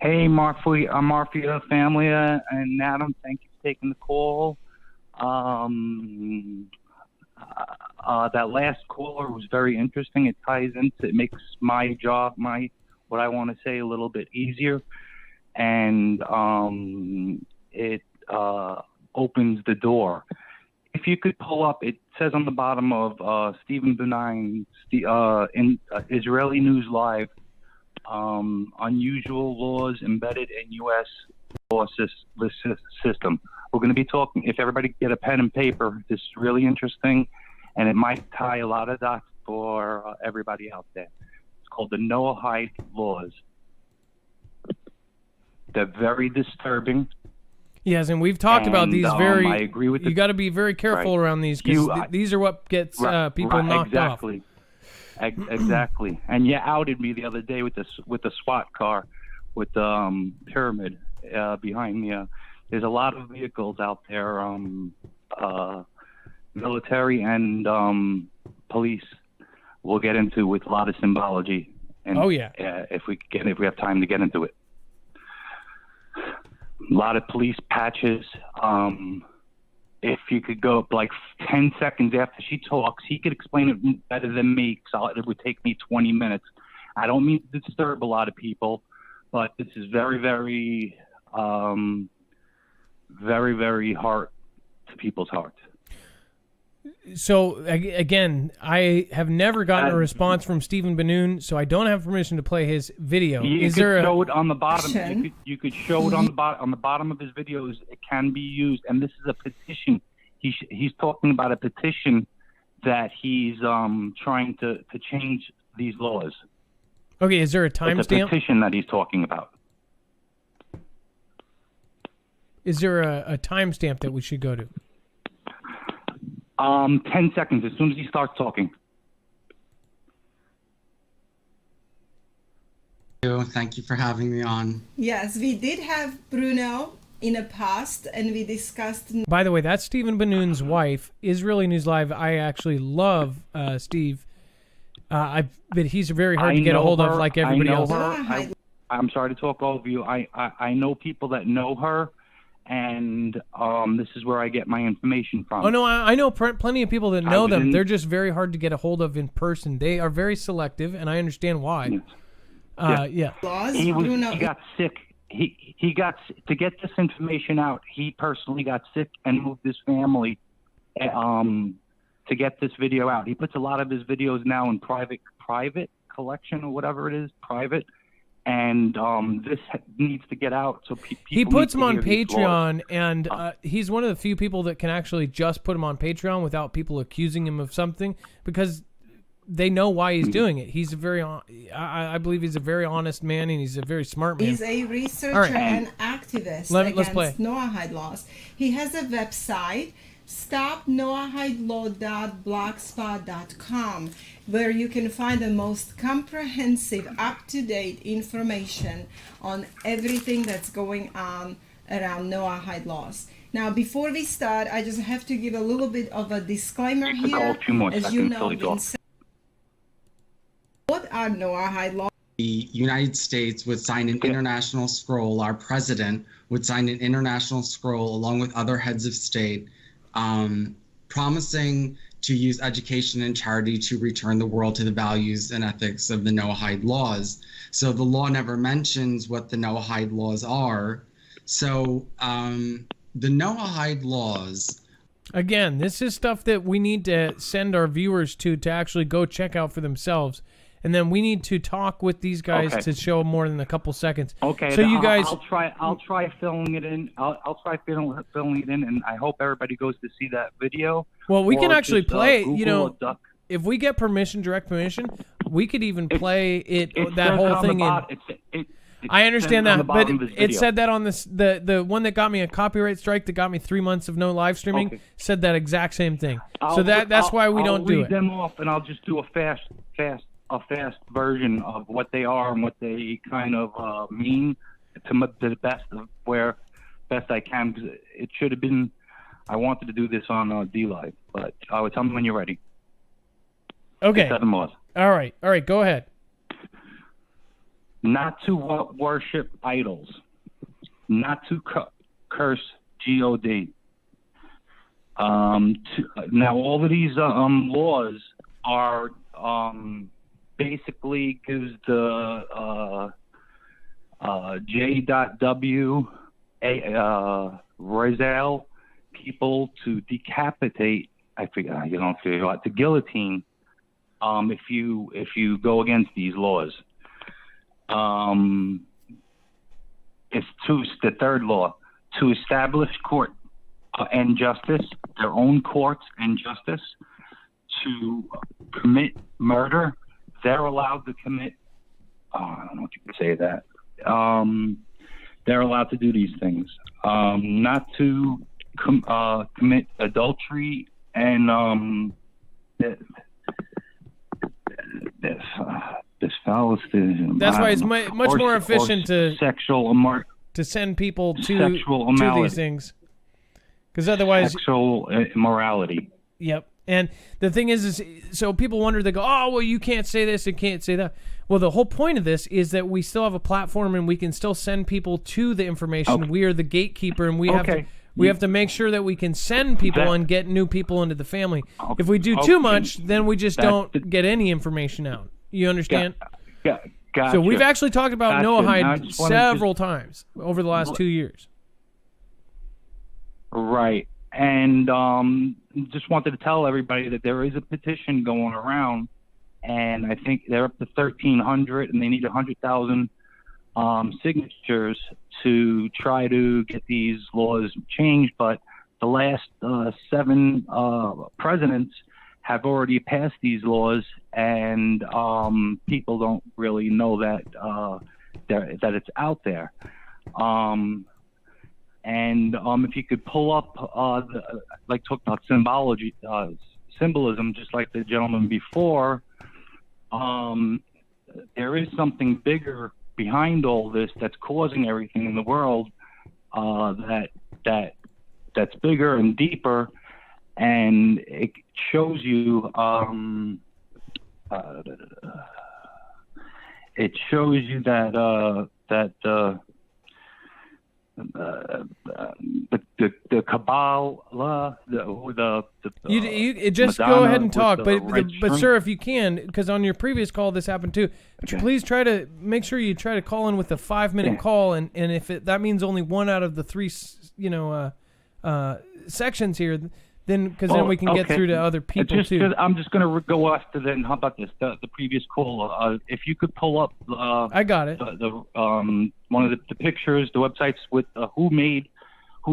Hey, Marfoogle family, and Adam, thank you for taking the call. That last caller was very interesting. It makes my job, what I want to say, a little bit easier, and it opens the door. If you could pull up, it says on the bottom of Stephen Benign, in Israeli News Live, unusual laws embedded in U.S. law system. We're going to be talking, if everybody get a pen and paper, this is really interesting, and it might tie a lot of dots for everybody out there. It's called the Noahide laws. They're very disturbing. Yes, and we've talked about these very... I agree with you got to be very careful around these, because these are what gets people knocked off. Exactly. And you outed me the other day with the SWAT car with the pyramid behind me. There's a lot of vehicles out there, military and police. We'll get into with a lot of symbology. And, if we have time to get into it. A lot of police patches. If you could go up like 10 seconds after she talks, he could explain it better than me, because it would take me 20 minutes. I don't mean to disturb a lot of people, but this is very, very, very, very hard to people's hearts. So again, I have never gotten a response from Stephen Benoon, so I don't have permission to play his video. You could show it on the bottom. You could show it on the bottom of his videos. It can be used, and this is a petition. He's talking about a petition that he's trying to change these laws. Okay, is there a It's a timestamp? petition that he's talking about. Is there a timestamp that we should go to? 10 seconds as soon as he starts talking. Thank you for having me on. Yes, we did have Bruno in the past, and we discussed. By the way, that's Stephen Benoon's wife, Israeli News Live. I actually love Steve. But he's very hard to get a hold of, like everybody else. I'm sorry to talk over you. I know people that know her, and this is where I get my information from. Oh, no, I know plenty of people that know them. They're just very hard to get a hold of in person. They are very selective, and I understand why. Yeah. He got sick. He got to get this information out. He personally got sick and moved his family to get this video out. He puts a lot of his videos now in private collection or whatever it is, private. And this needs to get out so people. He puts them on Patreon, and he's one of the few people that can actually just put them on Patreon without people accusing him of something, because they know why he's doing it. He's I believe he's a very honest man, and he's a very smart man. He's a researcher and activist against Noahide laws. He has a website, stopnoahidelaw.blogspot.com, where you can find the most comprehensive, up-to-date information on everything that's going on around Noahide laws. Now, before we start, I just have to give a little bit of a disclaimer here. As you know, what are Noahide laws? The United States would sign an international scroll. Our president would sign an international scroll along with other heads of state, promising to use education and charity to return the world to the values and ethics of the Noahide laws. So the law never mentions what the Noahide laws are. So the Noahide laws. Again, this is stuff that we need to send our viewers to actually go check out for themselves. And then we need to talk with these guys to show more than a couple seconds. Okay. So you guys, I'll try filling it in. I'll try filling it in, and I hope everybody goes to see that video. Well, we can actually play it. You know, if we get permission, direct permission, we could even play it that whole thing in. I understand that, but it said that on this the one that got me a copyright strike, that got me 3 months of no live streaming, said that exact same thing. That's why we don't do it. I'll read them off, and I'll just do a fast version of what they are and what they kind of mean to the best I can. Because it should have been. I wanted to do this on D-Live, but tell me when you're ready. Okay. 7 laws. All right. Go ahead. Not to worship idols. Not to curse God. Now, all of these laws are basically gives the J.W. Rizal people to decapitate. I forget. To guillotine. If you go against these laws. It's the third law, to establish court and justice, their own courts and justice, to commit murder. They're allowed to commit. I don't know what you could say that. They're allowed to do these things. Not to commit adultery and That's why it's much more efficient to send people to these things, because otherwise sexual immorality. Yep. And the thing is so people wonder, they go, oh, well, you can't say this and can't say that. Well, the whole point of this is that we still have a platform and we can still send people to the information. We are the gatekeeper, and we have to make sure that we can send people and get new people into the family. If we do too much, then we just don't get any information out. You understand? Gotcha. So we've actually talked about Noahide several times over the last 2 years. Right. And just wanted to tell everybody that there is a petition going around, and I think they're up to 1,300, and they need 100,000 signatures to try to get these laws changed. But the last 7 presidents have already passed these laws, and people don't really know that that it's out there. And if you could pull up, like talk about symbolism, just like the gentleman before, there is something bigger behind all this that's causing everything in the world, that's bigger and deeper, and it shows you that the Kabbalah, just Madonna go ahead and talk, but sir, if you can, because on your previous call this happened too. Okay. Please try to make sure you try to call in with a 5-minute call, and if that means only one out of the 3, sections here, then because then we can get through to other people too. I'm just going to go after then. How about this? The previous call. If you could pull up. I got it. One of the pictures, the websites with who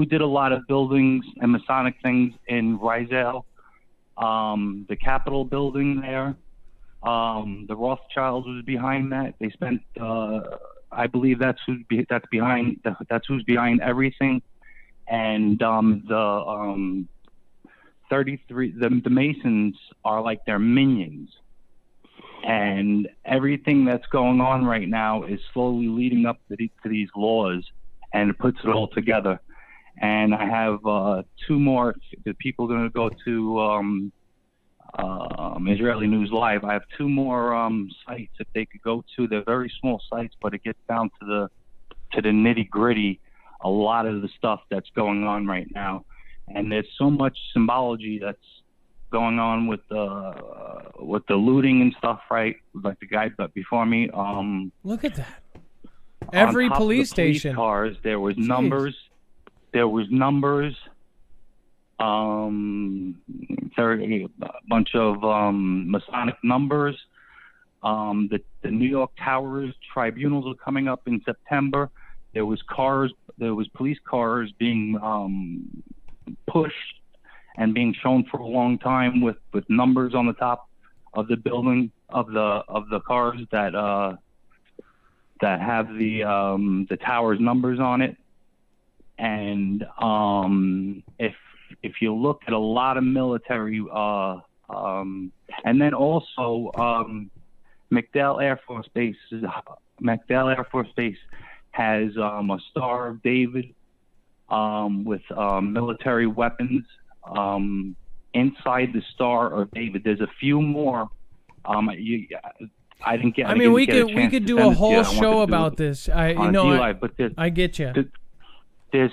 did a lot of buildings and Masonic things in Rizal, the Capitol building there. The Rothschilds was behind that. They spent, I believe that's who's behind everything. And the 33, the Masons are like their minions. And everything that's going on right now is slowly leading up to these laws, and it puts it all together. And I have 2 more. The people are going to go to Israeli News Live. I have 2 more sites that they could go to. They're very small sites, but it gets down to the nitty gritty. A lot of the stuff that's going on right now, and there's so much symbology that's going on with the looting and stuff, right? Like the guy before me. Look at that. Every police station. Cars. There was numbers. There was numbers. A bunch of Masonic numbers. The New York Towers tribunals are coming up in September. There was police cars being pushed and being shown for a long time with numbers on the top of the building of the cars that have the tower's numbers on it. And if you look at a lot of military, and then also MacDill Air Force Base has a Star of David with military weapons inside the Star of David. There's a few more. I didn't get. We could do a whole show about this. I get you. There's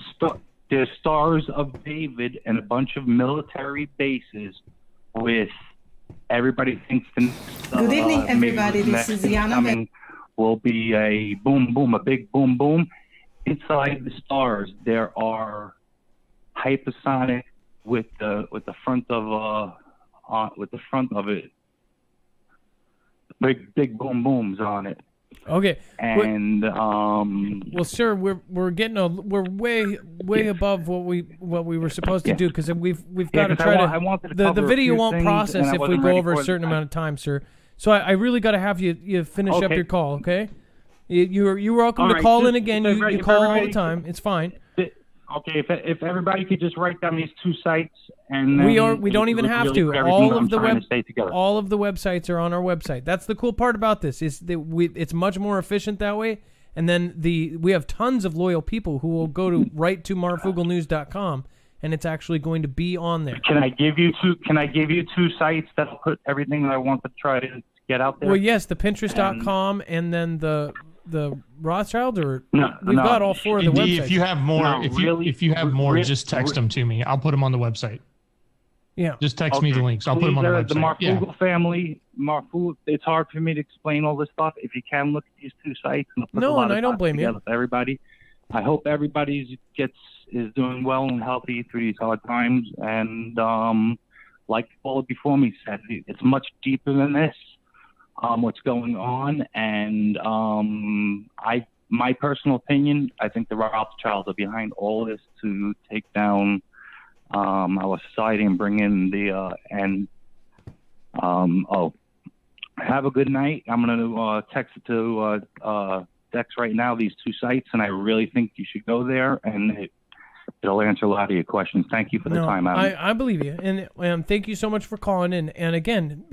Stars of David and a bunch of military bases with everybody thinks the next, Good evening, everybody. This is Yana. Will be a boom boom, a big boom boom. Inside the stars, there are hypersonic with the front of it, big boom booms on it. Okay. And well, sir, we're way above what we were supposed to do, because we've got to try the video won't process if we go over a certain amount of time, sir. So I really got to have you finish up your call, okay? You're welcome to call in again. You call all the time. It's fine. Okay, if everybody could just write down these 2 sites, and we don't even have to. All of the websites are on our website. That's the cool part about this, is that it's much more efficient that way. And then we have tons of loyal people who will go to right to marfooglenews.com, and it's actually going to be on there. Can I give you 2 sites that'll put everything that I want to try to get out there? Well, yes, the Pinterest.com and then the Rothschild, or we've got all 4 of the websites. If you have more, if you have more, just text them to me. I'll put them on the website. Yeah, just text me the links. I'll put them on the website. The Marfoogle family, it's hard for me to explain all this stuff. If you can look at these 2 sites, and put a lot I don't blame you. With everybody. I hope everybody is doing well and healthy through these hard times. And like all before me said, it's much deeper than this. What's going on, and my personal opinion, I think the Rothschilds are behind all of this to take down our society and bring in the have a good night. I'm going to text it to Dex right now, these 2 sites, and I really think you should go there, and it'll answer a lot of your questions. Thank you for the time, Adam. I believe you, and thank you so much for calling in. And again,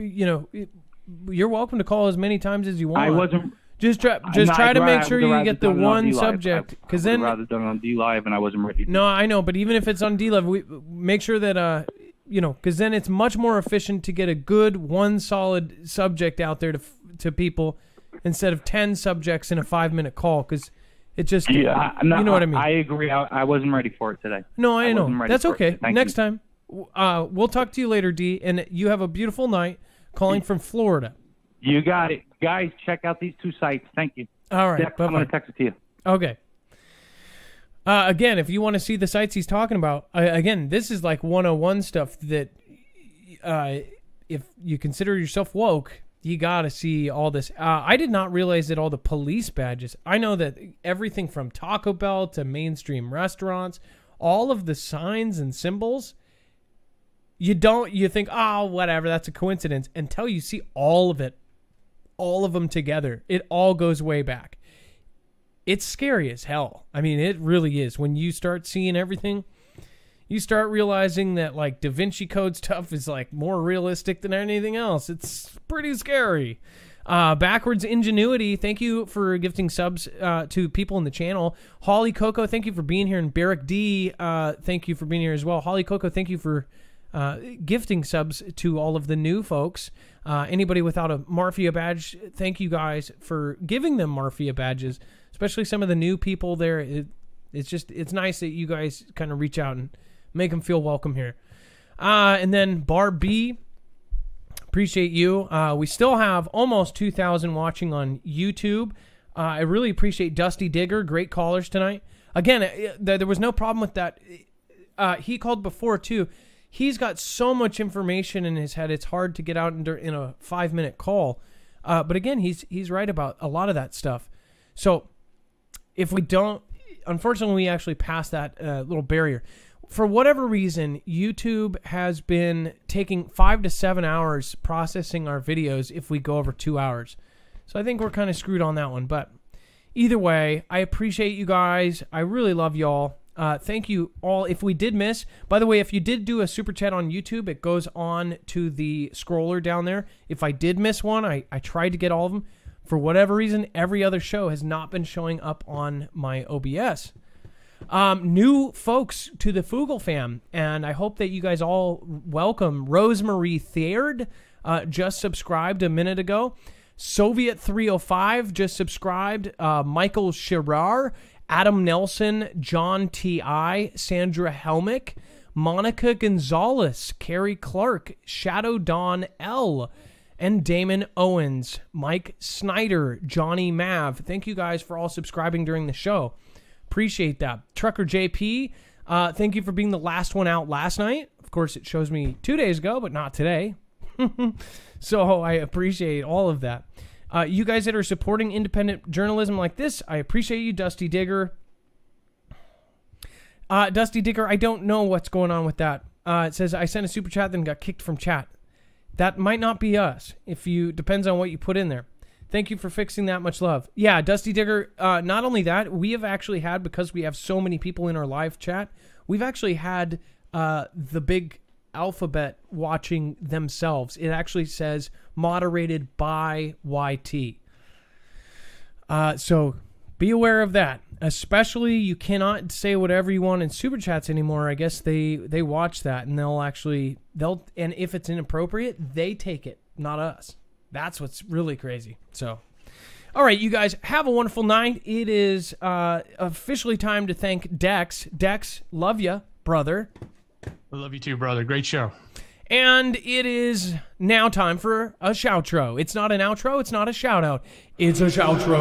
you're welcome to call as many times as you want. I wasn't. Just try to make sure you get the one subject, because then I'd rather done it on D Live, and I wasn't ready. No, I know, but even if it's on D Live, we make sure that because then it's much more efficient to get a good one solid subject out there to people instead of 10 subjects in a 5-minute call, because it just you know what I mean. I agree. I wasn't ready for it today. No, I know. That's okay. Next time. We'll talk to you later, D, and you have a beautiful night. Calling from Florida. You got it. Guys, check out these 2 sites. Thank you. All right. Dex, I'm going to text it to you. Okay. Again, if you want to see the sites he's talking about, again, this is like 101 stuff that if you consider yourself woke, you got to see all this. I did not realize that all the police badges, I know that everything from Taco Bell to mainstream restaurants, all of the signs and symbols, you think, oh, whatever, that's a coincidence, until you see all of it, all of them together. It all goes way back. It's scary as hell. I mean, it really is. When you start seeing everything, you start realizing that like Da Vinci Code stuff is like more realistic than anything else. It's pretty scary. Backwards Ingenuity, thank you for gifting subs to people in the channel. Holly Coco, thank you for being here. And Barrick D, thank you for being here as well. Holly Coco, thank you for gifting subs to all of the new folks. Anybody without a Marfia badge, thank you guys for giving them Marfia badges, especially some of the new people there. It's nice that you guys kind of reach out and make them feel welcome here. And then Bar B, appreciate you. We still have almost 2,000 watching on YouTube. I really appreciate Dusty Digger. Great callers tonight. Again, there was no problem with that. He called before too. He's got so much information in his head, it's hard to get out in a 5-minute call. But again, he's right about a lot of that stuff. So if we don't, unfortunately, we actually passed that little barrier. For whatever reason, YouTube has been taking 5 to 7 hours processing our videos if we go over 2 hours. So I think we're kind of screwed on that one. But either way, I appreciate you guys. I really love y'all. Thank you all. If we did miss, by the way, if you did do a super chat on YouTube, it goes on to the scroller down there. If I did miss one, I tried to get all of them. For whatever reason, every other show has not been showing up on my OBS. New folks to the Foogle fam, and I hope that you guys all welcome Rosemary Thaird, just subscribed a minute ago. Soviet 305 just subscribed. Michael Shirar, Adam Nelson, John T.I., Sandra Helmick, Monica Gonzalez, Carrie Clark, Shadow Dawn L., and Damon Owens, Mike Snyder, Johnny Mav. Thank you guys for all subscribing during the show. Appreciate that. Trucker JP, thank you for being the last one out last night. Of course, it shows me 2 days ago, but not today. So I appreciate all of that. You guys that are supporting independent journalism like this, I appreciate you, Dusty Digger. Dusty Digger, I don't know what's going on with that. It says, I sent a super chat, then got kicked from chat. That might not be us. Depends on what you put in there. Thank you for fixing that. Much love. Yeah, Dusty Digger, not only that, we have actually had, because we have so many people in our live chat, we've actually had the big alphabet watching themselves. It actually says moderated by YT. So be aware of that. Especially, you cannot say whatever you want in super chats anymore. I guess they watch that, and and if it's inappropriate, they take it, not us. That's what's really crazy. So, all right, you guys, have a wonderful night. It is officially time to thank Dex. Dex, love ya, brother. I love you too, brother. Great show. And it is now time for a shoutro. It's not an outro. It's not a shout out. It's a shoutro.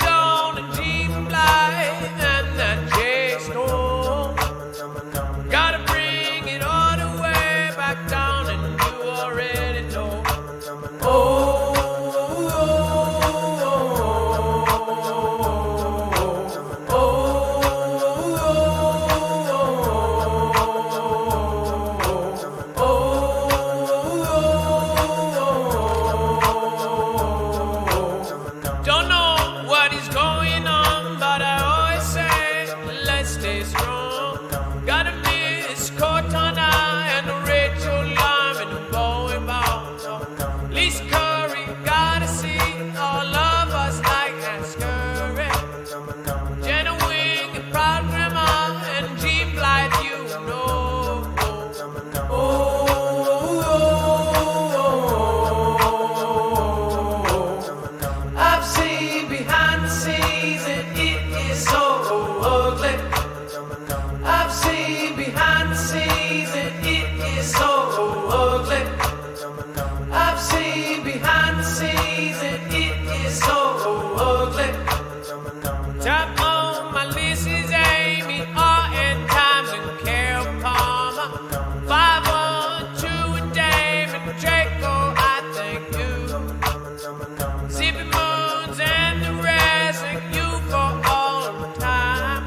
Zippy moons and the rest, thank you for all the time.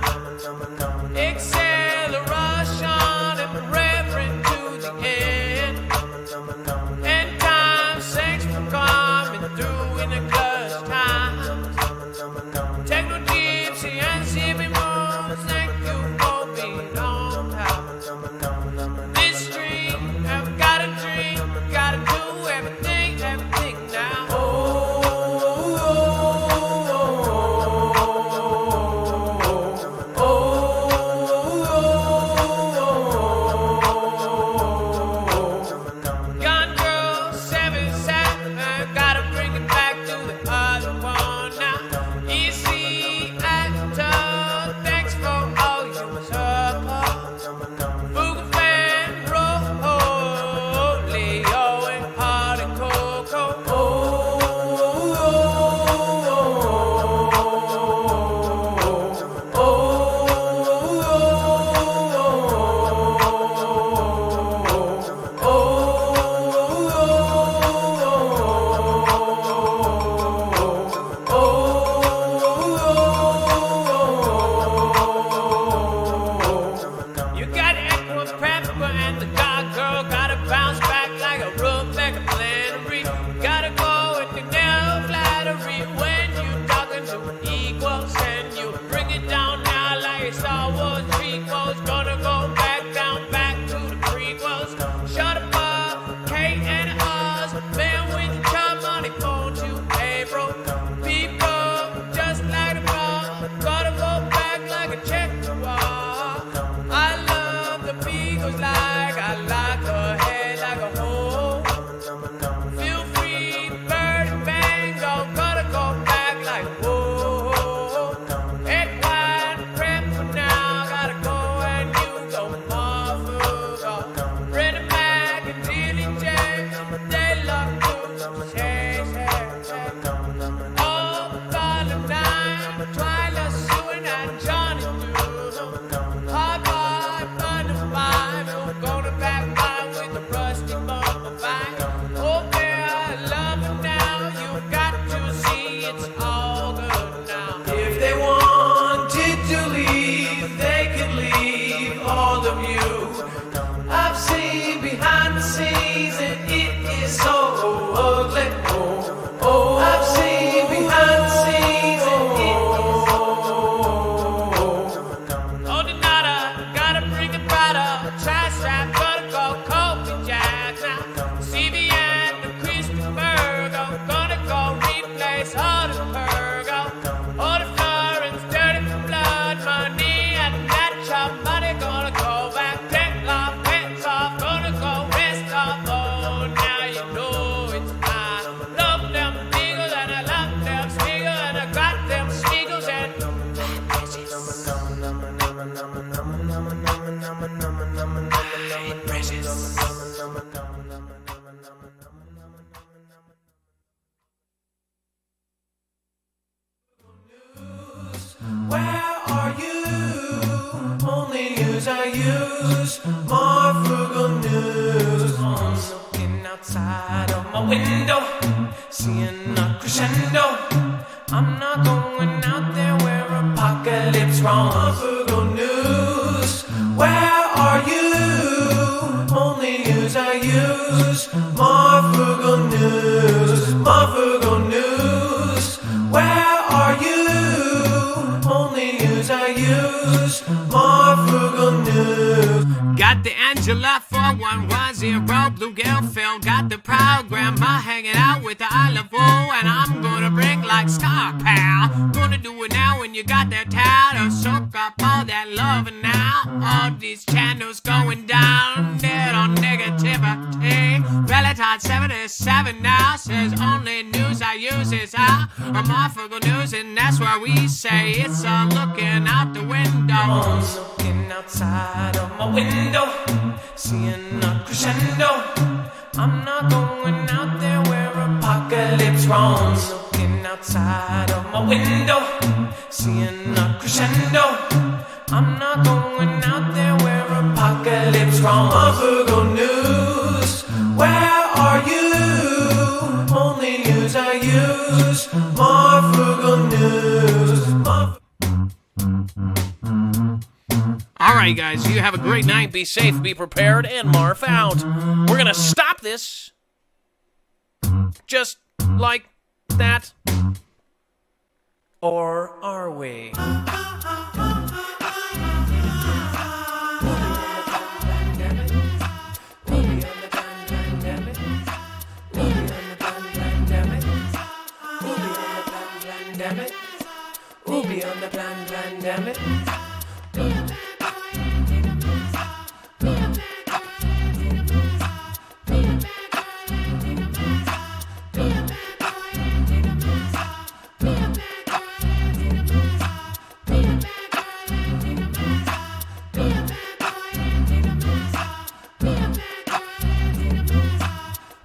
Acceleration and reverent to the end. And time, thanks for coming through in the clutch time. Techno gypsy and zippy moons, thank you for being on top. This dream, I've got a dream, gotta do everything now. Gone girl, 7-7, gotta bring it back to the other one now. Easy actor, thanks for all your support. Foogle fan, roll, Leo and Hard and Coco. You got Echo and Pepper and the God girl gotta bounce back like a rook, like a planetary. Gotta go with the no flattery when you talking to equals and you bring it down now like Star Wars prequels. Gonna go back down, back to the prequels. Shut up, Kate and us, man with the chop money, phone to April. People just like the ball, gotta go back like a check to wall. I love the beagles like I like her head like a hole. Feel free, bird and mango, gotta go back like whoa. Egg white, prep for now, gotta go and you go Marfoogle. Bread and mac and dilly jack, they love to chase. All Violent Night, Twilight, Sue and Johnny do. Hard boy, thunder five, and we're gonna back by with the rusty bumper fight. Oh, yeah, I love it now. You've got to see it's all good now. If they wanted to leave, they could leave all of you. I've seen behind the scenes, and it is so ugly. I've seen behind the scenes, and it is oh, the nada, gotta bring it brighter. Try strap, gotta go Kobe Jack now. CV and the Christopher, gonna go replace all the Pergo. All the Florence, dirty for blood money, and that chop money gonna go back. Take off, pants off, gonna go rest off. Oh, now you know it's time. Love them beagles and I love them smeagles and I got them smeagles and precious. Where are you? Only news I use. Marfoogle News. I'm looking outside of my window, seeing a crescendo. I'm not going out there where apocalypse roams. Marfoogle News. Where are you? Only news I use. Marfoogle News. Marfoogle News. Where are you? Only news I use. Marfoogle News. Got the Angela 4110 Bluegill film. Got the proud grandma hanging out with the Olive Oil, and I'm gonna bring like Star Pal. Gonna do it now when you got that towel to soak up all that loving now. All these channels going down, dead on negativity. Valentine 77 now says only news I use is Marfoogle News, and that's why we say it's looking out the window. I'm looking outside of my window, seeing a crescendo. I'm not going out there where apocalypse roams. Looking outside of my window, seeing a crescendo. I'm not going out there where apocalypse roams. Marfoogle News, where are you? only news I use. Marfoogle News. All right, guys, you have a great night. Be safe, be prepared, and Marf out. We're going to stop this just like that. Or are we? We'll be on the plan, damn it.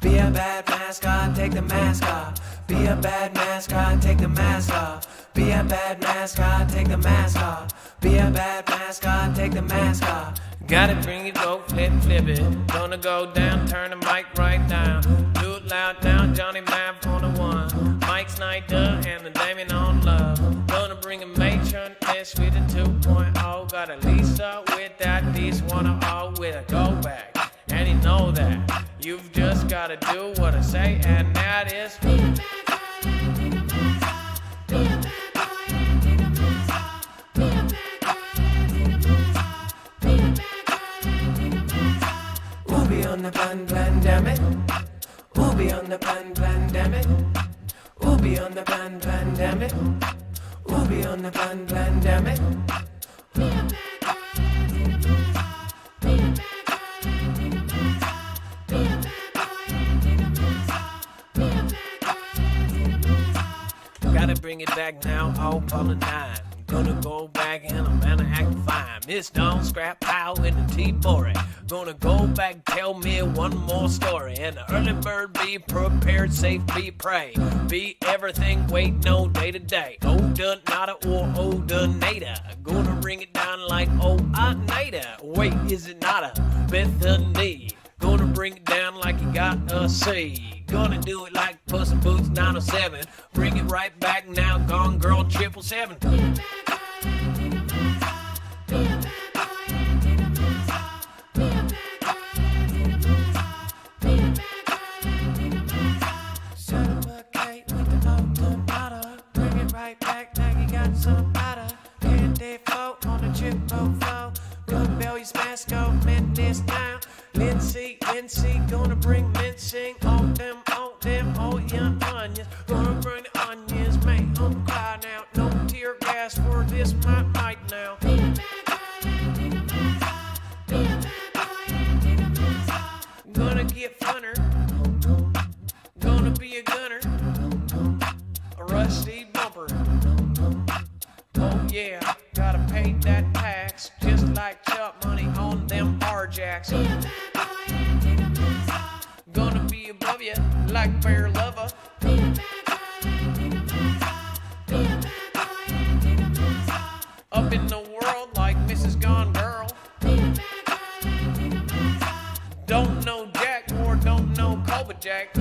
Be a bad mascot, take the mask off. Be a bad mascot, take the mask off. Be a bad mascot, take the mask off. Be a bad mascot, take the mask off. Gotta bring it, go flip it. Gonna go down, turn the mic right down. Do it loud now, Johnny Mav on the one. Mike Snyder and the Damien on love. Gonna bring a matron, S with a 2.0. Got a Lisa with that, this one all with a go back. And you know that. You've just gotta do what I say, and that is. We'll be on the plan, damn it. We'll be on the plan, damn it. We'll be on the plan, damn it. We'll be on the plan, damn it. Gotta bring it back now, all on the 9. Gonna go back and I'm gonna act fine. Miss Dawn, scrap pile in the T-Bore. Gonna go back, tell me one more story. And the early bird be prepared, safe, be prey. Be everything, wait, no day to day. Oda nada or Oda nada. Gonna bring it down like nada. Wait, is it nada? Bethany. Gonna bring it down like you got a C. Gonna do it like Puss in Boots 907. Bring it right back now, Gone Girl 777. Suffocate with the automata. Bring it right back now, you got some matter. Candy float on the chip flow. Good belly smash, go mint this now. Lindsay, gonna bring mincing on them, oh young onions. Gonna bring the onions, make them cry now. No tear gas for this might now. Gonna get funner, gonna be a gunner, a rusty bumper. Oh yeah, gotta pay that tax, just like Chuck money on them R-Jacks. Gonna be above you like Bear Lover. Up in the world like Mrs. Gone Girl. Don't know Jack or don't know Cobra Jack.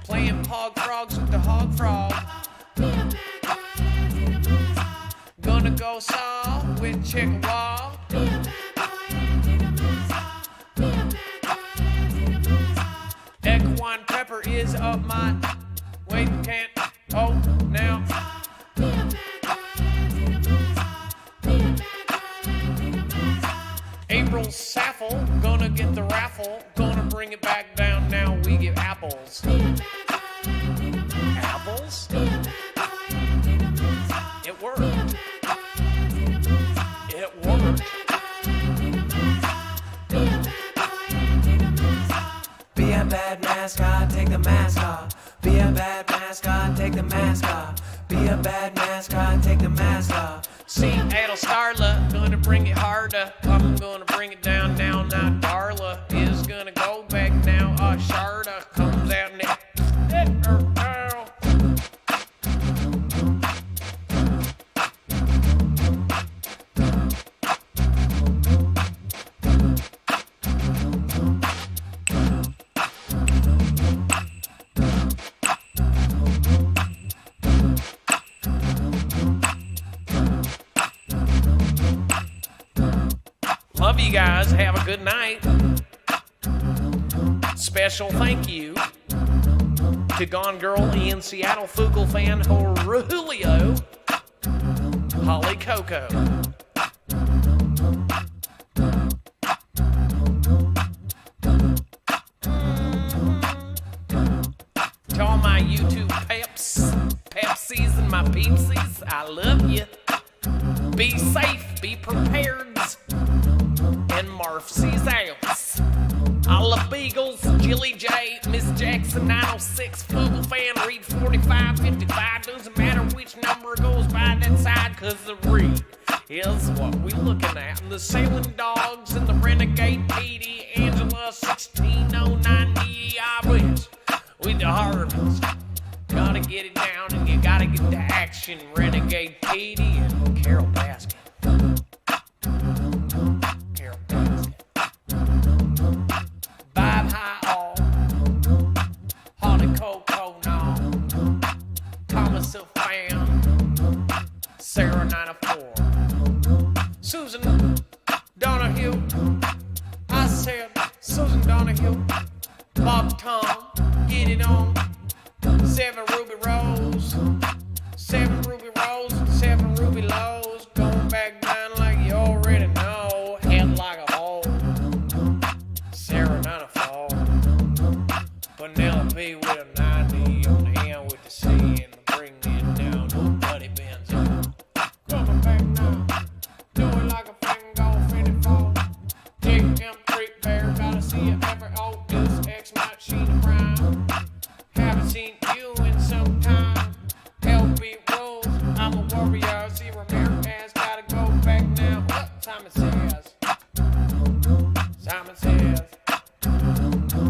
Playing hog frogs with the hog frog. Gonna go saw with Chickasaw. Equine pepper is up my. Wait, can't. Oh, now. April Saffle, gonna get the raffle. Gonna bring it back down now. We give apples. Apples? It worked. It worked. Be a bad mascot, take the mask off. Be a bad mascot, take the mask off. Be a bad mascot, take the mask off. Seattle Starla, gonna bring it harder. I'm gonna bring it down now. Now Darla is gonna go back now. Sharda comes out and guys have a good night. Special thank you to Gone Girl in Seattle, Foogle fan Julio, Holly Coco. To all my YouTube Pepsis and my Peepsies, I love you. Be safe, be prepared, and Marf sees out. All the Beagles, Jilly J, Miss Jackson 906, Foogle fan, read 4555. Doesn't matter which number goes by that side, cause the read is what we looking at. And the Sailing Dogs and the Renegade Petey, Angela 1609 Needy, I wish with the harvest. Gotta get it down and you gotta get the action. Renegade Petey and Carol Baskin. Carol Baskin. Vibe high all. Holly Coco no. Thomas a fan. Sarah 94. Susan Donahue. I said Susan Donahue. Bob Tom. Get it on. 7 Ruby Rose. 7 Ruby Rose. 7 Ruby Lows. Going back down like you already know. Head like a hole. Sarah 94. Penelope with a 90 on the end with the C and the bring it down. Nobody bends out. Coming back now. Do it like a finger, finny fall. Jake Kemp Creek Bear. Gotta see you every old this X Night Sheena Brown. Haven't seen you in some time. LB Rose, I'm a warrior. See Ramirez, gotta go back now. What Simon says? Simon says. Good night, y'all.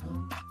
Good night.